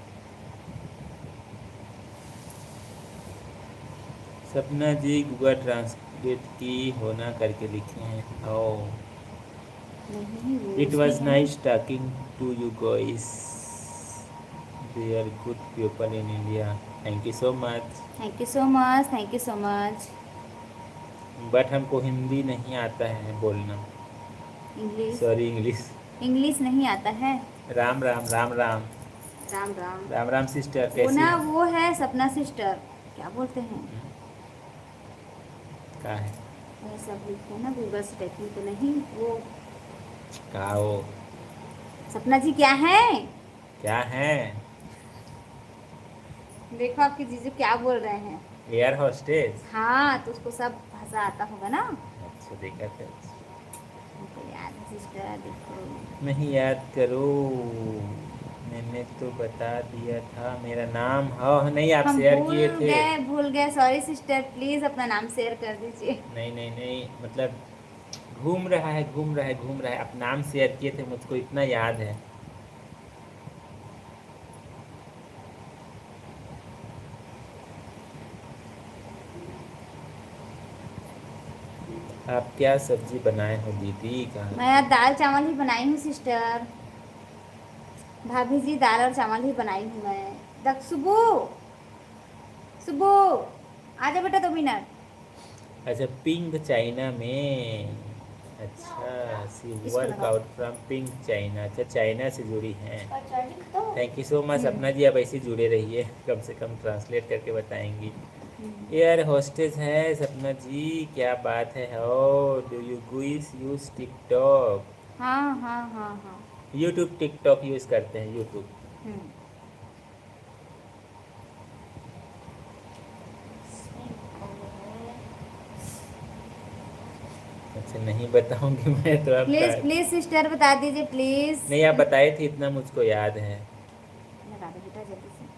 सपना जी गूगल ट्रांसलेट की होना करके लिखे हैं। ओ नहीं, वो इट उसमें वाज है ना। Nice talking to you guys, they are good people in India. Thank you so much. Thank you so much, thank you so much. But हमको हिंदी नहीं आता है बोलना, इंग्लिश? Sorry English. इंग्लिश नहीं आता है? राम राम राम राम। राम राम। राम राम सिस्टर, वो कैसी ना, हैं? वो है सपना सिस्टर। क्या बोलते हैं? का है? वह सब लिखते हैं ना गूगल से, टाइपिंग तो नहीं वो। का हो? सपना जी क्या है? क्या है? देखो आपके जीजू क्या बोल रहे हैं। Air hostess. हाँ, तो उसको सब भाषा आता होगा ना। अच्छा देखा था। हमको याद है सिस्टर, देखो। नहीं याद करो, मैंने तो बता दिया था मेरा नाम। हाँ नहीं, आप हम शेयर किए थे। भूल गए, सॉरी सिस्टर, प्लीज अपना नाम शेयर कर दीजिए। नहीं नहीं नहीं, मतलब घूम रहा है घूम रहा है घूम रहा है। आप नाम शेयर किए थे, मुझको इतना याद है। आप क्या सब्जी बनाए हो दीदी? कहाँ? मैं दाल चावल ही बनाई हूँ सिस्टर। भाभी जी, दाल और चावल ही बनाई हूँ मैं। दक सुबू, सुबू आजा बेटा 2 मिनट। अच्छा पिंक चाइना में। अच्छा, सी इसको वर्क लगाओ। Out from pink China. अच्छा, चाइना से जुड़ी हैं। थैंक यू सो मच हम्म। सपना जी, आप ऐसे ही जुड़े रहिए, कम से कम ट्रांसलेट करके बताएंगी। हम्म। एयर होस्टेस है सपना जी, क्या बात है। How do you guys use TikTok? हाँ हाँ हाँ हाँ। यूट्यूब टिकटॉक यूज़ करते हैं, यूट्यूब। हम्म। अच्छा, नहीं बताऊंगी मैं तो आप प्लीज प्लीज सिस्टर बता दीजिए प्लीज। नहीं, आप बताए थे इतना मुझको याद है। लगा दो बेटा जल्दी से।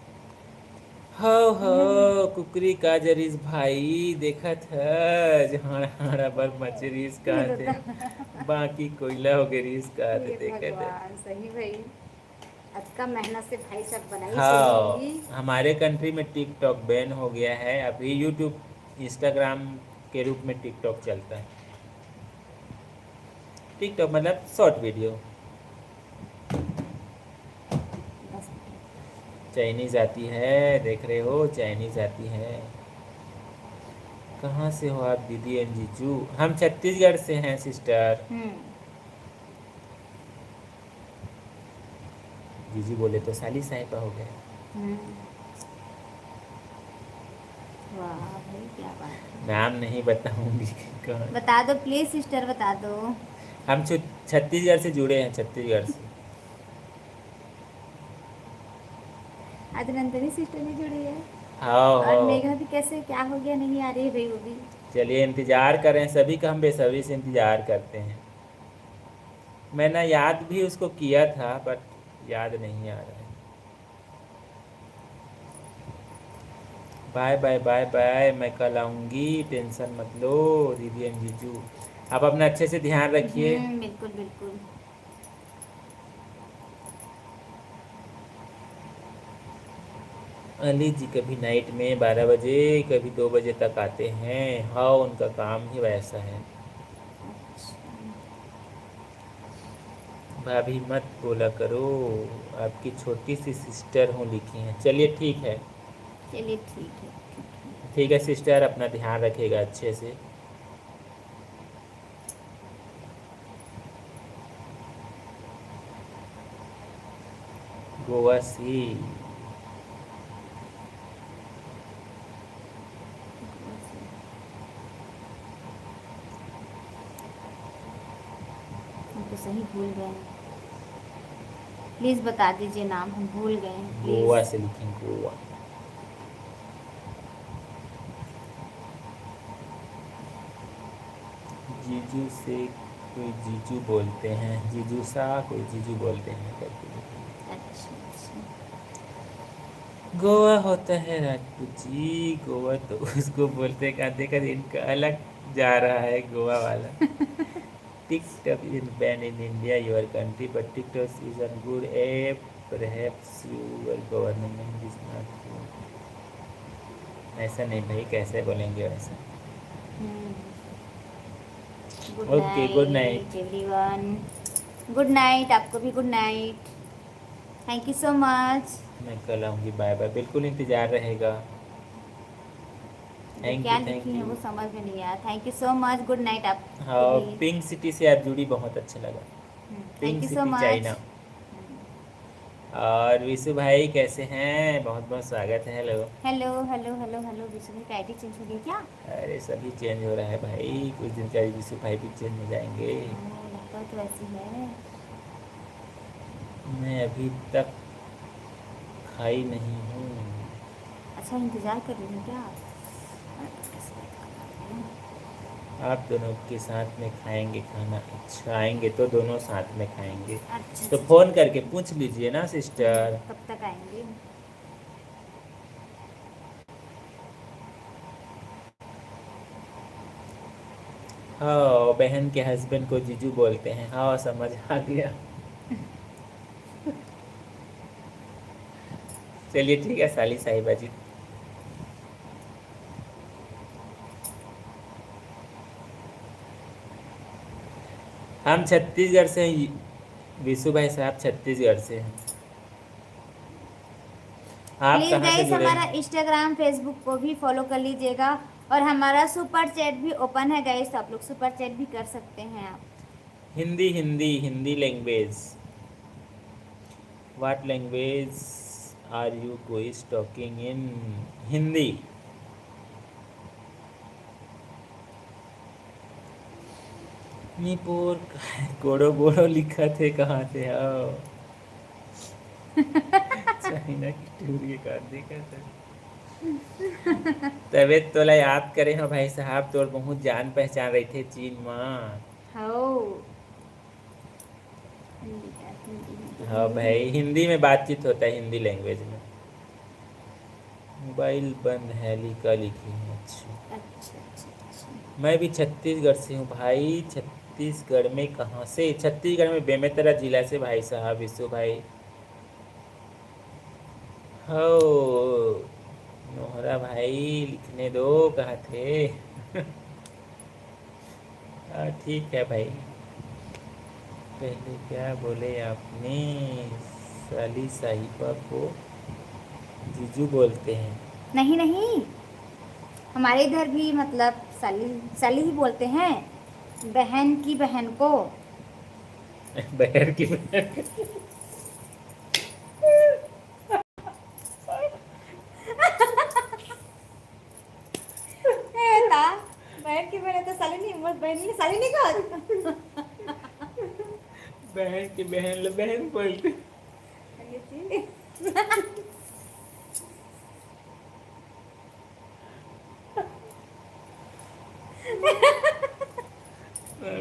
हो कुकरी का जरीस भाई देखा था, जहाँ हमारा बर मचरीस ये कहाँ तो थे, था। बाकी कोयला हो गए रीस कहाँ थे, ये देखा था। भगवान सही भाई। आज का मेहनत से भाई सब बनाई हाँ, सही। हमारे कंट्री में टिकटॉक बैन हो गया है अभी। यूट्यूब इंस्टाग्राम के रूप में टिकटॉक चलता है। टिकटॉक मतलब शॉर्ट वीडियो। बस। चाइनीज़ आती है, देख रहे हो, चाइनीज़ आती है। कहाँ से हो आप दीदी एंड जीजू? हम छत्तीसगढ़ से हैं सिस्टर। हम्म। जीजू बोले तो साली साहिबा हो गए। हम्म। वाह भाई क्या बात है। नाम नहीं बताऊंगी कौन। बता दो प्लीज सिस्टर बता दो। हम छत्तीसगढ़ से जुड़े हैं, छत्तीसगढ़ से। आज नंदनी सिस्टर भी जुड़ी है। हाँ और हाँ। मेघा भी कैसे क्या हो गया नहीं आ रही है भाई वो भी। चलिए, इंतज़ार करें, सभी का हम बेसब्री से इंतज़ार करते हैं। मैंने याद भी उसको किया था बट याद नहीं आ रहा है। बाय बाय बाय बाय, मैं कल आऊँगी, टेंशन मत लो दीदी एंड जीजू। आप अपना अच्छे से ध्यान रखिए। बिल्कुल बिल्कुल। अली जी कभी नाइट में 12 बजे, कभी 2 बजे तक आते हैं। हाँ, उनका काम ही वैसा है। अच्छा भाभी मत बोला करो, आपकी छोटी सी सिस्टर हूँ लिखी हैं। चलिए ठीक है। चलिए ठीक है ठीक है। ठीक है सिस्टर, अपना ध्यान रखिएगा अच्छे से। गोवा सी। हम तो सही भूल गए हैं। प्लीज बता दीजिए नाम हम भूल गए हैं गोवा प्लीज। से लिखें, गोवा। जीजू से कोई जीजू बोलते हैं, जीजू सा कोई जीजू बोलते हैं करके लिखें। अच्छा अच्छा। गोवा होता है राजपूत जी, गोवा तो उसको बोलते हैं। आधे का इनका अलग जा रहा है गोवा वाला। TikTok is banned in India, your country, but TikTok is a good app. Perhaps your government is not good. ऐसा नहीं भाई, कैसे बोलेंगे वैसा। Good okay, good night. Night everyone. Good night आपको भी good night. Thank you so much. मैं कल आऊँगी, बाय बाय, बिल्कुल इंतज़ार रहेगा। जो थैंक क्या यू, लिखी थैंक है यू। वो समझ में नहीं आया। Thank you so much good night आपको हाँ, भी। पिंक सिटी से आप जुड़ी, बहुत अच्छा लगा। Thank pink you so city much. China. और विशु भाई कैसे हैं? बहुत बहुत स्वागत है। Hello. Hello hello hello hello Vishu भाई का आईडी चेंज हो गया क्या? अरे सभी चेंज हो रहा है भाई, कुछ दिन का विशु भाई भी चेंज हो जाएंगे। लगता तो ऐसी है। मैं अभी तक खाई नहीं हूँ। अच्छा इंतजार कर रही हूँ क्या? आप दोनों के साथ में खाएंगे खाना? अच्छा, आएंगे तो दोनों साथ में खाएंगे। अच्छा तो अच्छा। फ़ोन करके पूछ लीजिए ना सिस्टर। कब तक आएंगे? हाँ, बहन के हस्बैंड को जीजू बोलते हैं। हाँ, समझ आ गया। चलिए ठीक है साली साहिबा जी। हम छत्तीसगढ़ से हैं, विशु भाई साहब छत्तीसगढ़ से हैं। आप प्लीज कहाँ से गाइस जुड़े हमारा हैं? इंस्टाग्राम फेसबुक को भी फॉलो कर लीजिएगा। और हमारा सुपर चैट भी ओपन है गाइस, तो आप लोग सुपर चैट भी कर सकते हैं आप। Hindi Hindi Hindi language. What language are you guys talking in? Hindi. Manipur. गोड़ो गोड़ो लिखा थे कहाँ थे? आओ चाइना की टूरी का देखा था। तबीयत तो ला याद करे हो भाई साहब, तो बहुत जान पहचान रही थे चीन में। हो हिंदी का हिंदी हिंदी हाँ हिंदी भाई, हिंदी। हिंदी में बातचीत होता है, हिंदी लैंग्वेज में। मोबाइल बंद है लिखा लिखी है। अच्छा। अच्छा अच्छा अच्छा। मैं भी छत्तीसगढ़ से हूँ भाई। छत्तीसगढ़ में कहाँ से? छत्तीसगढ़ में बेमेतरा जिला से भाई साहब, विशु भाई। हो नोहरा भाई, लिखने दो कहाँ थे? ठीक है भाई। पहले क्या बोले आपने? साली साहिबा को जीजू बोलते हैं। नहीं नहीं, हमारे इधर भी मतलब साली साली ही बोलते हैं, बहन की बहन को। बहर की बहर। ए ता बहन की बहन है तो साली नहीं, बस बहन नहीं, साली नहीं कहा। बहन की बहन ले बहन बोलते। ये चीज।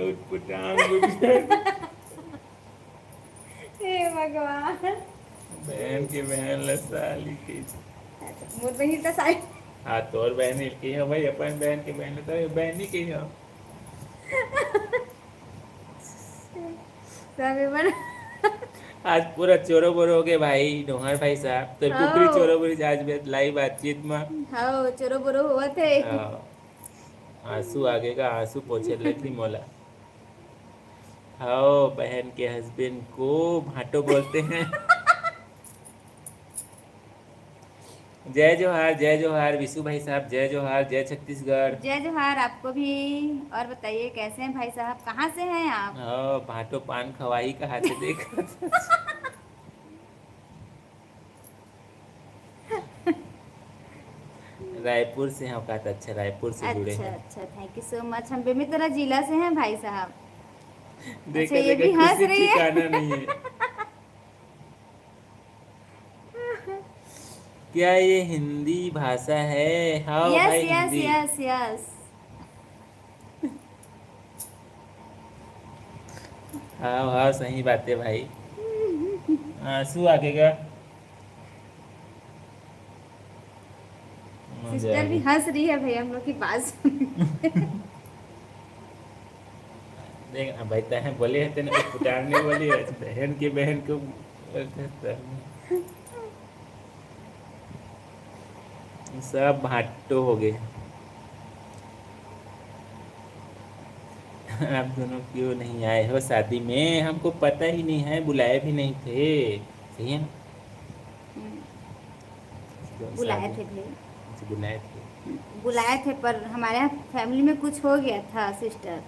उटपुटांग गुजर। हे भगवान। बहन की बहन ले साली की। मोर बहन तो साली। हाँ तोर बहन की है भाई, अपन बहन की बहन तो बहन ही की है। सभी बन। आज पूरा चोरो बोरो हो गए भाई डोहर भाई साहब, तो कुकरी हाँ चोरो बोरी आज भी लाइव बातचीत में। हाँ चोरो बोरो हुआ थे। आंसू आगे का आंसू पोछे लेती मोला। हाँ बहन के हस्बैंड को भाटो बोलते हैं। जय जोहार विशु भाई साहब, जय जोहार, जय छत्तीसगढ़। जय जोहार आपको भी। और बताइए कैसे हैं भाई साहब, कहाँ से हैं आप? हाँ भाटो पान खवाही का हाथ से देखा था। रायपुर से हैं का? अच्छा रायपुर से जुड़े अच्छा हैं। अच्छा, थैंक यू सो मच। हम बेमेतरा जिला से हैं भाई साहब। अच्छा देखा ये देखा भी हंस खुशी रही है। ठिकाना नहीं है। क्या ये हिंदी भाषा है? हाँ यस भाई यस हिंदी। Yes yes. हाँ हाँ सही बात है भाई। आंसू आगे का मजा आ सिस्टर भी गई। हंस रही है भैया हम लोग की बात सुन के। देख भाई तहे बोले है तेने पुटारने बोली है बहन की बहन को बोलते हैं। सब भाटो हो गए। आप दोनों क्यों नहीं आए हो शादी में? हमको पता ही नहीं है, बुलाए भी नहीं थे। सही है ना? तो बुलाए शादी थे भैया। अच्छा, बुलाए थे। बुलाए थे पर हमारे यहाँ फैमिली में कुछ हो गया था सिस्टर।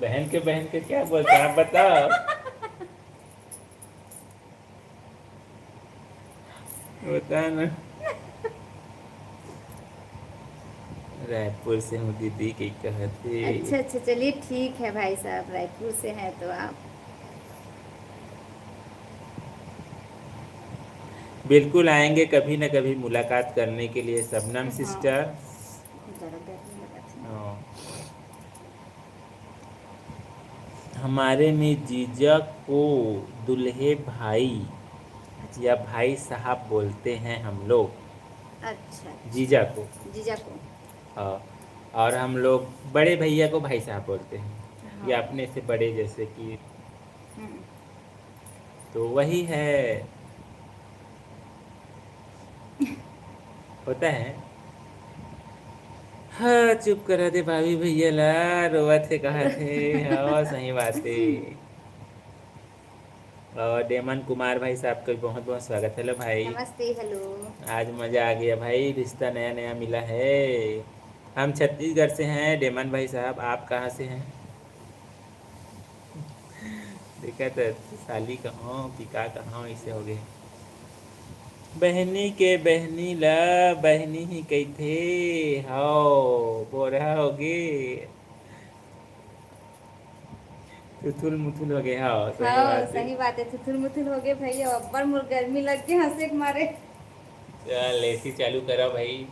बहन के क्या बोलते हैं आप बताओ? बता ना। रायपुर से हूँ दीदी की कहते। अच्छा अच्छा, चलिए ठीक है भाई साहब, रायपुर से हैं तो आप। बिल्कुल आएंगे कभी न कभी मुलाकात करने के लिए शबनम हाँ सिस्टर। ज़रा गर्मी लगा थी। हाँ। हमारे में जीजा को दुल्हे भाई या भाई साहब बोलते हैं हम लोग। अच्छा जीजा को। अच्छा, जीजा को। हाँ। और हम लोग बड़े भैया को भाई साहब बोलते हैं, या हाँ। अपने से बड़े जैसे कि। हम्म। तो वही है, होता है। हाँ चुप करा दे भाभी भैया ला, रोवा थे कहा थे। हाँ सही बात है। और डेमन कुमार भाई साहब का भी बहुत बहुत स्वागत। हेलो भाई। नमस्ते, हेलो। आज मज़ा आ गया भाई, रिश्ता नया नया मिला है। हम छत्तीसगढ़ से हैं डेमन भाई साहब, आप कहाँ से हैं? देखा तो साली कहाँ पिका कहाँ ऐसे हो गए। बहनी के बहनी ला बहनी ही कही थे। हाओ बोरा हो गए, तुथुल मुथुल हो गए। हाँ सही हाँ बात है। सही बात है, थुथुल मुथुल हो गए भैया, अब्बर मोर गर्मी लग के हंसे के मारे। चल एसी चालू करो भाई।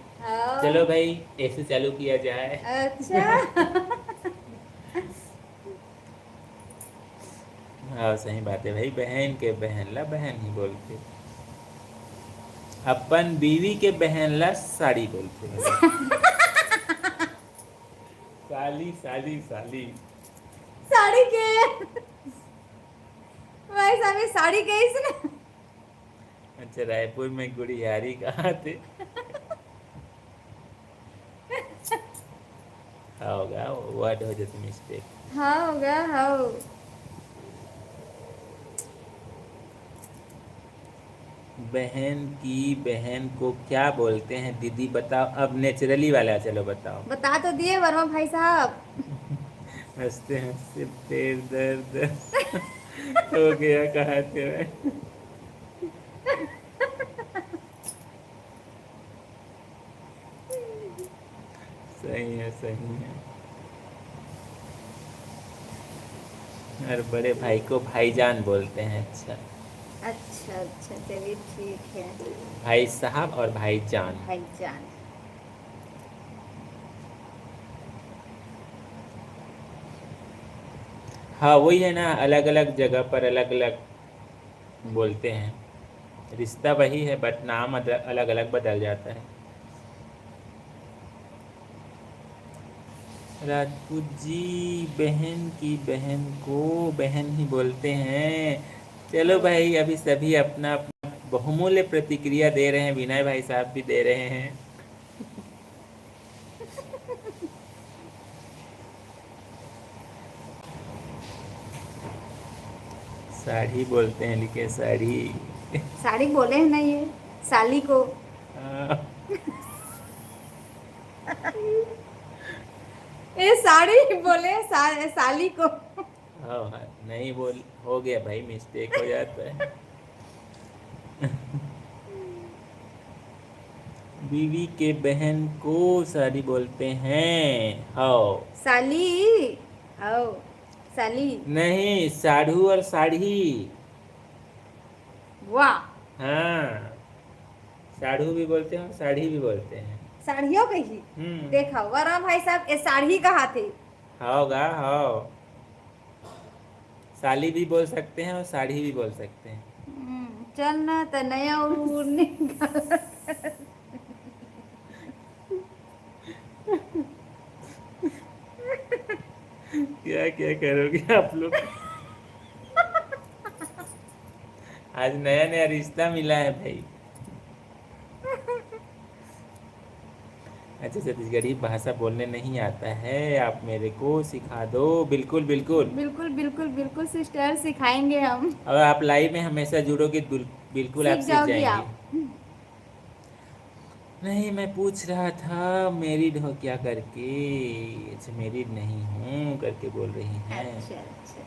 चलो हाँ। भाई एसी चालू किया जाए। अच्छा। हाँ सही बात है भाई, बहन के बहन ला बहन ही बोलते, अपन बीवी के बहन ला साड़ी बोलते भाई। साली साली साली। साड़ी के भाई साहब, ये साड़ी के इसने। अच्छा रायपुर में गुड़ियारी कहाँ थे? हाँ होगा, वर्ड हो जाती मिस्टेक। हाँ होगा, हाँ। बहन की बहन को क्या बोलते हैं दीदी बताओ, अब नेचुरली वाला चलो बताओ। बता तो दिए वर्मा भाई साहब। हंसते हंसते पैर दर्द हो गया, कहाँ थे भाई? सही है सही है। और बड़े भाई को भाईजान बोलते हैं। अच्छा अच्छा अच्छा, चलिए ठीक है। भाई साहब और भाईजान। भाईजान। हाँ वही है ना, अलग अलग जगह पर अलग अलग बोलते हैं। रिश्ता वही है बट नाम अलग अलग बदल जाता है। राजपूत जी, बहन की बहन को बहन ही बोलते हैं। चलो भाई अभी सभी अपना अपना बहुमूल्य प्रतिक्रिया दे रहे हैं, विनय भाई साहब भी दे रहे हैं। साड़ी बोलते हैं, लिखे साड़ी। साड़ी बोले हैं ना ये, साली को। हाँ। ये साड़ी बोले साली को। हाँ हाँ, नहीं बोल हो गया भाई, मिस्टेक हो जाता है। बीवी के बहन को साड़ी बोलते हैं। हाँ साली। आओ। साली। नहीं, साढ़ू और साड़ी। वाह। हाँ साढ़ू भी बोलते हैं और साड़ी भी बोलते हैं। साड़ियों कही। हम्म। देखा वर्मा भाई साहब, ये साड़ी कहा थे। होगा हाँ, साली भी बोल सकते हैं और साड़ी भी बोल सकते हैं। चल ना तो नया उड़ने का। क्या क्या करोगे आप लोग? आज नया नया रिश्ता मिला है भाई। अच्छा छत्तीसगढ़ी भाषा बोलने नहीं आता है, आप मेरे को सिखा दो। बिल्कुल बिल्कुल। बिल्कुल बिल्कुल बिल्कुल सिस्टर, सिखाएंगे हम। और आप लाइव में हमेशा जुड़ोगे, बिल्कुल आप सीख सीख जाओगी जाएंगे। आप। नहीं मैं पूछ रहा था मैरिड हो क्या करके। अच्छा मैरिड नहीं हूँ करके बोल रही हैं। अच्छा अच्छा।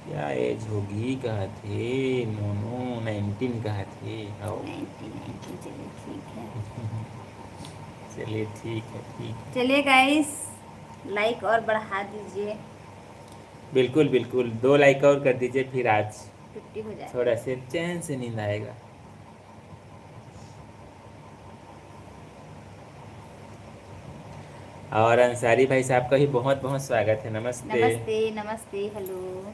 क्या एज होगी कहा थे? नो नो 19 कहा थे। आओ 19 चलिए ठीक है। चलिए ठीक है ठीक है। चलिए गाइस, लाइक और बढ़ा दीजिए। बिल्कुल बिल्कुल, 2 लाइक और कर दीजिए, फिर आज 50 हो जाए। थोड़ा से चैन से नींद आएगा। और अंसारी भाई साहब का भी बहुत बहुत स्वागत है। नमस्ते। नमस्ते नमस्ते, हेलो।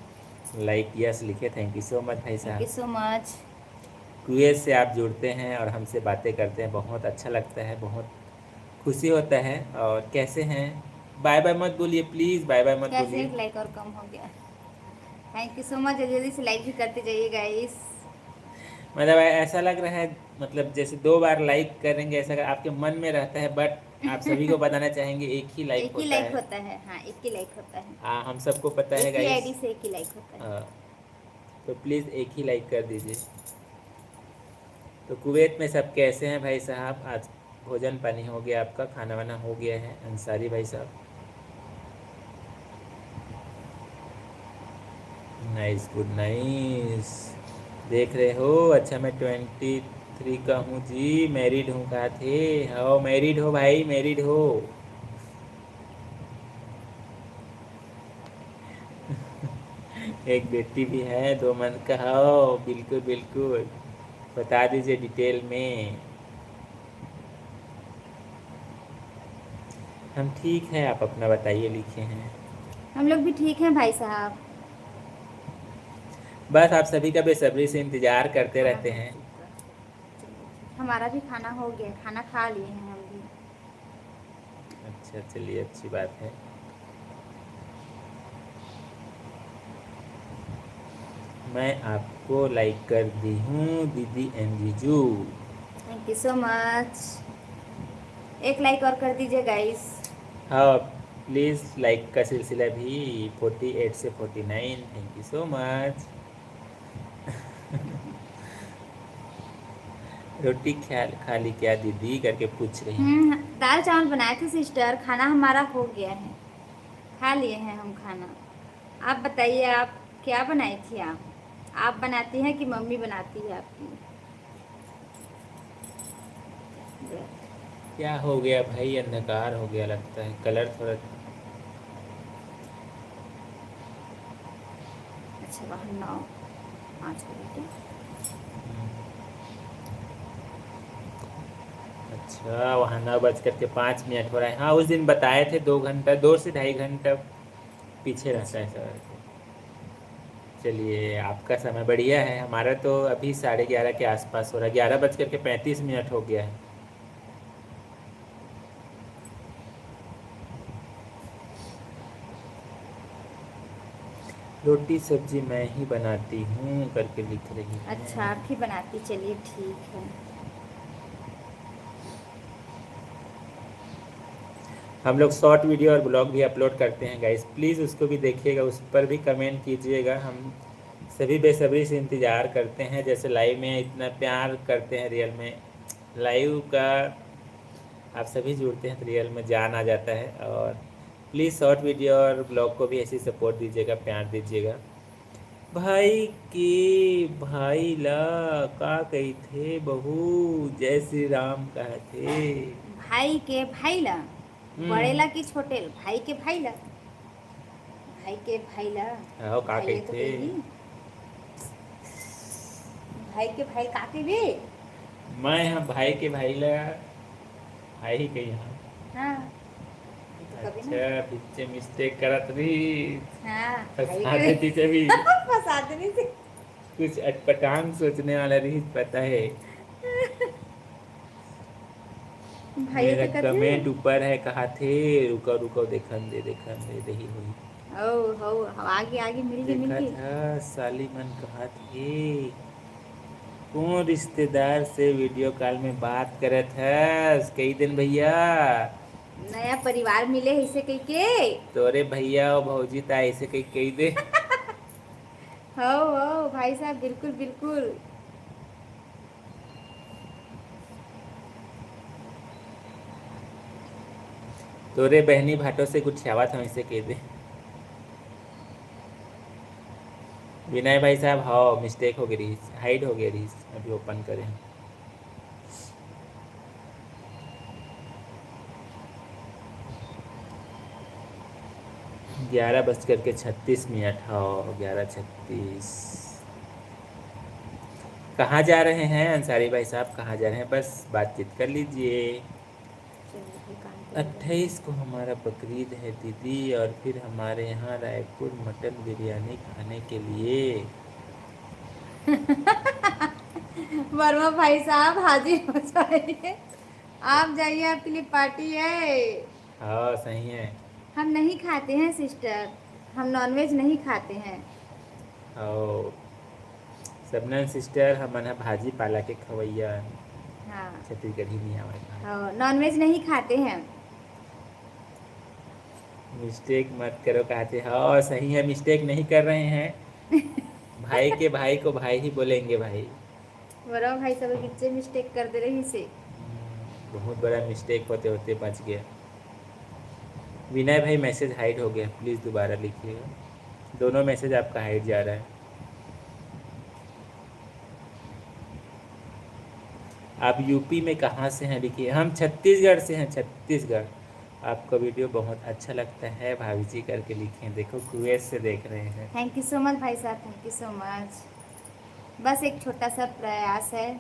लाइक यस लिखे, थैंक यू सो मच भाई थैंक यू साहब। So much. कुवैत से आप जुड़ते हैं और हमसे बातें करते हैं, बहुत अच्छा लगता है, बहुत खुशी होता है। और कैसे हैं? बाय बाय मत बोलिए प्लीज़, बाय बाय मत कैसे बोलिए। एक लाइक और कम हो गया। थैंक यू सो मच, जल्दी जल्दी से लाइक भी करते जाइए गाइस। मतलब ऐसा लग रहा है, मतलब जैसे 2 बार लाइक करेंगे ऐसा आपके मन में रहता है, बट आप सभी को बताना चाहेंगे एक ही लाइक एक ही होता लाइक है। होता है, हाँ एक ही लाइक होता है। हाँ हम सबको पता है एक ही गाइस। आईडी से एक ही लाइक होता है। तो प्लीज़ एक ही लाइक कर दीजिए। तो कुवैत में सब कैसे हैं भाई साहब? आज भोजन पानी हो गया आपका? खाना वाना हो गया है अंसारी भाई साहब? Nice, good, nice. देख रहे हो? अच्छा, मैं 23 का हूँ जी, मैरिड हूँ। कहा थे? हाँ, मैरिड हो भाई, मैरिड हो। एक बेटी भी है, 2 मंथ का। हो, बिल्कुल बिल्कुल, बता दीजिए डिटेल में। हम ठीक हैं, आप अपना बताइए, लिखे हैं। हम लोग भी ठीक हैं भाई साहब। बस आप सभी का बेसब्री से इंतज़ार करते खाना रहते खा हैं। चुका। चलिए ठीक, हमारा भी खाना हो गया, खाना खा लिए हैं हम भी। अच्छा, चलिए, अच्छी बात है। मैं आपको लाइक कर दी हूँ दीदी एम जीजू। Thank you so much. एक लाइक और कर दीजिए गाइस। हाँ, प्लीज़ लाइक का सिलसिला भी 48 से 49। Thank you so much. रोटी खा ली क्या दीदी करके पूछ रही हैं। दाल चावल बनाए थे सिस्टर, खाना हमारा हो गया है, खा लिए हैं हम खाना। आप बताइए, आप क्या बनाई थी? आप बनाती हैं कि मम्मी बनाती है आपकी? क्या हो गया भाई? अंधकार हो गया लगता है, कलर थोड़ा। अच्छा, वहाँ 9:05 बजे। अच्छा, वहाँ 9:05 हो रहा है। हाँ, उस दिन बताए थे 2 घंटा, 2 से ढाई घंटा पीछे रहता है अच्छा, सर। चलिए, आपका समय बढ़िया है। हमारा तो अभी 11:30 के आसपास हो रहा है, 11:35 हो गया है। रोटी सब्जी मैं ही बनाती हूँ करके लिख रही अच्छा हैं। आप ही बनाती, चलिए ठीक है। हम लोग शॉर्ट वीडियो और ब्लॉग भी अपलोड करते हैं गाइस, प्लीज़ उसको भी देखिएगा, उस पर भी कमेंट कीजिएगा। हम सभी बेसब्री से इंतज़ार करते हैं। जैसे लाइव में इतना प्यार करते हैं, रियल में लाइव का आप सभी जुड़ते हैं तो रियल में जान आ जाता है। और प्लीज़ शॉर्ट वीडियो और ब्लॉग को भी ऐसे सपोर्ट दीजिएगा, प्यार दीजिएगा। भाई के भाई ला का कही थे बहू, जय श्री राम कहे थे। भाई के भाई ला, बड़े हम्म। ला कि छोटे ला? भाई के भाई ला, भाई के भाई ला। आओ, का भाई कही ये तो थे। कही, भाई के भाई काके भी। मैं यहाँ भाई के भाई ला, भाई ही कही हाँ। हाँ, ये तो कभी ना। अच्छा, पीछे मिस्टेक करत रही, हाँ, भाई फंसा के देती तभी। फंसा देनी थी। कुछ अटपटांग सोचने वाला रही, पता है। भाई मेरा तो कथी। कमेंट ऊपर है, कहा थे रुको रुको, देखन दे रही हुई। ओ हो, आगे आगे मिल गई मिल देखा गई। था साली मन, कहा थे कौन रिश्तेदार से वीडियो कॉल में बात करत है कई दिन भैया। नया परिवार मिले इसे कही के। तोरे भैया और भौजी ता ऐसे कई दे। हो भाई साहब, बिल्कुल बिल्कुल। तोरे बहनी भाटों से कुछ आवा था ऐसे कह दे। विनय भाई साहब, हाँ मिस्टेक हो गई, हाइड हो गया रही, अभी ओपन करें। 11:36। हाँ, 11:36। कहाँ जा रहे हैं अंसारी भाई साहब, कहाँ जा रहे हैं? बस बातचीत कर लीजिए। चलिए फिर काम पे लग जाते 28 को हमारा बकरीद है दीदी, और फिर हमारे यहाँ रायपुर मटन बिरयानी खाने के लिए। हैं। वर्मा भाई साहब हाजिर हो जाइए, आप जाइए, आपके लिए पार्टी है। हाँ, सही है। हम नहीं खाते हैं सिस्टर, हम नॉनवेज नहीं खाते हैं। और सबनन सिस्टर हमन भाजी पाला के खवैया, हाँ, छत्तीसगढ़ी नहीं आवे खाए। हाँ नॉनवेज नहीं खाते हैं। मिस्टेक मत करो कहते। हाँ, सही है, मिस्टेक नहीं कर रहे हैं। भाई के भाई को भाई ही बोलेंगे भाई। बड़ा भाई सब कितने मिस्टेक कर दे रही से। बहुत बड़ा मिस्टेक होते होते बच गया। विनय भाई मैसेज हाइड हो गया, प्लीज़ दोबारा लिखिएगा। दोनों मैसेज आपका हाइड जा रहा है। आप यूपी में कहाँ से हैं लिखिए। हम छत्तीसगढ़ से हैं, छत्तीसगढ़। आपका वीडियो बहुत अच्छा लगता है भाभी जी करके लिखे। देखो कुवैत से देख रहे हैं। थैंक यू सो मच भाई साहब, थैंक यू सो मच। बस एक छोटा सा प्रयास है,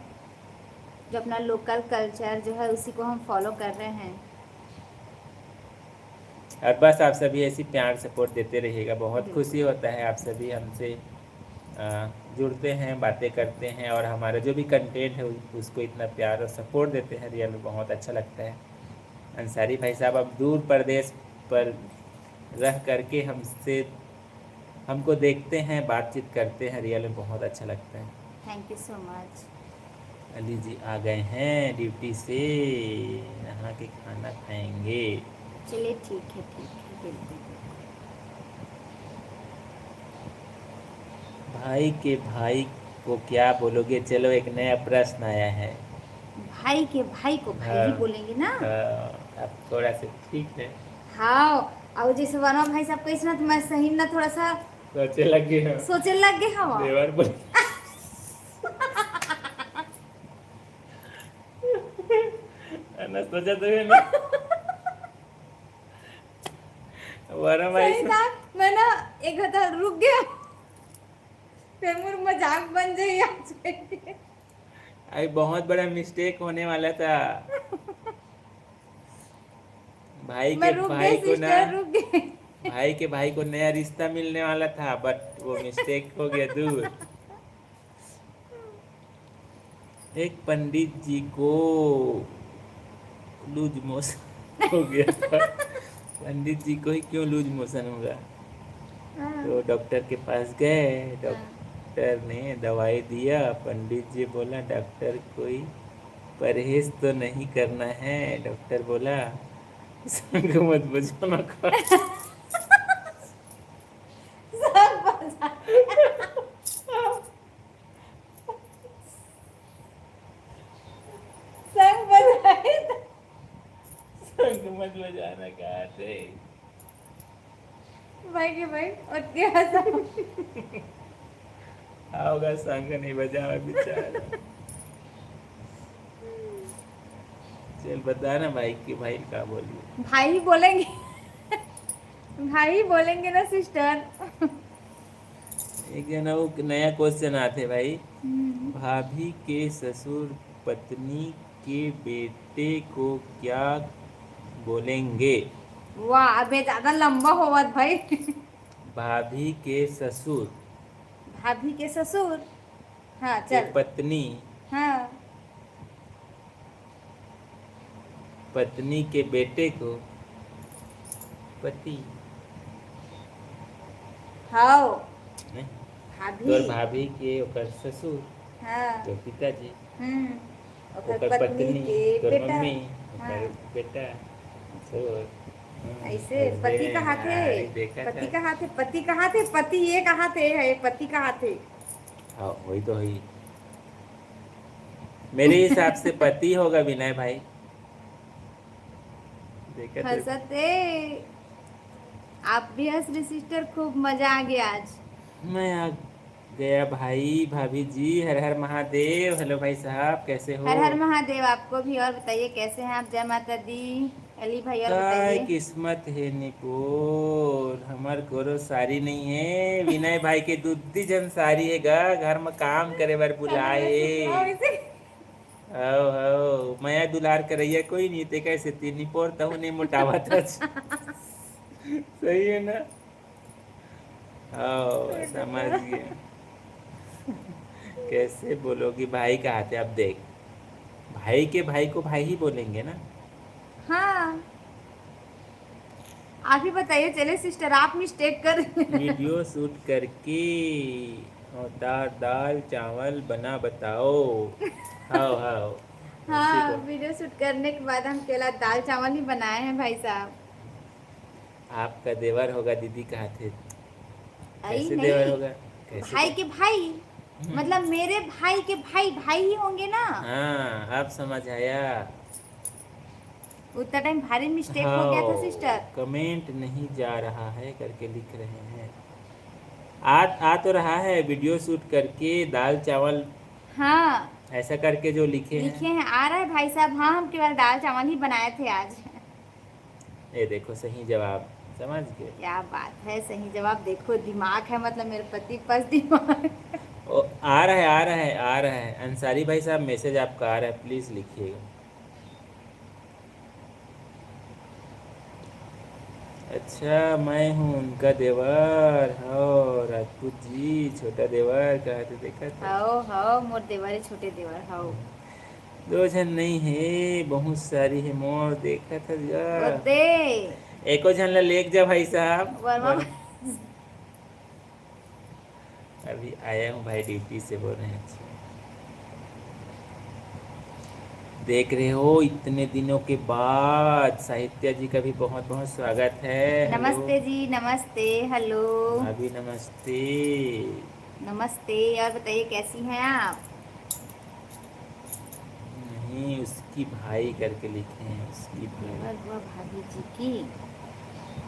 जो अपना लोकल कल्चर जो है उसी को हम फॉलो कर रहे हैं। और बस आप सभी ऐसी प्यार सपोर्ट देते रहिएगा। बहुत खुशी होता है आप सभी हमसे जुड़ते हैं, बातें करते हैं और हमारा जो भी कंटेंट है उसको इतना प्यार और सपोर्ट देते हैं। रियल में बहुत अच्छा लगता है। अंसारी भाई साहब अब दूर प्रदेश पर रह करके हमको देखते हैं, बातचीत करते हैं। रियल में बहुत अच्छा लगता है। Thank you so much. Ali ji आ गए हैं ड्यूटी से, नहा के खाना खाएंगे। चलिए ठीक है बिल्कुल। भाई के भाई को क्या बोलोगे? चलो एक नया प्रश्न आया है। भाई के भाई को भाई ही बोलेंगे ना। अब थोड़ा सा ठीक है। हाँ, और जैसे वनो भाई साहब कैसे ना, तो मैं सही ना थोड़ा सा सोचे लगे हम। सोचे लग गए हम। देवर बोल। ना सोचा तो है ना। वरना भाई सही था, मैं ना एक घंटा रुक गया, फिर मुझे मजाक बन जाए आज के। अभी बहुत बड़ा मिस्टेक होने वाला था। भाई मैं के रुक भाई गई को ना, सिस्टर, रुक गई। भाई के भाई को नया रिश्ता मिलने वाला था, बट वो मिस्टेक हो गया दूर। एक पंडित जी को लूज मोशन हो गया था। पंडित जी को ही क्यों लूज मोशन होगा? तो डॉक्टर के पास गए, डॉक्टर ने दवाई दिया। पंडित जी बोला डॉक्टर कोई परहेज तो नहीं करना है। डॉक्टर बोला संग मत बजाना का। सब बजा, सब बजाए तो संग मत बजाना कहा थे। भाई के भाई और क्या सा। होगा संग नहीं बजा बेचारा। चल बता ना भाई के भाई का बोलिए। भाई ही बोलेंगे, भाई ही बोलेंगे ना सिस्टर। एक जना वो नया क्वेश्चन आते भाई। भाभी के ससुर पत्नी के बेटे को क्या बोलेंगे? वाह, अबे ज्यादा लंबा होवत भाई। भाभी के ससुर भाभी के ससुर, हाँ के चल। पत्नी, हाँ, पत्नी के बेटे को पति हाँ नहीं, भाभी, तोर भाभी के ओकर ससुर हाँ तो पिताजी, ओकर ओकर पत्नी के तोर बेटा। मम्मी, हाँ, ओकर बेटा। ससुर। ऐसे पति कहाँ थे? देखा पति था। कहाँ थे? पति कहाँ थे? पति ये कहाँ थे? है पति कहाँ थे? हाँ वही तो है। मेरे हिसाब से पति होगा विनय भाई। देखा तो। हंसते आप भी हंस रही सिस्टर, खूब मजा आ गया आज। मैं आ गया भाई। भाभी जी हर हर महादेव। हेलो भाई साहब कैसे हो? हर हर महादेव आपको भी। और बताइए कैसे हैं आप? जय माता दी। अली भाई और काय बताइए। किस्मत है निकोर, हमार कोरो सारी नहीं है। विनय भाई के दूधी जन सारी है गा, घर में काम करे बार बुलाए। आओ आओ मैं दुलार करैया कोई नहीं ते कैसे तीन निपोर तहु नहीं मोटावा था। सही है ना? आओ समझ गए। कैसे बोलोगी? भाई का हाथ है। अब देख, भाई के भाई को भाई ही बोलेंगे ना। हाँ, आप ही बताइए। चले सिस्टर, आप मिस्टेक कर वीडियो शूट करके दाल दाल चावल बना बताओ। हाओ हाओ उसी हाँ, को। वीडियो शूट करने के बाद हम केला दाल चावल ही बनाए हैं भाई साहब। आपका देवर होगा दीदी का हाथ है। आई कैसे देवर नहीं, होगा? कैसे भाई के भाई मतलब मेरे भाई के भाई भाई ही होंगे ना। हाँ, अब समझ आया। उतना टाइम भारी मिस्टेक हो गया था हाँ, सिस्टर। कमेंट नहीं जा रहा है करके लिख रहे हैं। आ तो रहा है, वीडियो शूट करके दाल चावल हाँ ऐसा करके जो लिखे हैं। लिखे हैं, आ रहा है भाई साहब। हाँ हम केवल दाल चावल ही बनाए थे आज। ये देखो सही जवाब, समझ गए। क्या बात है, सही जवाब। देखो दिमाग है, मतलब मेरे पति के पास दिमाग है। ओ, आ रहा है, आ रहा है, आ रहा है। अंसारी भाई साहब मैसेज आपका आ रहा है, प्लीज़ लिखिएगा। अच्छा, मैं हूँ उनका देवर हो राजपूत जी, छोटा देवर कहा तो देखा था। हाओ मोर देवर है, छोटे देवर हाओ। दो जन नहीं है, बहुत सारी है मोर, देखा था वो जा। दे एको जन ला लेक जा भाई साहब। वर्मा अभी आया हूँ भाई, ड्यूटी से बोल रहे हैं। अच्छा, देख रहे हो इतने दिनों के बाद साहित्य जी का भी बहुत बहुत स्वागत है। हेलो नमस्ते जी, नमस्ते, हेलो, भाभी, नमस्ते। नमस्ते। और बताइए कैसी हैं आप? नहीं, उसकी भाई करके लिखे हैं, उसकी भाई। देवर हुआ भाभी जी की।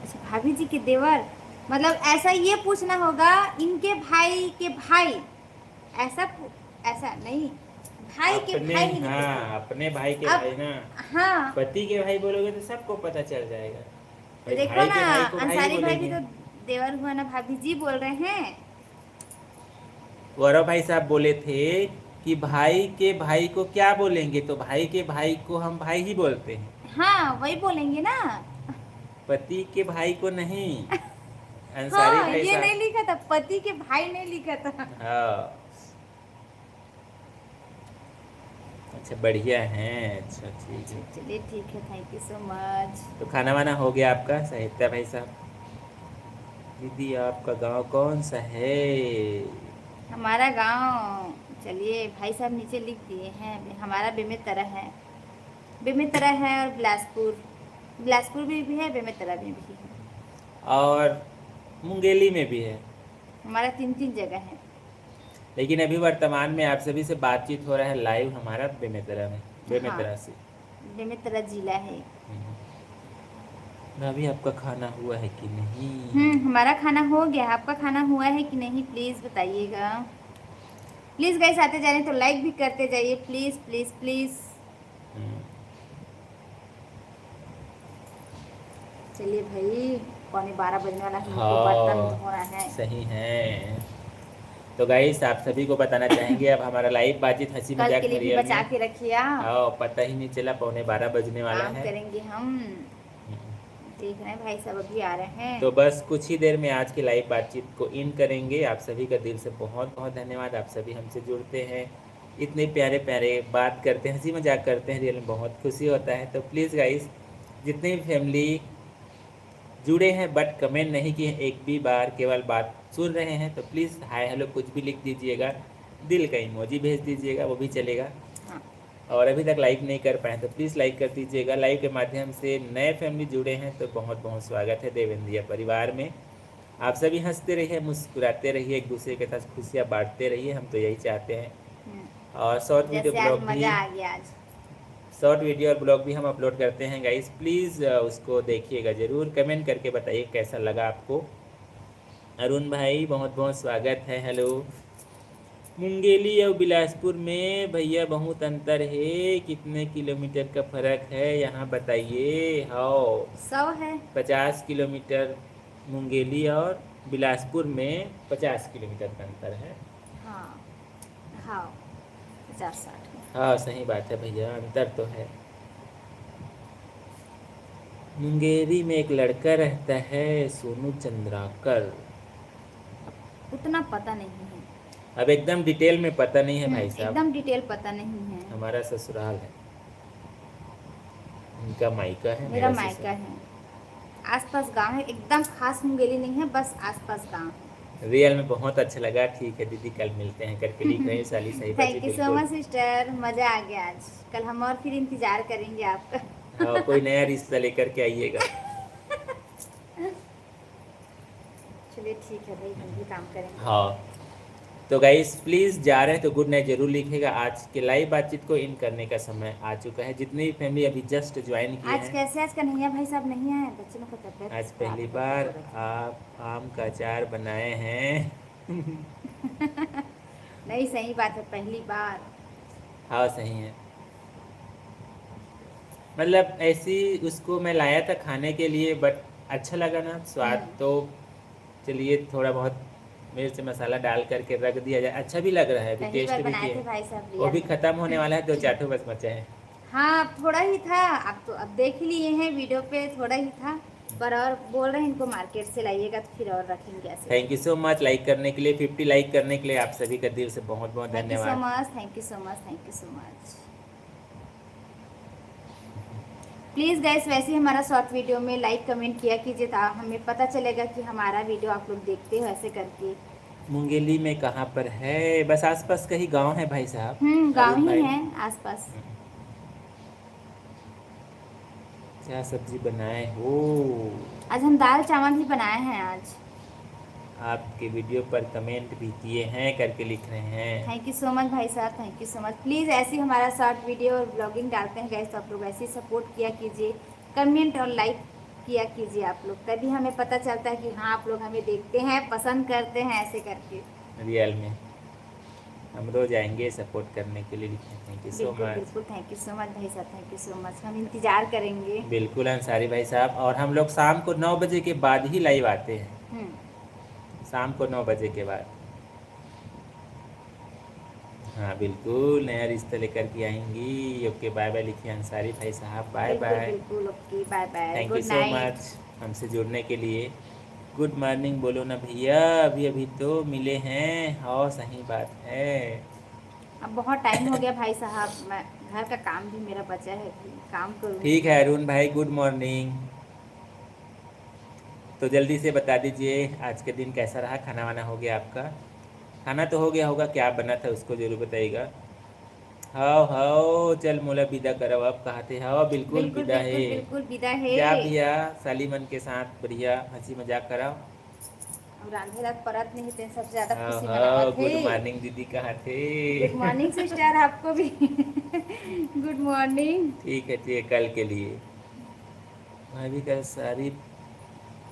अच्छा भाभी जी के देवर, मतलब ऐसा ये पूछना होगा इनके भाई के भाई। ऐसा नहीं, भाई के अपने, भाई नहीं लिख सकते। हाँ, अपने भाई के अब भाई ना। हाँ, पति के भाई बोलोगे तो सबको पता चल जाएगा। तो भाई देखो भाई ना, के भाई को भाई ही अंसारी भाई भी बोलेंगे। तो देवर हुआ ना, भाभी जी बोल रहे हैं। गौरव भाई साहब बोले थे कि भाई के भाई को क्या बोलेंगे, तो भाई के भाई को हम भाई ही बोलते हैं, हाँ वही बोलेंगे ना। पति के भाई को नहीं। अंसारी हाँ भाई ये नहीं साहब। लिखा था, पति के भाई नहीं लिखा था। हाँ, अच्छा बढ़िया है। अच्छा ठीक अच्छा है। चलिए ठीक है, थैंक यू सो मच। तो खाना वाना हो गया आपका साहित्य भाई साहब? दीदी आपका गांव कौन सा है? हमारा गांव, चलिए भाई साहब नीचे लिख दिए हैं, हमारा बेमेतरा है। बेमेतरा है और बिलासपुर, बिलासपुर भी है, बेमेतरा में भी है। और मुंगेली में भी है। हमारा 3 जगह है। लेकिन अभी वर्तमान में आप सभी से बातचीत हो रहा है लाइव हमारा बेमेतरा में, हाँ बेमेतरा से। बेमेतरा जिला है। अभी आपका खाना हुआ है कि नहीं? हमारा खाना हो गया, आपका खाना हुआ है कि नहीं प्लीज़ बताइएगा। प्लीज़ गाइस, आते जाने तो लाइक भी करते जाइए, प्लीज़ प्लीज़ प्लीज़। हम्म, चलिए भाई, 11:15 बजने वाला है, हमको बर्तन हाँ धोना है। सही है। तो गाइस आप सभी को बताना चाहेंगे, अब हमारा लाइव बातचीत हंसी कल मजाक के में लिए भी रियल बचा में। के रखिए आप। हाँ, पता ही नहीं चला 11:15 बजने वाला काम है। करेंगे हम। देख रहे हैं भाई साहब अभी आ रहे हैं। तो बस कुछ ही देर में आज की लाइव बातचीत को इन करेंगे। आप सभी का दिल से बहुत बहुत धन्यवाद। आप सभी हमसे जुड़ते हैं, इतने प्यारे प्यारे बात करते हैं, हंसी मजाक करते हैं, रियल में बहुत खुशी होता है। तो प्लीज़ गाइस, जितने भी फैमिली जुड़े हैं बट कमेंट नहीं किए एक भी बार, केवल बात सुन रहे हैं, तो प्लीज़ हाय हेलो कुछ भी लिख दीजिएगा, दिल का इमोजी भेज दीजिएगा, वो भी चलेगा। हाँ और अभी तक लाइक नहीं कर पाए तो प्लीज़ लाइक कर दीजिएगा। लाइव के माध्यम से नए फैमिली जुड़े हैं तो बहुत बहुत स्वागत है देवेंद्रिया परिवार में। आप सभी हंसते रहिए, मुस्कुराते रहिए, एक दूसरे के साथ खुशियाँ बांटते रहिए, हम तो यही चाहते हैं। हम्म, और शॉर्ट वीडियो जैसे आज ब्लॉग भी, मज़ा आ गया आज। शॉर्ट वीडियो और ब्लॉग भी हम अपलोड करते हैं गाइस, प्लीज़ उसको देखिएगा ज़रूर। कमेंट करके बताइए कैसा लगा आपको। अरुण भाई बहुत बहुत स्वागत है, हेलो। मुंगेली और बिलासपुर में भैया बहुत अंतर है, कितने किलोमीटर का फर्क है यहाँ बताइए। हाँ, 100 है। 50 किलोमीटर मुंगेली और बिलासपुर में 50 किलोमीटर का अंतर है। हाँ हाँ 50-60 में। हाँ सही बात है भैया, अंतर तो है। मुंगेरी में एक लड़का रहता है सोनू चंद्राकर। उतना पता नहीं है। अब एकदम डिटेल में पता नहीं है भाई साहब, एकदम डिटेल पता नहीं है। हमारा ससुराल है, उनका मायका है, मेरा मेरा मायका ससुराल। है। आसपास गांव है, एकदम खास मुंगेली नहीं है, बस आसपास गांव है। रियल में बहुत अच्छा लगा। ठीक है दीदी, कल मिलते हैं करके लिख रहे हैं साली साहिबा जी, थैंक यू सो बिल्कुल। मच सिस्टर, मज़ा आ गया आज। कल हम और फिर इंतज़ार करेंगे आपका। हाँ, कोई नया रिश्ता लेकर के आइएगा। चलिए ठीक है भाई, हम भी काम करेंगे। हाँ। तो गाइस प्लीज़ जा रहे हैं तो गुड नाइट जरूर लिखेगा। आज के लाइव बातचीत को इन करने का समय आ चुका है। जितनी भी फैमिली अभी जस्ट ज्वाइन किए आज हैं, कैसे आज कन्हैया भाई साहब नहीं आए, बच्चों लोग का तबियत आज खराब पहली है, बार हो रखी आप आम का अचार बनाए हैं। है। नहीं, सही बात है, पहली बार। हाँ सही है। मतलब ऐसी उसको मैं लाया था खाने के लिए, बट अच्छा लगा ना स्वाद, तो चलिए थोड़ा बहुत मिर्च मसाला डाल करके रख दिया जाए। अच्छा भी लग रहा है, अभी पहली टेस्ट बार भी बनाए किए थे हैं। भाई साहब वो रियल भी में। ख़त्म होने वाला है, 2 4 बस बचे हैं। हाँ, अब थोड़ा ही था, अब तो अब देख ही लिए हैं वीडियो पे, थोड़ा ही था। पर और बोल रहे हैं इनको मार्केट से लाइएगा तो फिर और रखेंगे ऐसे थैंक यू करके। सो मच लाइक करने के लिए, 50 लाइक करने के लिए आप सभी का दिल से बहुत बहुत थैंक यू सो धन्यवाद। Much, thank you so much, thank you so much. Please gas, वैसे ही हमारा शॉर्ट वीडियो में लाइक कमेंट किया कीजिए, तो हमें पता चलेगा कि हमारा वीडियो आप लोग देखते हो, ऐसे करके। मुंगेली में कहाँ पर है? बस आसपास का ही गांव है भाई साहब, गांव अरुण ही भाई। है आसपास। क्या सब्जी बनाए हो? आज हम दाल चावल ही बनाए हैं आज। आपके वीडियो पर कमेंट भी किए हैं करके लिख रहे हैं। थैंक यू सो मच भाई साहब, thank you so much. Please ऐसे ही हमारा शॉर्ट वीडियो और ब्लॉगिंग डालते हैं गैस, तो आप लोग ऐसे ही सपोर्ट किया कीजिए, कमेंट और लाइक किया कीजिए आप लोग, तभी हमें पता चलता है कि हाँ आप लोग हमें देखते हैं, पसंद करते हैं, ऐसे करके। रियल में हम रोज आएंगे सपोर्ट करने के लिए, लिखे थैंक यू सो बिल्कुल मच। बिल्कुल, थैंक यू सो मच भाई साहब, थैंक यू सो मच, हम इंतज़ार करेंगे। बिल्कुल अंसारी भाई साहब, और हम लोग शाम को 9 बजे के बाद ही लाइव आते हैं। हम्म शाम को 9 बजे के बाद। हाँ बिल्कुल, नया रिश्ता लेकर के आएंगी। ओके बाय बाय लिखिए अंसारी भाई साहब, बाय बिल्कुल बाय। बिल्कुल, okay bye bye, thank you good so night. Much हमसे जुड़ने के लिए। गुड मॉर्निंग बोलो ना भैया, अभी अभी तो मिले हैं। हाँ सही बात है। अब बहुत टाइम हो गया भाई साहब, मैं घर का काम भी मेरा बचा है, काम ठीक करूँगी। है अरुण भाई, गुड मॉर्निंग। तो जल्दी से बता दीजिए आज के दिन कैसा रहा, खाना वाना हो गया आपका? खाना तो हो गया होगा, क्या बना था उसको जरूर बताइएगा। हाँ हाँ चल मोला विदा करो, अब कहाँ थे? हाँ बिल्कुल बिल्कुल विदा है। बिल्कुल बिल्कुल, विदा है। जा भैया, सालीमन के साथ बढ़िया हंसी मजाक कराओ। अब रांधे रात परत नहीं थे, सबसे ज़्यादा हाँ खुशी हाँ मनावत गुड है। मॉर्निंग दीदी, कहाँ थे? गुड मॉर्निंग सिस्टर, आपको भी। Good morning. ठीक है कल के लिए। भाभी का साड़ी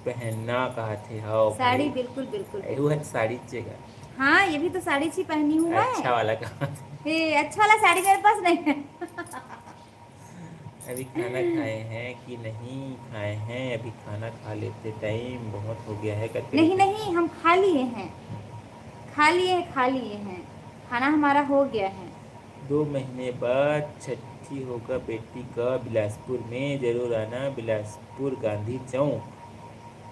पहनना कहा थे? हाँ साड़ी, भाई, बिल्कुल बिल्कुल वो बिल्कुल। है साड़ी चेगा। हाँ, ये भी तो साड़ी सी पहनी हुआ है। अच्छा वाला कहा थे? ये अच्छा वाला साड़ी मेरे पास नहीं है। अभी खाना खाए हैं कि नहीं खाए हैं? अभी खाना खा लेते, टाइम बहुत हो गया है करके नहीं लिखे। नहीं, हम खा लिए हैं, खा लिए हैं, खा लिए हैं, खाना हमारा हो गया है। 2 महीने बाद छठी होगा बेटी का बिलासपुर में, जरूर आना बिलासपुर गांधी चौक।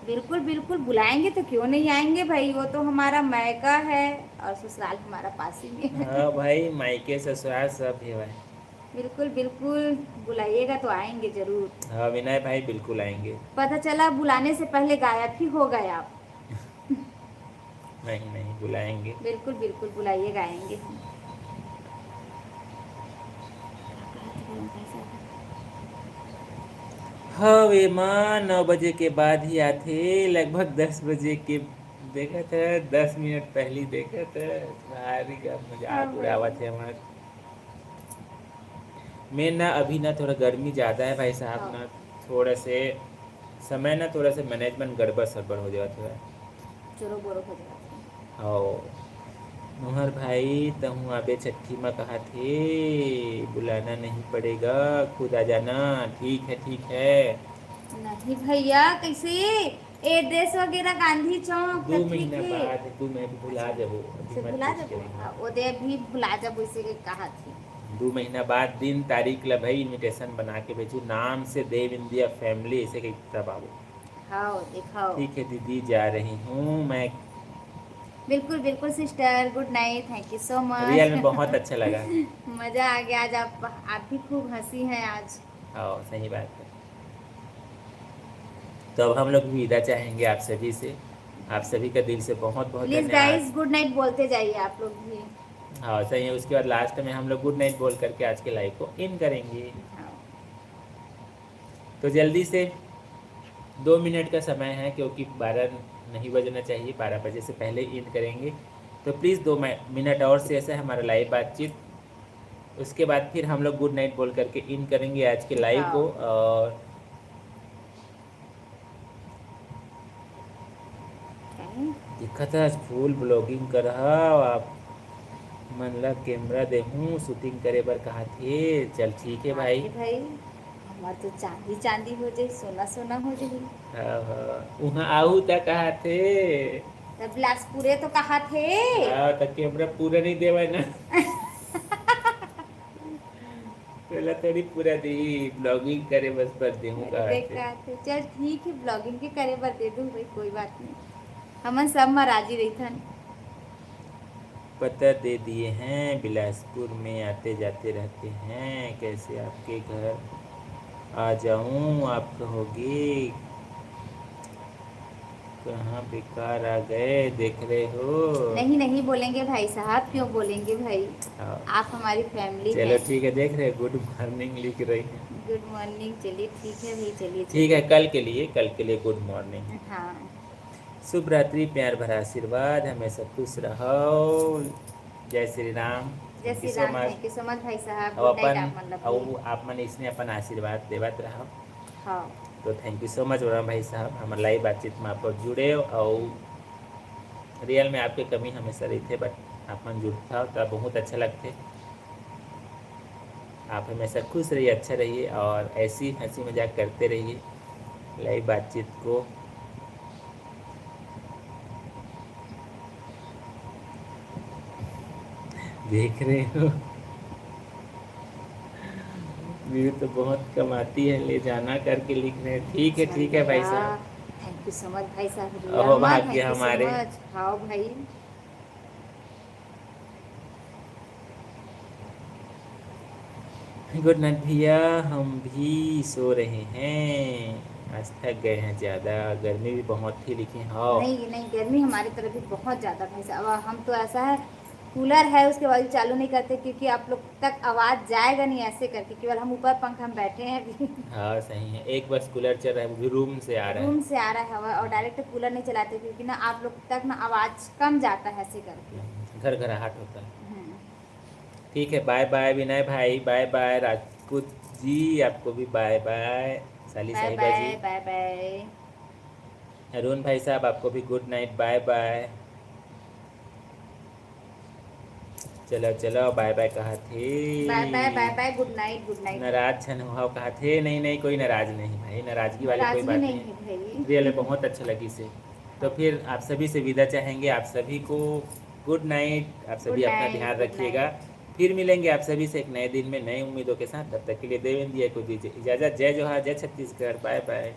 बिल्कुल बिल्कुल, बुलाएंगे तो क्यों नहीं आएंगे भाई, वो तो हमारा मायका है और ससुराल हमारा पास ही में है। हाँ भाई, मायके ससुराल सब है भाई। बिल्कुल बिल्कुल, बुलाइएगा तो आएंगे जरूर। हाँ विनय भाई बिल्कुल आएंगे। पता चला बुलाने से पहले गायब ही हो गए आप। नहीं नहीं बुलाएंगे। बिल्कुल बिल्कुल, बुलाइएगा, आएंगे हम। हाँ वे माँ 9 बजे के बाद ही आते, लगभग 10 बजे के देखा था, 10 मिनट पहले देखा था। सारी का हाँ मजाक भाई। उड़ावा थे हमारे। मैं ना अभी ना थोड़ा गर्मी ज़्यादा है भाई साहब हाँ, ना, थोड़ा से समय ना थोड़ा सा मैनेजमेंट गड़बड़ सड़बड़ हो जाता है। चोरो बोरो हो जाते। हाँ नोहर भाई तहूँ आबे छठी में कहा थे, बुलाना नहीं पड़ेगा, खुद आ जाना। ठीक है। नहीं भैया, कैसे एड्रेस वगैरह गांधी चौक तो दो ठीक महीना है। बाद तू मैं भुला अच्छा, जाबो, अभी से मत भुला कुछ जब, करेंगे। वो दे भी भुला जब, वैसे के कहा थी। 2 महीना बाद दिन तारीख ला भाई इनविटेशन बना के भेजू, नाम से देव इंडिया फैमिली ऐसे कहीं तब आओ। हाँ दिखाओ। ठीक है दीदी जा रही हूँ मैं। बिल्कुल बिल्कुल sister, good night, thank you so real much. में बहुत अच्छा लगा। मज़ा आ गया आज, आप भी खूब हंसी हैं आज। हाँ सही बात है। तो अब हम लोग भी विदा चाहेंगे आप सभी से। आप सभी का दिल से बहुत बहुत प्लीज़ धन्यवाद। गाइस, गुड नाइट बोलते जाइए आप लोग भी। हाँ सही है, उसके बाद लास्ट में हम लोग गुड नाइट बोल करके आज के लाइव को इन करेंगे। हाँ, तो जल्दी से 2 मिनट का समय है, क्योंकि 12 नहीं बजना चाहिए, 12 बजे से पहले इन करेंगे। तो प्लीज़ 2 मिनट और से ऐसा है हमारा लाइव बातचीत, उसके बाद फिर हम लोग गुड नाइट बोल करके इन करेंगे आज के लाइव को। हाँ। और कहीं दिखा था आज फुल ब्लॉगिंग कर रहा आप, मन ला कैमरा देहूँ शूटिंग करे बर कहा थे। चल ठीक है भाई। आके भाई हमार तो चांदी चांदी हो जाए, सोना सोना हो जाए। हाँ हाँ, वहाँ आहू तक कहा थे। तब लास्ट पूरे तो कहा थे। हाँ तो कैमरा पूरा नहीं देवा ना। पहला थोड़ी पूरा दी, ब्लॉगिंग करे बस पर देहूँ कहा देख थे। कहा थे चल ठीक है, ब्लॉगिंग के करे बर दे दूँ भाई, कोई बात नहीं। हमन सब में राजी रही थन। पता दे दिए हैं, बिलासपुर में आते जाते रहते हैं, कैसे आपके घर आ जाऊं, आप कहोगे कहाँ बेकार आ गए, देख रहे हो। नहीं नहीं बोलेंगे भाई साहब, क्यों बोलेंगे भाई, हाँ, आप हमारी फैमिली चलो हैं। ठीक है, देख रहे गुड मॉर्निंग लिख रही है। गुड मॉर्निंग, चलिए ठीक है भाई, चलिए ठीक है, चलिए। कल के लिए गुड मॉर्निंग। हाँ। शुभ रात्रि, प्यार भरा आशीर्वाद, हमेशा खुश रहो। जय श्री राम। जय thank you Shri so Ram, much. Thank you so much भाई साहब, अब गुड नाइट अपन आप मतलब अब आप मन इसने अपन आशीर्वाद देवत रहो। हाँ। तो thank you so much Ram भाई साहब, हमारे लाइव बातचीत में आप जुड़े और रियल में आपके कमी हमेशा रही थे, बट आप मन जुड़ता हो तो बहुत अच्छा लगते। आप हमेशा खुश रहिए, अच्छा रहिए और ऐसी हंसी मजाक करते रहिए लाइव बातचीत को। देख रहे हो ये तो बहुत कमाती है, ले जाना करके लिख रहे हैं। ठीक है भाई साहब। थैंक यू सो मच भाई साहब, अहो रियल में भाग्य थैंक यू सो हमारे। मच। हाँ भाई। गुड नाइट भैया, हम भी सो रहे हैं, आज थक गए हैं ज़्यादा, गर्मी भी बहुत थी लिखी। हाँ नहीं नहीं, गर्मी हमारी तरफ भी बहुत ज़्यादा भाई साहब। अब हम तो ऐसा है, कूलर है उसके बाद भी चालू नहीं करते, क्योंकि आप लोग तक आवाज़ जाएगा नहीं ऐसे करके, केवल हम ऊपर पंखा में बैठे हैं अभी। हाँ सही है, एक बस कूलर चल रहा है, वो भी रूम से आ रहा रूम है। से आ रहा है हवा, और डायरेक्ट कूलर नहीं चलाते, क्योंकि ना आप लोग तक ना आवाज़ कम जाता है ऐसे करके। घर घराहट होता है। हम्म। ठीक है, बाय बाय विनय भाई, बाय बाय राजपूत जी, आपको भी बाय बाय। साली बाय साहिबा जी, बाय बाय बाय। अरुण भाई साहब आपको भी गुड नाइट, बाय बाय। चलो चलो बाय बाय कहा थे। Bye bye bye bye, good night good night. नाराज छन हो कहा थे, नहीं नहीं कोई नाराज नहीं भाई, नाराजगी वाली कोई नाराजगी बात नहीं नहीं है है। भाई। रियल में बहुत अच्छा लगी से। तो फिर आप सभी से विदा चाहेंगे, आप सभी को गुड नाइट, आप गुड सभी अपना नाइट ध्यान गुड रखिएगा। नाइट। फिर मिलेंगे आप सभी से एक नए दिन में नई उम्मीदों के साथ, तब तक के लिए देवेंद्र को दीजिए इजाज़त। जय जोहार, जय छत्तीसगढ़, बाय बाय।